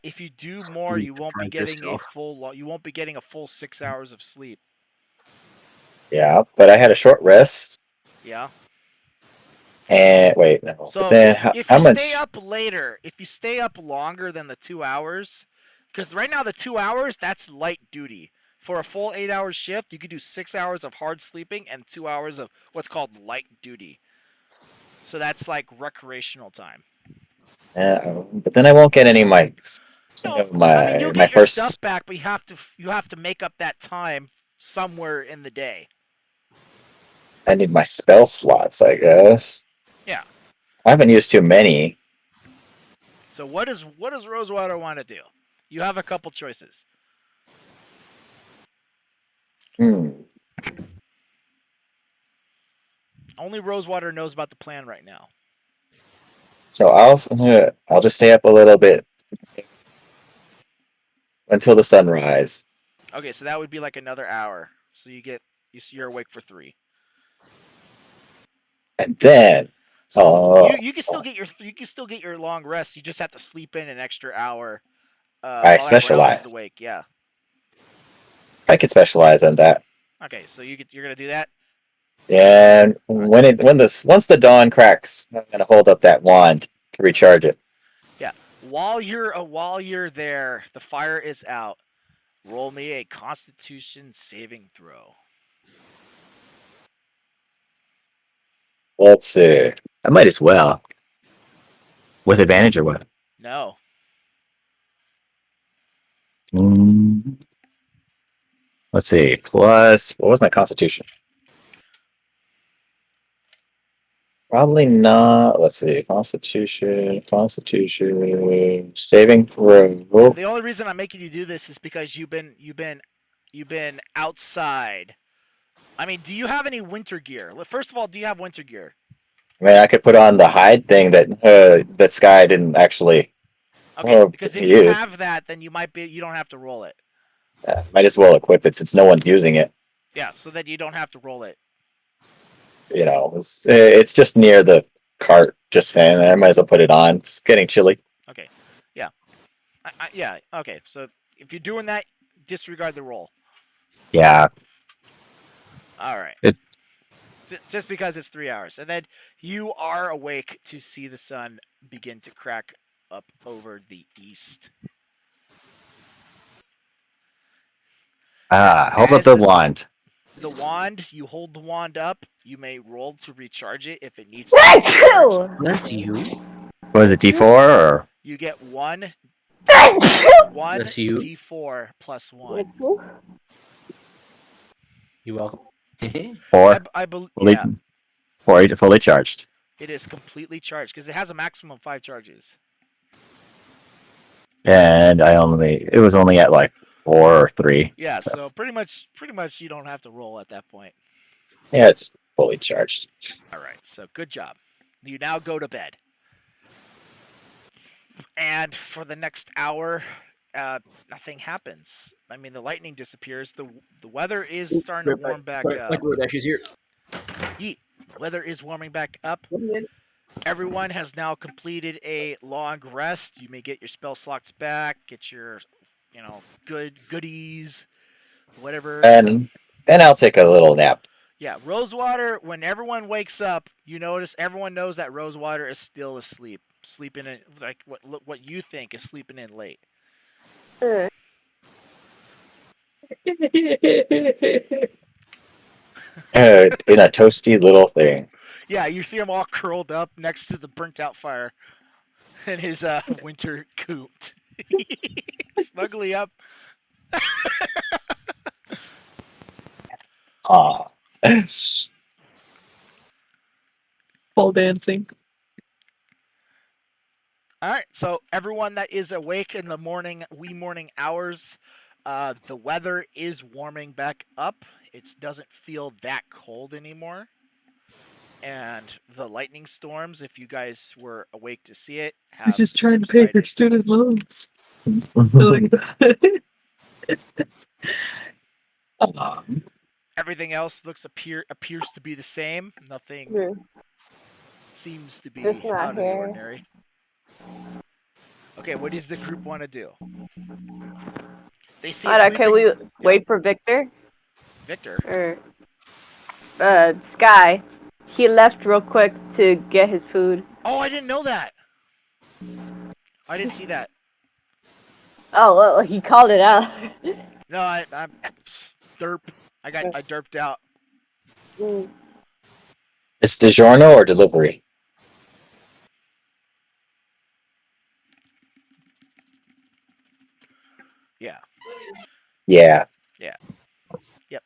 If you do more, you won't be Find getting a yourself. full. You won't be getting a full 6 hours of sleep. Yeah, but I had a short rest. Yeah. And wait, no. But So then if how you stay much? up later, if you stay up longer than the 2 hours, because right now the 2 hours that's light duty. For a full 8-hour shift, you could do 6 hours of hard sleeping and 2 hours of what's called light duty. So that's like recreational time. But then I won't get any of my No, I mean you'll my get your stuff first. back, but you have to make up that time somewhere in the day. I need my spell slots, I guess. Yeah. I haven't used too many. So what does Rosewater want to do? You have a couple choices. Hmm. Only Rosewater knows about the plan right now. So I'll just stay up a little bit until the sunrise, Okay, so that would be like another hour. So you're awake for 3. and then So oh, you can still get your long rest. You just have to sleep in an extra hour I while everyone else is specialize. awake. Yeah. I can specialize in that. Okay, so you're gonna do that. And once the dawn cracks, I'm gonna hold up that wand to recharge it. Yeah. While you're there, the fire is out. Roll me a Constitution saving throw. Let's see. I might as well. With advantage or what? No. Mm, let's see. Plus, what was my constitution? Probably not. Let's see. Constitution, saving throw. The only reason I'm making you do this is because you've been outside. I mean, do you have any winter gear? First of all, do you have winter gear? I mean, I could put on the hide thing that Sky didn't actually Okay, because if you use. have that, then you don't have to roll it. Might as well equip it since no one's using it. Yeah, so that you don't have to roll it. You know, it's just near the cart. Just saying, I might as well put it on. It's getting chilly. Okay, yeah, yeah. Okay, so if you're doing that, disregard the roll. Yeah. All right. It- Just because it's 3 hours, and then you are awake to see the sun begin to crack up over the east. Hold up As the this- wand. The wand, you hold the wand up. You may roll to recharge it if it needs to be recharged. Achoo! That's you. What is it, D4 or? You get one That's you. D4 plus 1. You're welcome. 4? I believe Fully, 4 fully charged. it is completely charged because it has a maximum of 5 charges. And it was only at like 4 or 3. Yeah, so pretty much you don't have to roll at that point. Yeah, it's fully charged. All right, so good job. You now go to bed. And for the next hour, nothing happens. I mean, the lightning disappears. The weather is starting to warm back up. Like Dash is here. Yeet. Weather is warming back up. Everyone has now completed a long rest. You may get your spell slots back, get your, goodies, whatever. And I'll take a little nap. Yeah, Rosewater, when everyone wakes up, you notice everyone knows that Rosewater is still asleep. Sleeping in, like, what you think is sleeping in late. Uh, In a toasty little thing. Yeah, you see them all curled up next to the burnt out fire. in his winter coat. Snugly up. Ah. Pole dancing. All right, so everyone that is awake in the wee morning hours, the weather is warming back up. It doesn't feel that cold anymore. And the lightning storms, if you guys were awake to see it, have He's just trying to pay for subsided. student loans. Like that. Everything else appears to be the same. Nothing Hmm. seems to Just be not out of the here. ordinary. Okay, what does the group want to do? They say Alright, can we sleeping. wait for Victor? Victor. Or Sky? He left real quick to get his food. Oh, I didn't know that. I didn't see that. Oh, well, he called it out. No, I'm derp. I derped out. Mm. It's DiGiorno or delivery? Yeah. Yeah. Yeah. Yep.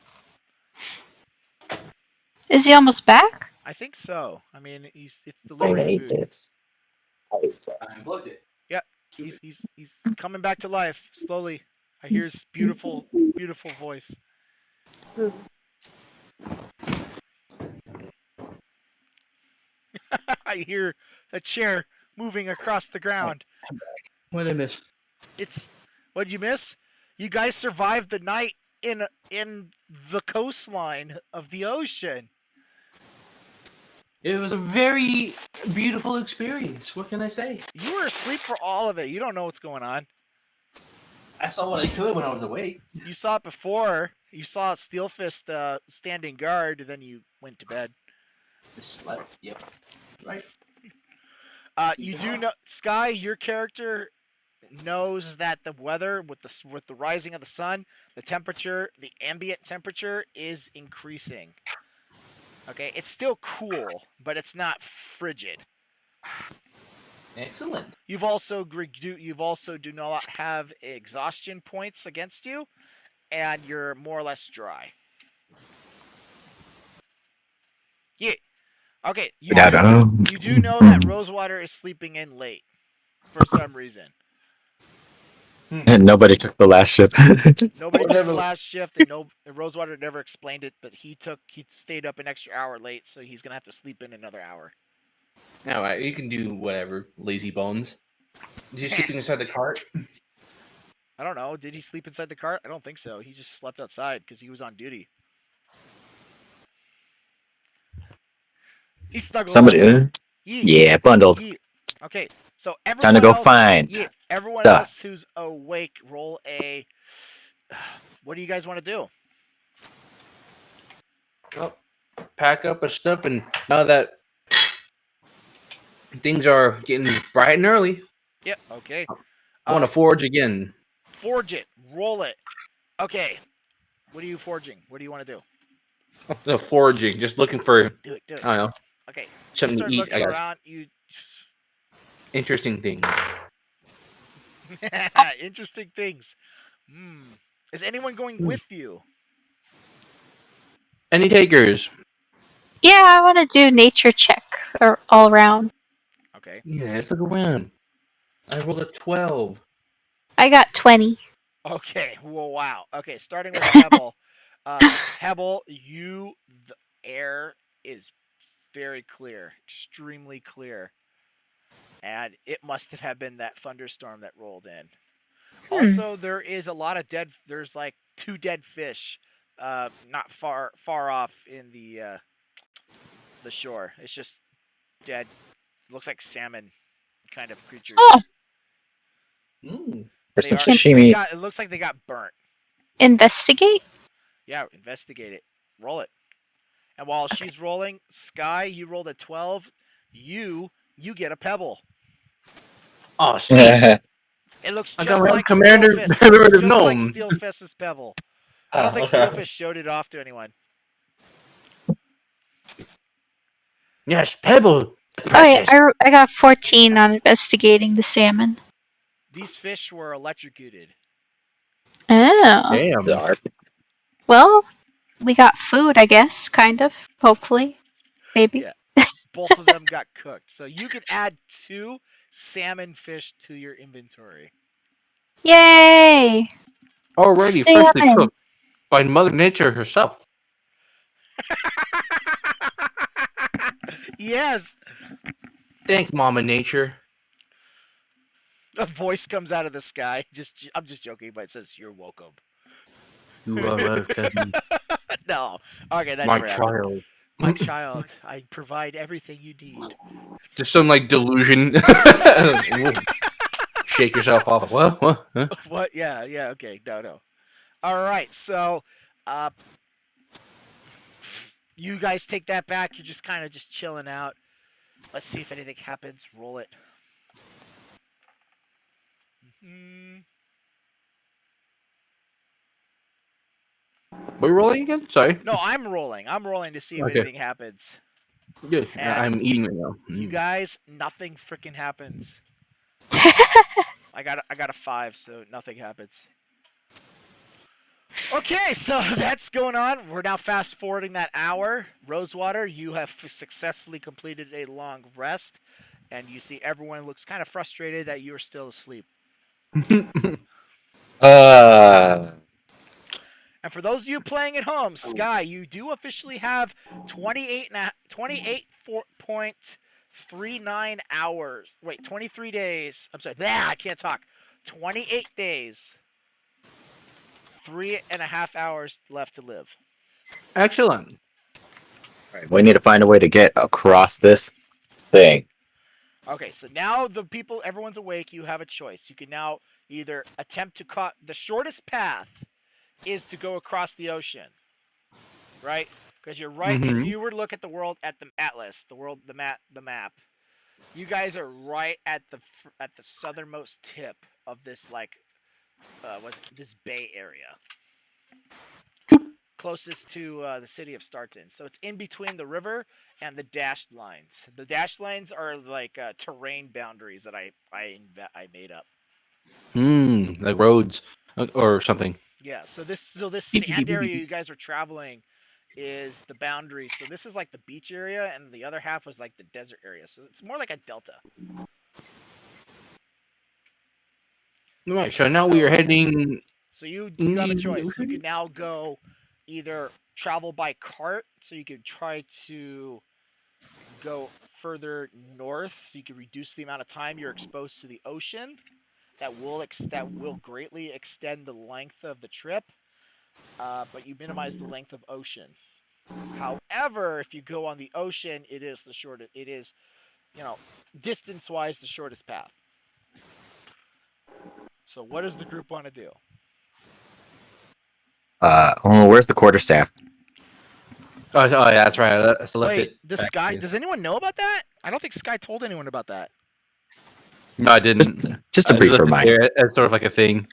Is he almost back? I think so. I mean, it's I delivery hate food. this. I unplugged it. Yeah. He's coming back to life slowly. I hear his beautiful voice. I hear a chair moving across the ground. What did I miss? It's what did you miss? You guys survived the night in the coastline of the ocean. It was a very beautiful experience. What can I say? You were asleep for all of it. You don't know what's going on. I saw what I could when I was awake. You saw it before. You saw Steelfist standing guard, then you went to bed. Just slept. Yep. Right. You do know, Sky. Your character knows that the weather with the rising of the sun, the ambient temperature is increasing. Okay, it's still cool, but it's not frigid. Excellent. You've also do not have exhaustion points against you, and you're more or less dry. Yeah. Okay. You do know that Rosewater is sleeping in late for some reason. And nobody took the last ship. Nobody took the last shift, and Rosewater never explained it, but he stayed up an extra hour late, so he's gonna have to sleep in another hour. All right, you can do whatever, lazy bones. Is he sleeping inside the cart? I don't know. Did he sleep inside the cart? I don't think so. He just slept outside because he was on duty. He snuggled Somebody. up. Yeah, bundled. Okay, so everyone Time to go else, find everyone stuff. else who's awake, roll a. What do you guys want to do? Oh, pack up our stuff, and now that things are getting bright and early, Yeah. Okay. I want to forge again. Forge it. Roll it. Okay. What are you forging? What do you want to do? No, foraging, just looking for, Do it. I don't know, Okay. You something start to eat. looking I got around. You. interesting things. Interesting things. Is anyone going with you? Any takers? Yeah, I want to do nature check or all around. Okay. Yeah, let's look around. I rolled a 12. I got 20. Okay. Well, wow. Okay. Starting with Pebble. Pebble, the air is very clear, extremely clear, and it must have been that thunderstorm that rolled in. Also, there is a lot of dead. There's like 2 dead fish, not far off in the shore. It's just dead. It looks like salmon kind of creatures. Oh, For some sashimi. It looks like they got burnt. investigate? Yeah, investigate it. Roll it. And while she's rolling, Sky, you rolled a 12. You get a pebble. Oh, sweet. It looks I just got my like commander- Steelfist. It commander looks just like gnome. Steelfist's pebble. I don't think okay. Steelfist showed it off to anyone. Yes, pebble. Oh, yeah, Precious. I got 14 on investigating the salmon. These fish were electrocuted. Oh. Damn. Darn. Well, we got food, I guess, kind of. Hopefully. Maybe. Yeah. Both of them got cooked. So you can add 2 salmon fish to your inventory. Yay! Already freshly Salmon! cooked by Mother Nature herself. Yes. Thanks, Mama Nature. A voice comes out of the sky. I'm just joking, but it says you're welcome. You are welcome, No. Okay, that my never happened. child. My child, I provide everything you need. Just some like delusion. Shake yourself off. What? What? Huh? What? Yeah, okay. No. All right. So, uh you guys take that back. You're just kind of just chilling out. Let's see if anything happens. Roll it. Mhm. We're rolling again? Sorry. No, I'm rolling. I'm rolling to see if Okay. anything happens. Good. And I'm eating right now. you guys, nothing freaking happens. I got a 5, so nothing happens. Okay, so that's going on. We're now fast forwarding that hour. Rosewater, you have successfully completed a long rest, and you see everyone looks kind of frustrated that you are still asleep. Uh, And for those of you playing at home, Sky, you do officially have 28.39 hours. Wait, 23 days. I'm sorry. I can't talk. 28 days. 3.5 hours left to live. Excellent. we need to find a way to get across this thing. Okay, so now everyone's awake. You have a choice. You can now either attempt to cut the shortest path is to go across the ocean, right? Because you're right. If you were to look at the world at the atlas, the map, you guys are right at the southernmost tip of this this bay area, closest to the city of Stratton. So it's in between the river and the dashed lines. The dashed lines are like terrain boundaries that I made up. Like roads or something. Yeah. So this Beep, beep, beep, sand beep, area beep. you guys are traveling is the boundary. So this is like the beach area, and the other half was like the desert area. So it's more like a delta. All right. So now we are heading. So you have a choice. You can now go either travel by cart, so you could try to go further north, so you can reduce the amount of time you're exposed to the ocean. That will greatly extend the length of the trip, but you minimize the length of ocean. However, if you go on the ocean, it is the shortest. It is, distance-wise, the shortest path. So, what does the group want to do? Where's the quarterstaff? Oh, yeah, that's right. I left Wait, it. does back Sky? here. Does anyone know about that? I don't think Sky told anyone about that. No, I didn't. Just a I brief left it reminder. there as sort of like a thing.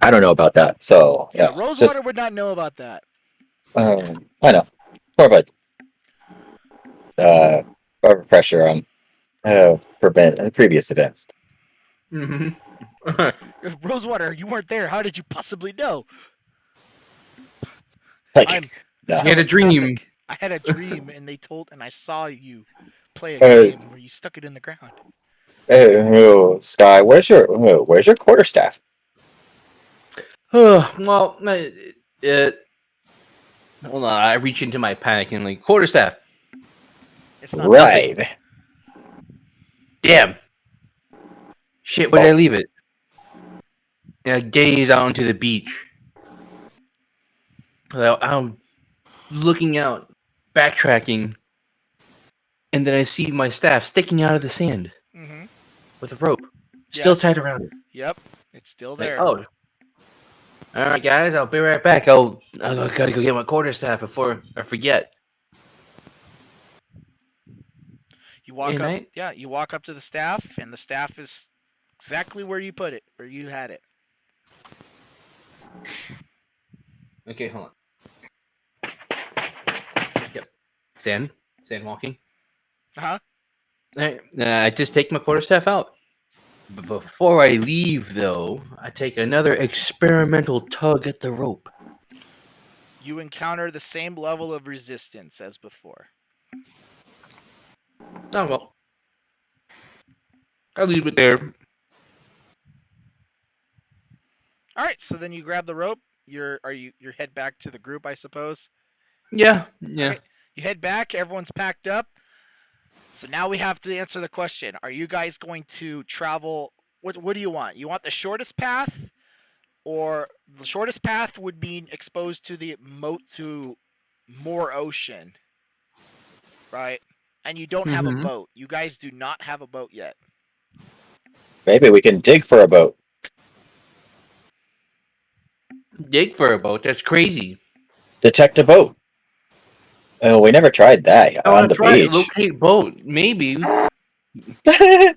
I don't know about that, so Yeah, yeah, Rosewater just would not know about that. I know more about a refresher on prevent previous events. Mm-hmm. Rosewater, you weren't there. How did you possibly know? Like, I'm no. He had a dream. telepathic. I had a dream, and and I saw you play a game where you stuck it in the ground. Sky, where's your quarterstaff? Well, hold on. I reach into my pack and like quarterstaff. It's not Right. Damn. Shit, where did I leave it? And I gaze out onto the beach. I'm looking out, backtracking, and then I see my staff sticking out of the sand Mm-hmm. with a rope still Yes. tied around it. Yep. It's still Like, there. oh, all right, guys, I'll be right back. I gotta go get my quarterstaff before I forget. You walk Hey, up. mate. Yeah, you walk up to the staff, and the staff is exactly where you put it, where you had it. Okay, hold on. Yep. Sand walking. Huh? I just take my quarterstaff out. But before I leave, though, I take another experimental tug at the rope. You encounter the same level of resistance as before. Oh well, I'll leave it there. All right, so then you grab the rope. You head back to the group, I suppose. Yeah, All yeah. right, you head back. Everyone's packed up. So now we have to answer the question: are you guys going to travel? What do you want? You want the shortest path, or the shortest path would mean exposed to the moat to more ocean, right? And you don't have a Mm-hmm. boat. You guys do not have a boat yet. Maybe we can dig for a boat. Dig for a boat? That's crazy. Detect a boat. Oh, we never tried that I on want the to try it. beach. Locate boat. Maybe. That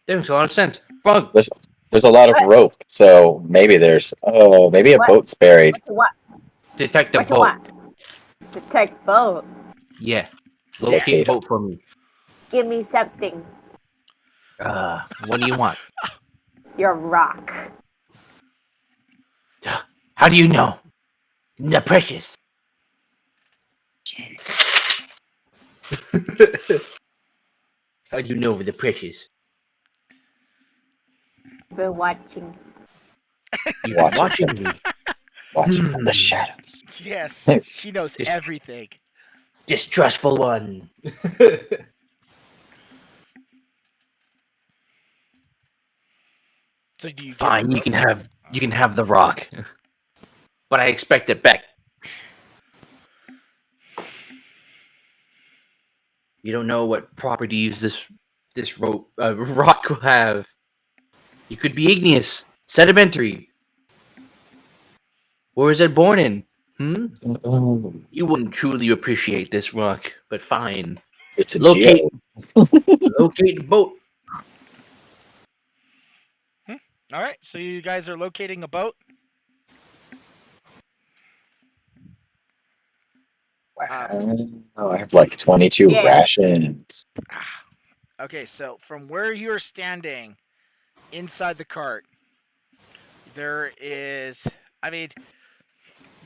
makes a lot of sense. Frog. there's a lot of rope, so maybe maybe a What? boat's buried. What? Detect a What you boat. want? Detect boat. Yeah. Locate Locate boat for me. Give me something. What do you want? Your rock. How do you know? The precious. How do you know the precious? Been watching. You've Watch been watching me. Watching from the shadows. Yes, she knows everything. Distrustful one. So do you Fine, get you can have the rock. But I expect it back. You don't know what properties this rock will have. It could be igneous, sedimentary. Where is it born in? You wouldn't truly appreciate this rock, but fine. It's a Locate geo. locate boat. All right, so you guys are locating a boat. Oh, I have like 22 Yeah. rations. Okay, so from where you're standing inside the cart, there is. I mean,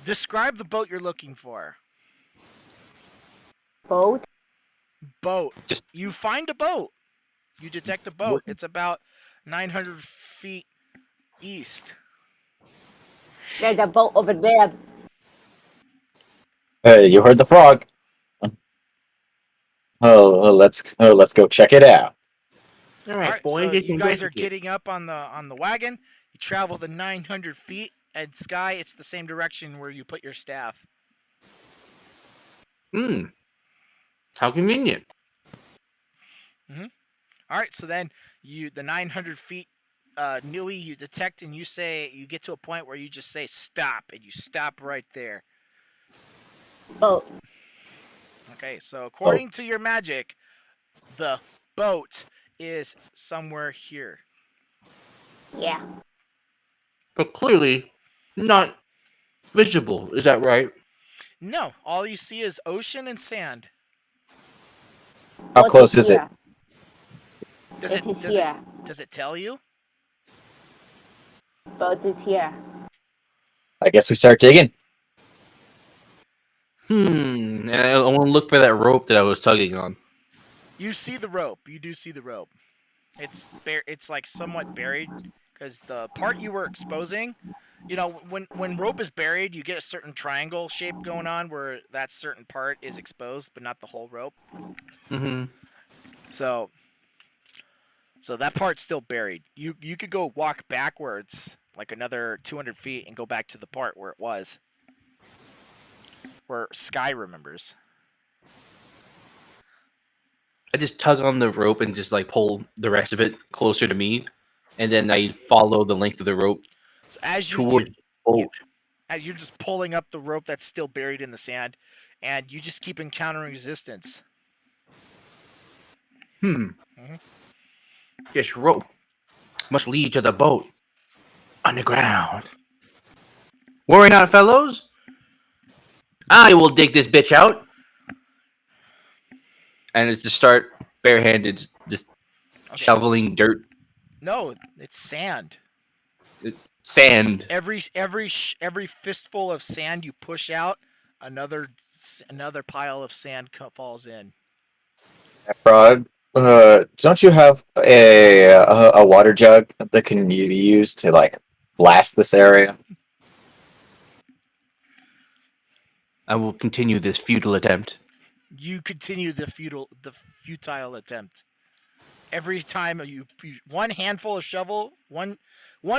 describe the boat you're looking for. Boat. Boat. Just You find a boat. You detect a boat. what? It's about 900 feet east. There's a boat over there. Hey, you heard the frog. Let's go check it out. All All right, right, so boys, you guys are investigate. getting up on the wagon. You travel the 900 feet, and Sky, it's the same direction where you put your staff. How convenient. All right, so then the 900 feet Nui, you detect and you get to a point where you just say stop, and you stop right there. Boat. Okay, so according to your magic, the boat is somewhere here. Yeah. But clearly not visible. Is that right? No, all you see is ocean and sand. How Boat close is it? here. Does It it is does it here. does it tell you? Boat is here. I guess we start digging. And I want to look for that rope that I was tugging on. You see the rope. You do see the rope. It's like somewhat buried because the part you were exposing, when rope is buried, you get a certain triangle shape going on where that certain part is exposed, but not the whole rope. Mm-hmm. So that part's still buried. You could go walk backwards like another 200 feet and go back to the part where it was, where Sky remembers. I just tug on the rope and just like pull the rest of it closer to me, and then I follow the length of the rope So as towards the boat. you're just pulling up the rope that's still buried in the sand, and you just keep encountering resistance. This rope must lead to the boat underground. Worry not, fellows. I will dig this bitch out. and just start barehanded, just Okay. shoveling dirt. No, it's sand. It's sand. Every fistful of sand you push out, another pile of sand falls in. Frog, don't you have a water jug that can be used to like blast this area? I will continue this futile attempt. You continue the futile attempt. Every time you one handful of shovel, one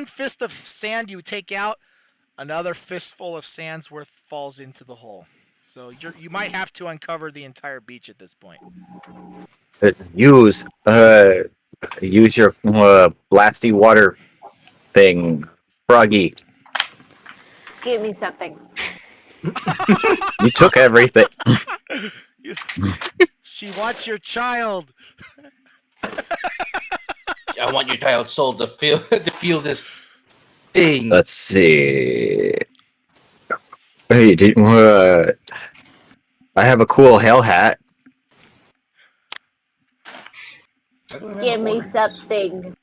fist of sand you take out, another fistful of sand's worth falls into the hole. So you might have to uncover the entire beach at this point. Use your blasty water thing, Froggy. Give me something. You took everything. She wants your child. I want your child's soul to feel this thing. Let's see. Hey, I have a cool hell hat. Give me something.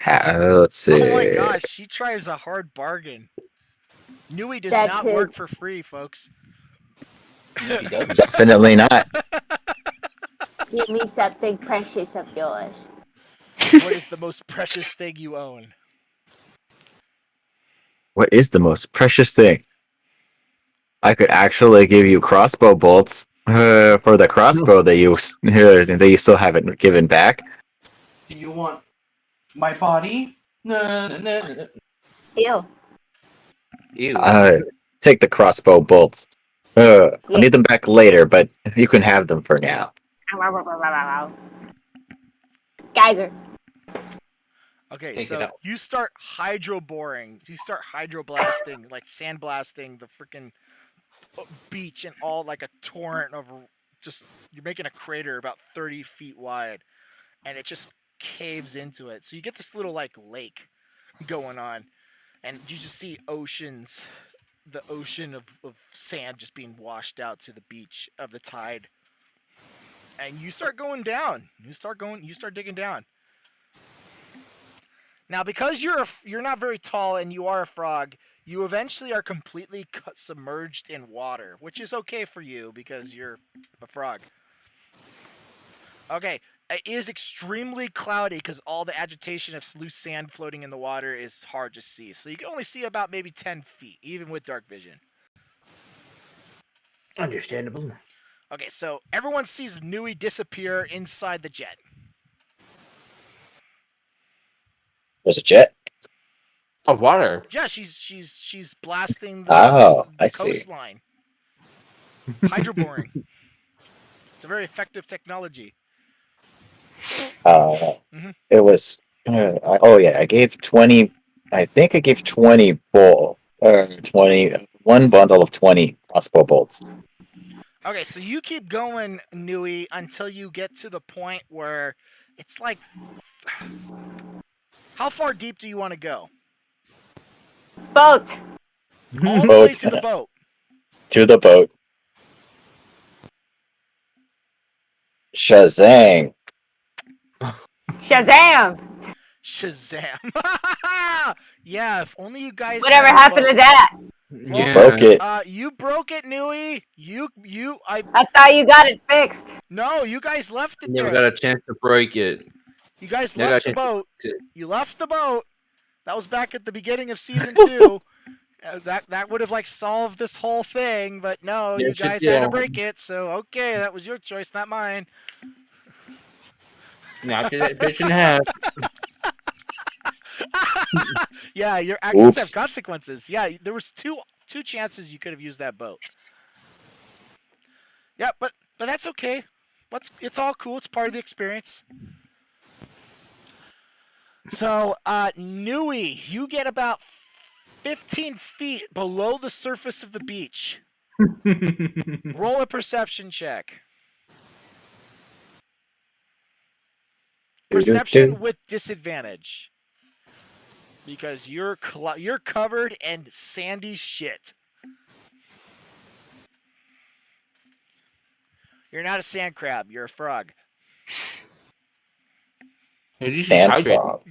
Let's see. Oh my gosh, she tries a hard bargain. Nui does That's not it. work for free, folks. He does. Definitely not. Give me something precious of yours. What is the most precious thing you own? What is the most precious thing? I could actually give you crossbow bolts for the crossbow that you still haven't given back. Do you want my body? No. Ew. Ew. Take the crossbow bolts. I'll need them back later, but you can have them for now. Geyser. Okay, Take it so out. you start hydro boring. You start hydroblasting, like sandblasting the freaking beach and all like a torrent of just. You're making a crater about 30 feet wide, and it just caves into it. So you get this little like lake going on, and you just see oceans, the ocean of sand just being washed out to the beach of the tide. And you start going down. You start digging down. Now, because you're not very tall and you are a frog, you eventually are completely submerged in water, which is okay for you because you're a frog. Okay, it is extremely cloudy because all the agitation of loose sand floating in the water is hard to see. So you can only see about maybe 10 feet, even with dark vision. Understandable. Okay, so everyone sees Nui disappear inside the jet. There's a jet. Oh, water. Yeah, she's blasting I the see. coastline. Hydroboring. It's a very effective technology. It was. I gave 20. I think I gave 20 bull. 21 bundle of 20 crossbow bolts. Okay, so you keep going, Nui, until you get to the point where it's like. How far deep do you want to go? Boat. All the Boat. way to the boat. To the boat. Shazang. Shazam. Shazam! Yeah, if only you guys. Whatever had a happened boat. to that? Yeah. Broke it. You broke it, Nui. I thought you got it fixed. No, you guys left it Never there. got a chance to break it. You guys Never left got a the chance boat. to- You left the boat. That was back at the beginning of season 2. That would have like solved this whole thing, but no, you Yes, it guys had to did. break it. So okay, that was your choice, not mine. Knocked it bitch in half. Yeah, your actions have Oops. consequences. Yeah, there was two chances you could have used that boat. Yeah, but that's okay. It's all cool. It's part of the experience. So, Nui, you get about 15 feet below the surface of the beach. Roll a perception check. Perception with disadvantage. Because you're covered in sandy shit. You're not a sand crab. You're a frog. Did you Sand type it? frog.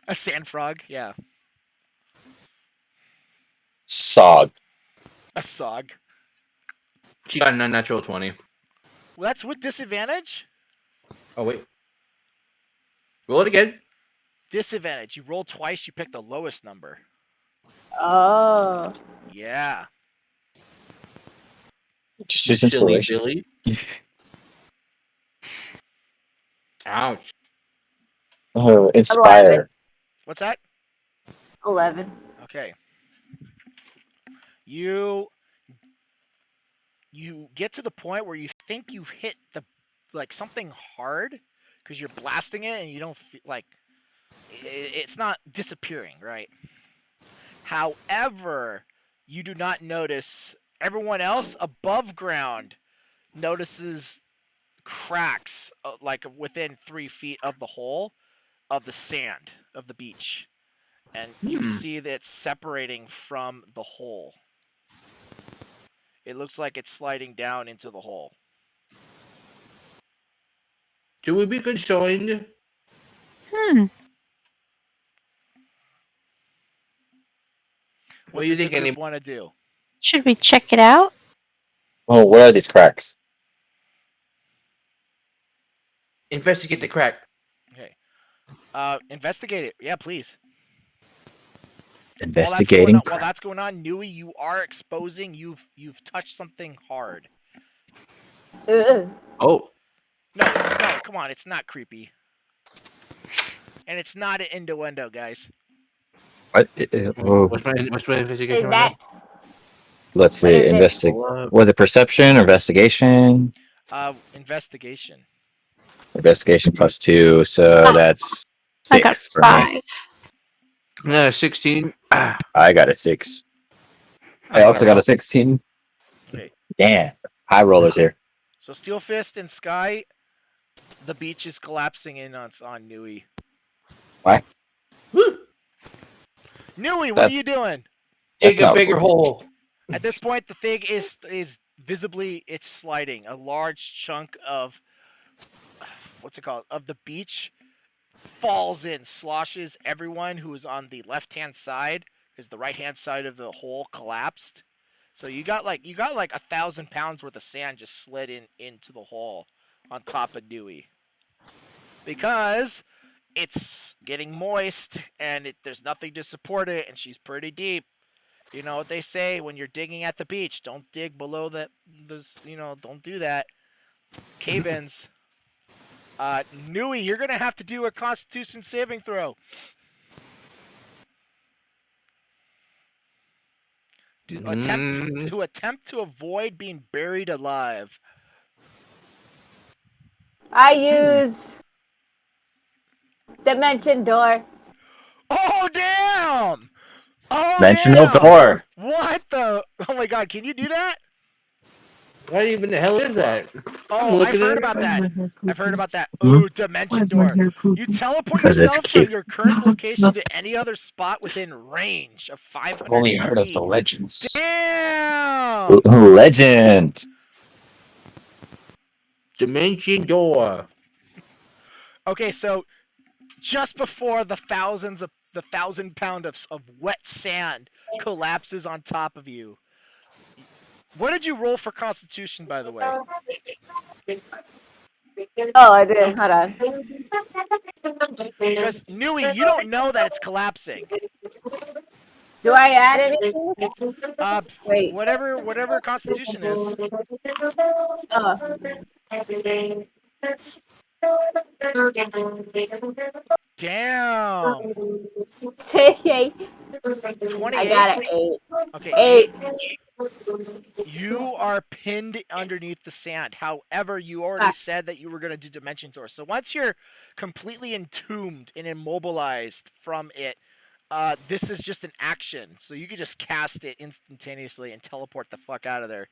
A sand frog. Yeah. Sog. A sog. She got a natural 20. Well, that's with disadvantage. Oh, wait. Roll it again. Disadvantage. You roll twice. You pick the lowest number. Oh. Yeah. Just use Silly inspiration. Billy. Ouch. Oh, inspire. What's that? 11. Okay. You get to the point where you think you've hit the like something hard because you're blasting it and you don't feel like it's not disappearing, right? However, you do not notice everyone else above ground notices cracks like within 3 feet of the hole of the sand of the beach, and you can see that it's separating from the hole. It looks like it's sliding down into the hole. Should we be conjoined? What do you does the think, group want to do? Should we check it out? Oh, what are these cracks? Investigate the crack. Okay. Investigate it. Yeah, please. Investigating. While that's going on, Nui, you are exposing. You've touched something hard. Ugh. Oh. No, come on, it's not creepy. And it's not an innuendo, guys. What? Oh, What's my investigation Is right that let's what see. is it? Investigate. Was it perception or investigation? Investigation. Investigation +2, so that's I got 6 for me. 5. now? 16. I got a 6. I also got a 16. Okay. Damn. High rollers here. So Steel Fist and Sky, the beach is collapsing in on Nui. What? Nui, what are you doing? Dig That's a not bigger cool. hole. At this point, the thing is visibly it's sliding. A large chunk of what's it called of the beach falls in, sloshes everyone who is on the left hand side because the right hand side of the hole collapsed. So you got like 1,000 pounds worth of sand just slid into the hole on top of Nui because it's getting moist and there's nothing to support it, and she's pretty deep. You know what they say when you're digging at the beach: don't dig below don't do that. Cave-ins. Nui, you're gonna have to do a Constitution saving throw. To attempt to avoid being buried alive. I use Dimension Door. Oh damn! Oh Dimensional damn! door. What the? Oh my god! Can you do that? What even the hell is that? Oh, I've heard about that. I've heard about that. Ooh, Dimension Door. You teleport Because it's yourself from cute. your current location to any other spot within range of 500 I've only heard of feet. the legends. Damn! Legend. Dimension door. Okay, so just before the 1,000 pound of wet sand collapses on top of you. What did you roll for Constitution, by the way? Oh, I did. Hold on. Because Nui, you don't know that it's collapsing. Do I add anything? Wait. Whatever Constitution is. Oh. Damn. Okay. I 28. got an 8. Okay, 8. 8. You are pinned underneath the sand. However, you already Ah. said that you were going to do Dimension Door. So once you're completely entombed and immobilized from it, this is just an action. So you can just cast it instantaneously and teleport the fuck out of there.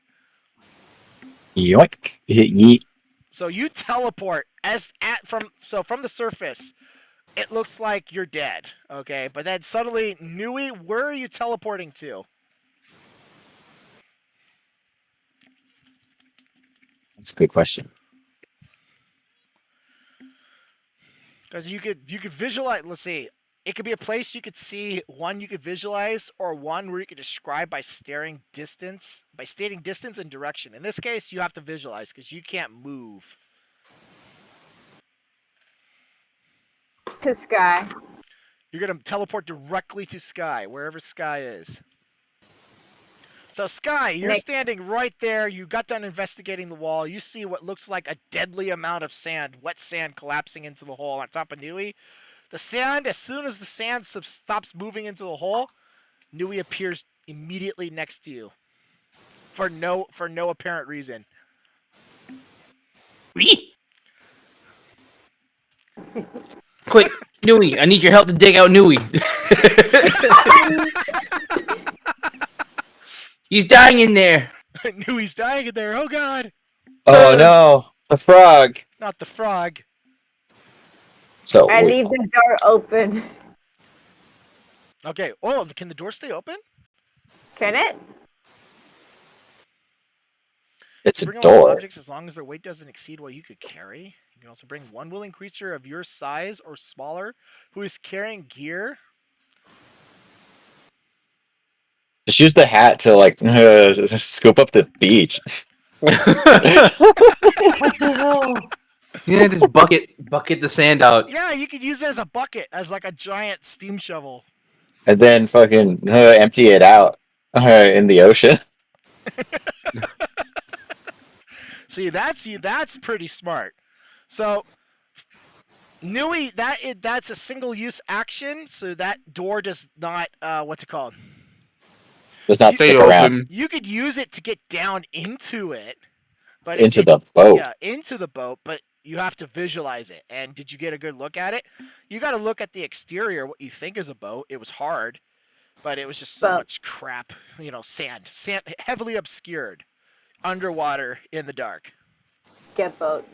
Yoink. Yeet. So you teleport from the surface. It looks like you're dead, okay? But then suddenly, Nui, where are you teleporting to? That's a good question. Because you could visualize. Let's see. It could be a place you could see, one you could visualize, or one where you could describe by stating distance and direction. In this case, you have to visualize because you can't move. To Sky. You're gonna teleport directly to Sky, wherever Sky is. So Sky, you're Nick. standing right there. You got done investigating the wall. You see what looks like a deadly amount of sand, wet sand, collapsing into the hole on top of Nui. The sand, as soon as the sand stops moving into the hole, Nui appears immediately next to you. For no apparent reason. Quick, Nui, I need your help to dig out Nui. He's dying in there. Nui's dying in there. Oh God! Oh no, the frog. Not the frog. So I leave the door open. Okay. Oh, can the door stay open? Can it? it's a Bring along door. objects as long as their weight doesn't exceed what you could carry. You can also bring one willing creature of your size or smaller who is carrying gear. Just use the hat to like scoop up the beach. What the hell? Yeah, just bucket the sand out. Yeah, you could use it as a bucket, as like a giant steam shovel. And then fucking empty it out in the ocean. See, that's pretty smart. So Nui, that's a single use action, so that door does not what's it called? Does not Stay stick around You could use it to get down into it, but into the boat. Yeah, into the boat, but you have to visualize it. And did you get a good look at it? You got to look at the exterior, what you think is a boat. It was hard, but it was just so much crap, sand heavily obscured, underwater in the dark. Get boat.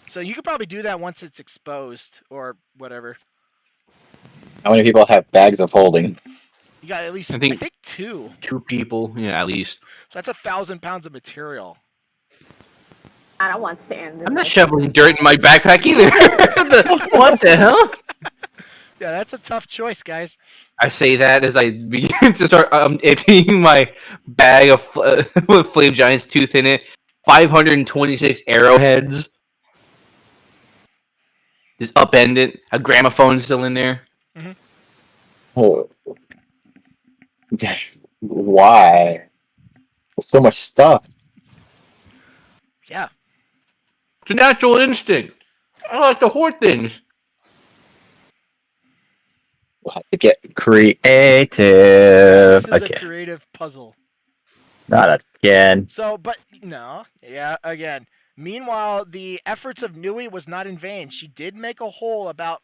So you could probably do that once it's exposed or whatever. How many people have bags of holding? You got at least, I think 2. 2 people, yeah, at least. So that's 1,000 pounds of material. I don't want sand. I'm not shoveling dirt in my backpack either. What the hell? Yeah, that's a tough choice, guys. I say that as I begin to start emptying my bag of with Flame Giant's tooth in it. 526 arrowheads. Just upend it. A gramophone still in there. Mm-hmm. Oh. Why? So much stuff. Yeah. It's a natural instinct. I like to hoard things. We'll have to get creative. This is a again. creative puzzle. Not again. So, but no, yeah, again. Meanwhile, the efforts of Nui was not in vain. She did make a hole about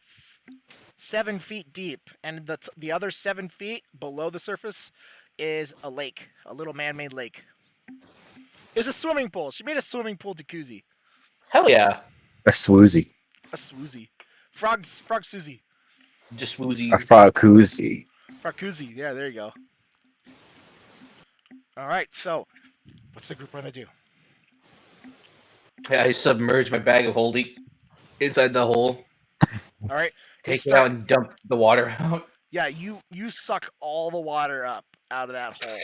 7 feet deep, and the other 7 feet below the surface is a lake, a little man-made lake. It's a swimming pool. She made a swimming pool jacuzzi. Hell yeah. A swoozy. A swoozy. Frog Susie. Just woozy. A frogoozy. Frogoozy. Yeah, there you go. All right, so what's the group going to do? I submerge my bag of holding inside the hole. All right. Take it out and dump the water out. Yeah, you suck all the water up out of that hole.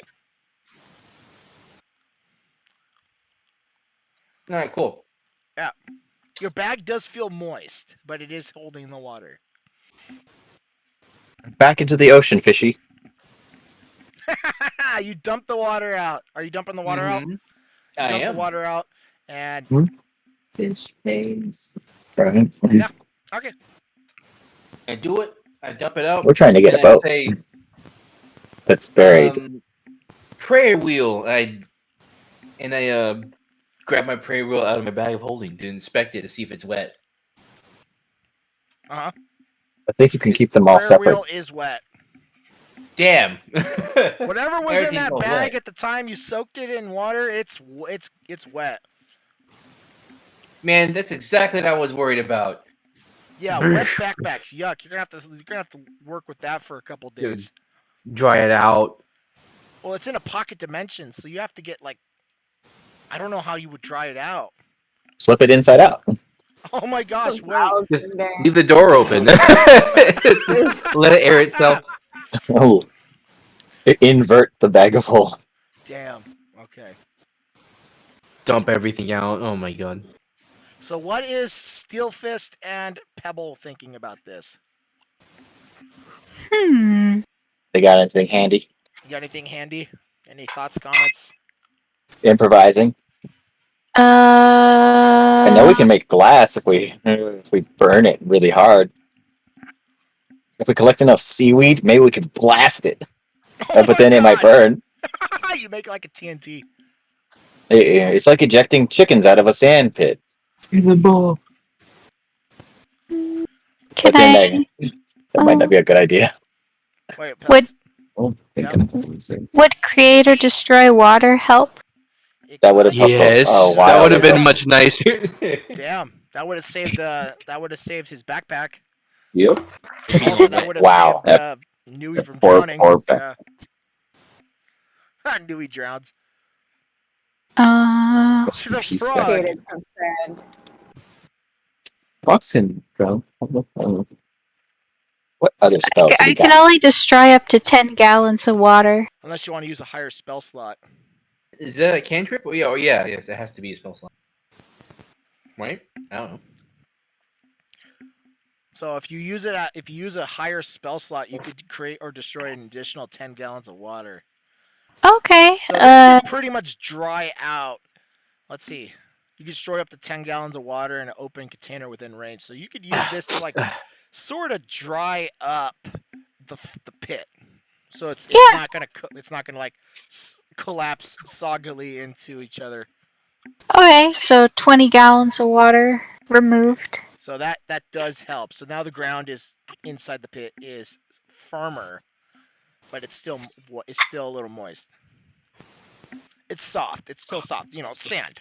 All right, cool. Yeah. Your bag does feel moist, but it is holding the water. Back into the ocean, fishy. You dump the water out. Are you dumping the water out? I Dump am. the water out and Fish face. Right. yeah. Okay. I do it. I dump it out. We're trying to get a and I boat say, that's buried. prayer wheel. I grab my prayer wheel out of my bag of holding to inspect it to see if it's wet. Uh-huh. I think you can keep them all Prayer separate. wheel is wet. Damn. Whatever was in Everything's that all bag wet. at the time you soaked it in water, it's wet. Man, that's exactly what I was worried about. Yeah, wet backpacks. Yuck. You're gonna have to work with that for a couple days. Dry it out. Well, it's in a pocket dimension, so you have to get like I don't know how you would dry it out. Flip it inside out. Oh my gosh! Some Wait. valves Just in there. leave the door open. Let it air itself. Oh, invert the bag of hole. Damn. Okay. Dump everything out. Oh my god. So what is Steel Fist and Pebble thinking about this? They got anything handy? You got anything handy? Any thoughts, comments? Improvising. I know we can make glass if we burn it really hard. If we collect enough seaweed, maybe we could blast it. Oh But my then it might gosh! burn. You make like a TNT. It's like ejecting chickens out of a sand pit. In the ball. Can But then I? that might not be a good idea. Wait, Would Pebbles. Oh, Yep. would create or destroy water help? It That would have could. helped Yes, a that while would have ago. been much nicer. Damn, that would have saved. That would have saved his backpack. Yep. Also, that would have Wow, saved Nui from Poor- drowning. poor Yeah. Nui drowns. She's a Piece frog. Created from sand. Boxing, bro. What other spells do we I can got? only destroy up to 10 gallons of water. Unless you want to use a higher spell slot. Is that a cantrip? Oh yeah, yes, it has to be a spell slot. Right? I don't know. So if you use a higher spell slot, you could create or destroy an additional 10 gallons of water. Okay. So this could pretty much dry out. Let's see. You could destroy up to 10 gallons of water in an open container within range. So you could use this to like sort of dry up the pit. So it's not gonna like collapse soggily into each other. Okay, so 20 gallons of water removed. So that does help. So now the ground is inside the pit is firmer, but it's still a little moist. It's soft. It's still soft. You know, sand.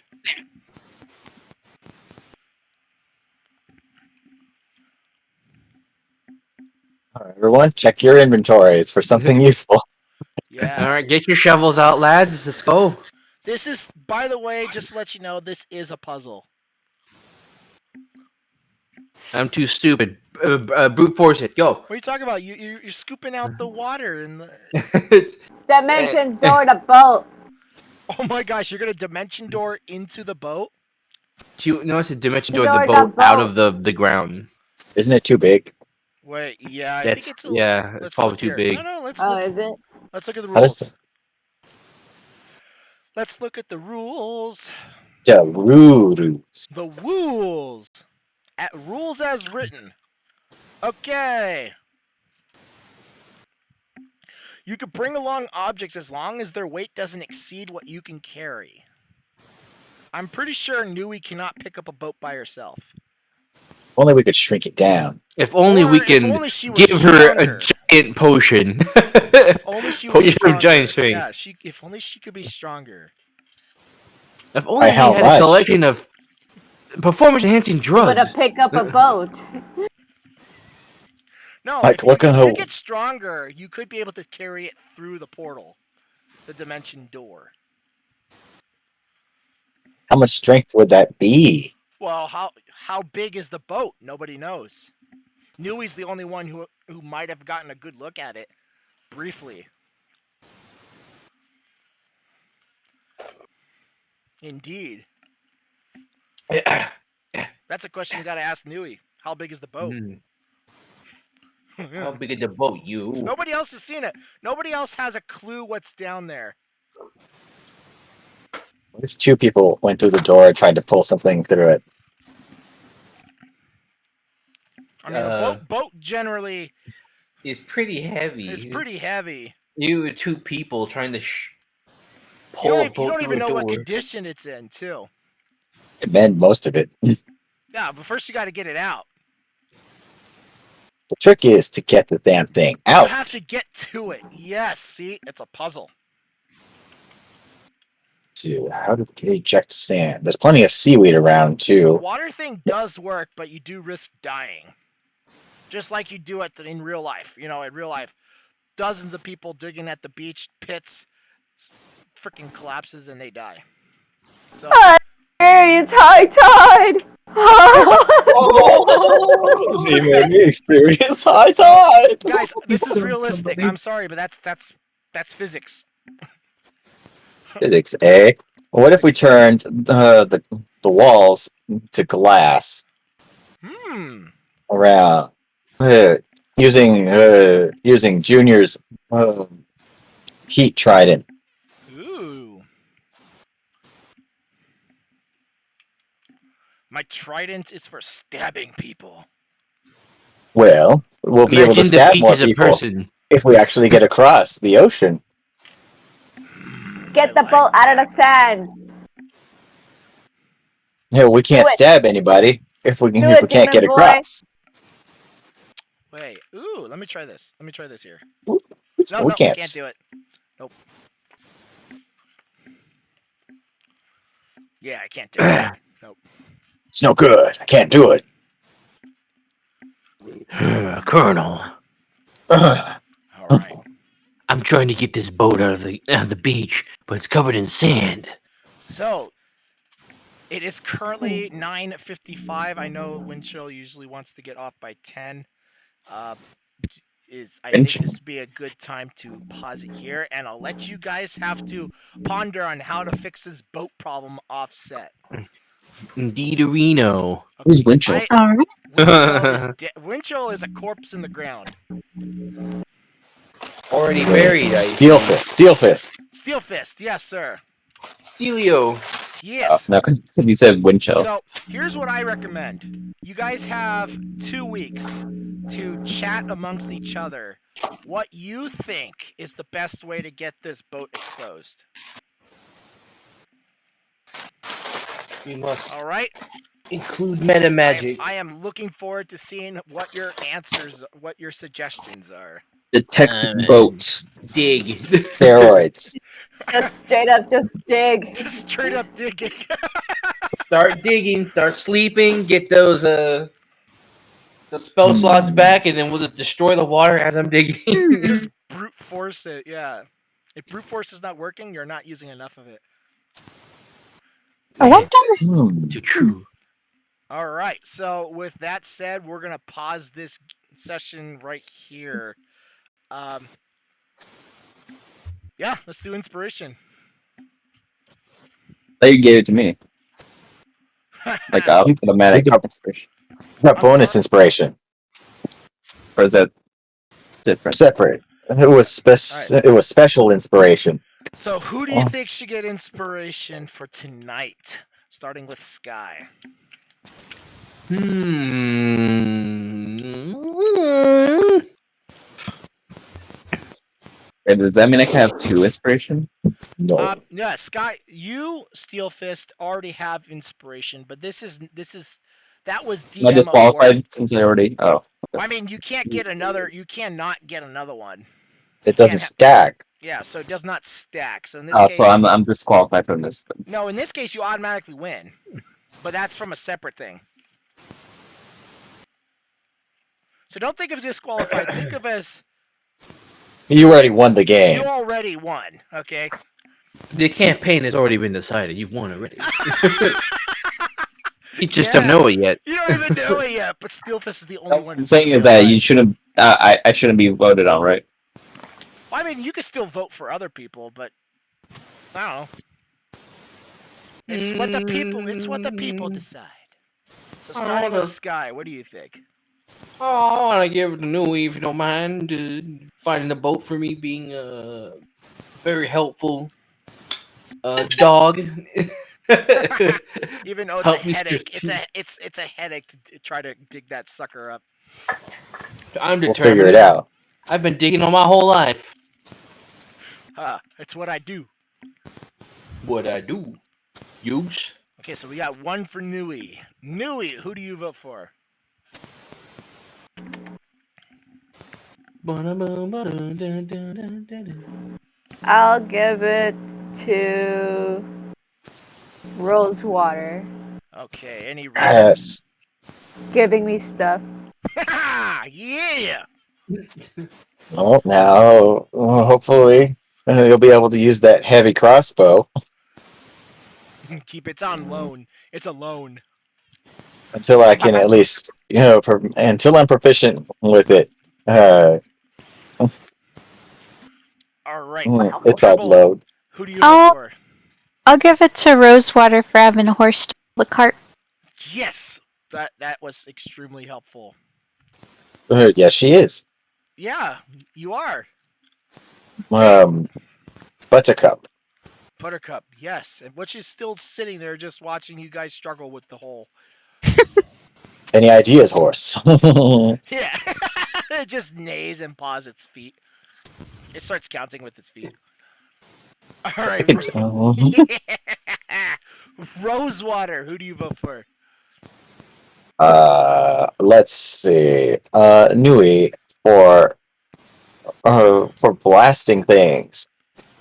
All right, everyone, check your inventories for something useful. Yeah. All right, get your shovels out, lads. Let's go. This is, by the way, just to let you know, this is a puzzle. I'm too stupid. Brute force it. Go. What are you talking about? You're scooping out the water and the... Dimension door to boat. Oh my gosh, you're gonna dimension door into the boat? No, it's a dimension door Door the to boat out boat. of the ground. Isn't it too big? Wait, yeah, I That's think it's a... it's Let's probably look too here. big. No, let's Is it? let's look at the How does rules. Let's look at the rules. the rules? The rules. Rules as written. Okay. You can bring along objects as long as their weight doesn't exceed what you can carry. I'm pretty sure Nui cannot pick up a boat by herself. Only we could shrink it down. If only Or we if can only she was give her stronger. a giant potion. If only she was Potion stronger. of giant strength. Yeah, if only she could be stronger. If only we how had much? a collection of performance-enhancing But drugs. to pick up a boat. No, Like, look at if her- you get stronger, you could be able to carry it through the portal, the dimension door. How much strength would that be? Well, how big is the boat? Nobody knows. Nui's the only one who might have gotten a good look at it briefly. Indeed. That's a question you got to ask Nui. How big is the boat? How big is the boat, you? Nobody else has seen it. Nobody else has a clue what's down there. What if two people went through the door and tried to pull something through it? I mean, a boat generally It's pretty heavy. is pretty heavy. You were two people trying to You pull a don't boat even through a know what door. condition it's in, too. It meant most of it. Yeah, but first you got to get it out. The trick is to get the damn thing out. You have to get to it. Yes, see? It's a puzzle. Dude, how do they eject sand? There's plenty of seaweed around The too. water thing does work, but you do risk dying. Just like you do in real life. You know, in real life, dozens of people digging at the beach, pits, freaking collapses, and they die. So It's high tide. Oh, he made me experience high tide. guys, this is realistic. I'm sorry, but that's physics. Physics, eh? What if we Physics. turned the walls to glass around using Junior's heat trident? Ooh. My trident is for stabbing people. Well, we'll be able to Imagine the stab beach more is a people person. if we actually get across the ocean. Get I the like boat out that. of the sand. Yeah, we can't Do it. stab anybody if we Do if we it, can't demon get boy. across. Wait. Ooh, let me try this. Let me try this here. We No, can't. can't do it. Nope. Yeah, I can't do it. Nope. It's no good. I can't do it. Colonel, All right. I'm trying to get this boat out of the beach, but it's covered in sand. So it is currently 9:55. I know Winchell usually wants to get off by 10. Uh, I think Winchell. this would be a good time to pause it here, and I'll let you guys have to ponder on how to fix this boat problem offset. Indeed, Reno. Who's Winchell? Alright. Winchell is a corpse in the ground. Already buried, I Steel see. fist. Steel fist. Steel Fist, yes, sir. Steelio. Yes. No, because you said wind chill. So here's what I recommend. You guys have 2 weeks to chat amongst each other what you think is the best way to get this boat exposed. We must All right? include meta magic. I am looking forward to seeing what your answers, what your suggestions are. Detect Um, boat. Dig. Steroids. Just straight up, just dig. Just straight up digging. Start digging. Start sleeping. Get those spell slots back, and then we'll just destroy the water as I'm digging. Just brute force it, yeah. If brute force is not working, you're not using enough of it. I wonder. Too true. All right. So with that said, we're gonna pause this session right here. Yeah, let's do inspiration. That you gave it to me. Like automatic We could- inspiration. Got bonus inspiration. Or is that different? Separate. It was Alright. It was special inspiration. So who do you think should get inspiration for tonight? Starting with Sky. And does that mean I can have 2 inspiration? No. Yeah, Sky, you Steel Fist already have inspiration, but this is that was Am I DM disqualified awarded. since I already? Oh, I mean, you can't get another. You cannot get another one. It doesn't Can't ha- stack. Yeah, so it does not stack. So in this oh, case, so I'm disqualified from this. Then. no, in this case you automatically win, but that's from a separate thing. So don't think of disqualified. Think of as You already won the game. you already won. Okay. The campaign has already been decided. You've won already. You just Yeah. don't know it yet. You don't even know it yet, but Steelfist is the only one. What I'm who's saying is that you shouldn't. I shouldn't be voted on, right? Well, I mean, you can still vote for other people, but I don't know. It's what the people. It's what the people decide. So starting with Sky, what do you think? Oh, I want to give it to Nui, if you don't mind, finding the boat for me, being a very helpful dog. Even though it's Help a me headache, stretch. it's a headache to try to dig that sucker up. I'm We'll determined. figure it out. I've been digging all my whole life. It's what I do. What I do? Use. Okay, so we got one for Nui. Nui, who do you vote for? I'll give it to Rosewater. Okay, any reason? Yes. Giving me stuff. Yeah! Well, now, hopefully, you'll be able to use that heavy crossbow. Keep it's on loan. It's a loan. Until I can at least, until I'm proficient with it. All right. It's Dribble, upload. who do you vote for? I'll give it to Rosewater for having a horse to pull the cart. Yes, that was extremely helpful. Yes, she is. Yeah, you are. Buttercup. Buttercup, yes. And which is still sitting there just watching you guys struggle with the hole. Any ideas, horse? Yeah. It just neighs and paws its feet. It starts counting with its feet. All right. Rosewater, who do you vote for? Let's see. Nui for blasting things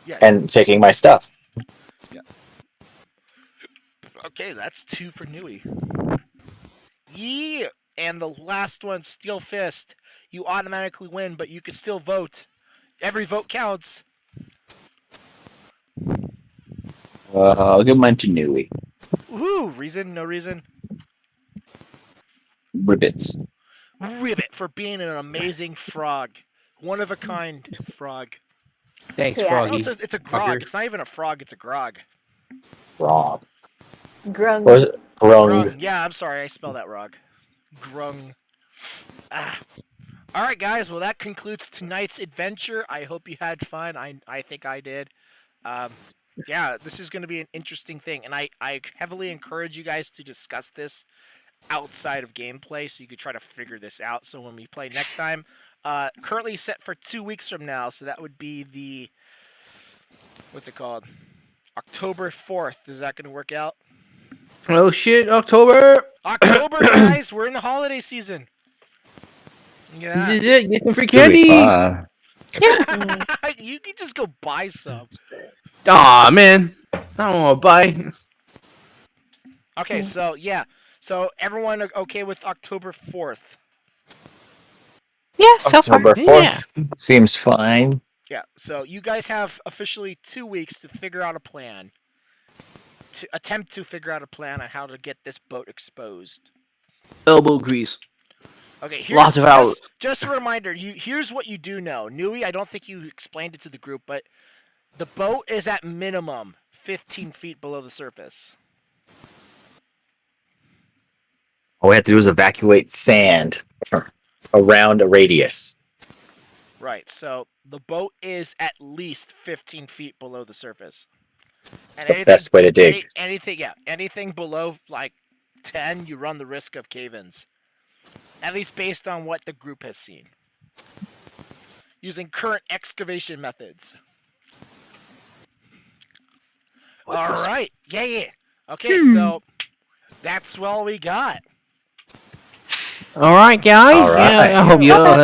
Yeah. and taking my stuff. Yeah. Okay, that's 2 for Nui. Yeah. And the last one, Steel Fist. You automatically win, but you can still vote. Every vote counts. I'll give mine to Nui. Woohoo! Reason? No reason? Ribbits. Ribbit for being an amazing frog. One of a kind frog. Thanks, Yeah. Froggy. No, it's a grog. Fucker. It's not even a frog, it's a grog. Wrong. Grung. Or is it grung? Grung. Yeah, I'm sorry, I spelled that wrong. Grung. Ah. Alright, guys, well, that concludes tonight's adventure. I hope you had fun. I think I did. Yeah, this is going to be an interesting thing, and I heavily encourage you guys to discuss this outside of gameplay so you could try to figure this out. So when we play next time, currently set for 2 weeks from now, so that would be the, what's it called? October 4th. Is that going to work out? Oh shit, October! October, guys! We're in the holiday season. Yeah. This is it. Get some free It'll be candy! fun. You can just go buy some. Aw, man. I don't want to buy. Okay, so yeah. So everyone okay with October 4th? Yeah, so far. October 4th seems fine. Yeah. So you guys have officially 2 weeks to figure out a plan. To attempt to figure out a plan on how to get this boat exposed. Elbow grease. Okay, here's Lots of hours. just a reminder. Here's what you do know. Nui, I don't think you explained it to the group, but the boat is at minimum 15 feet below the surface. All we have to do is evacuate sand around a radius. Right. So the boat is at least 15 feet below the surface. And The best way to dig. Anything below like 10, you run the risk of cave-ins. At least based on what the group has seen. Using current excavation methods. All right. Yeah. Okay, so that's all we got. Alright, guys. All right. Yeah, I hope you all have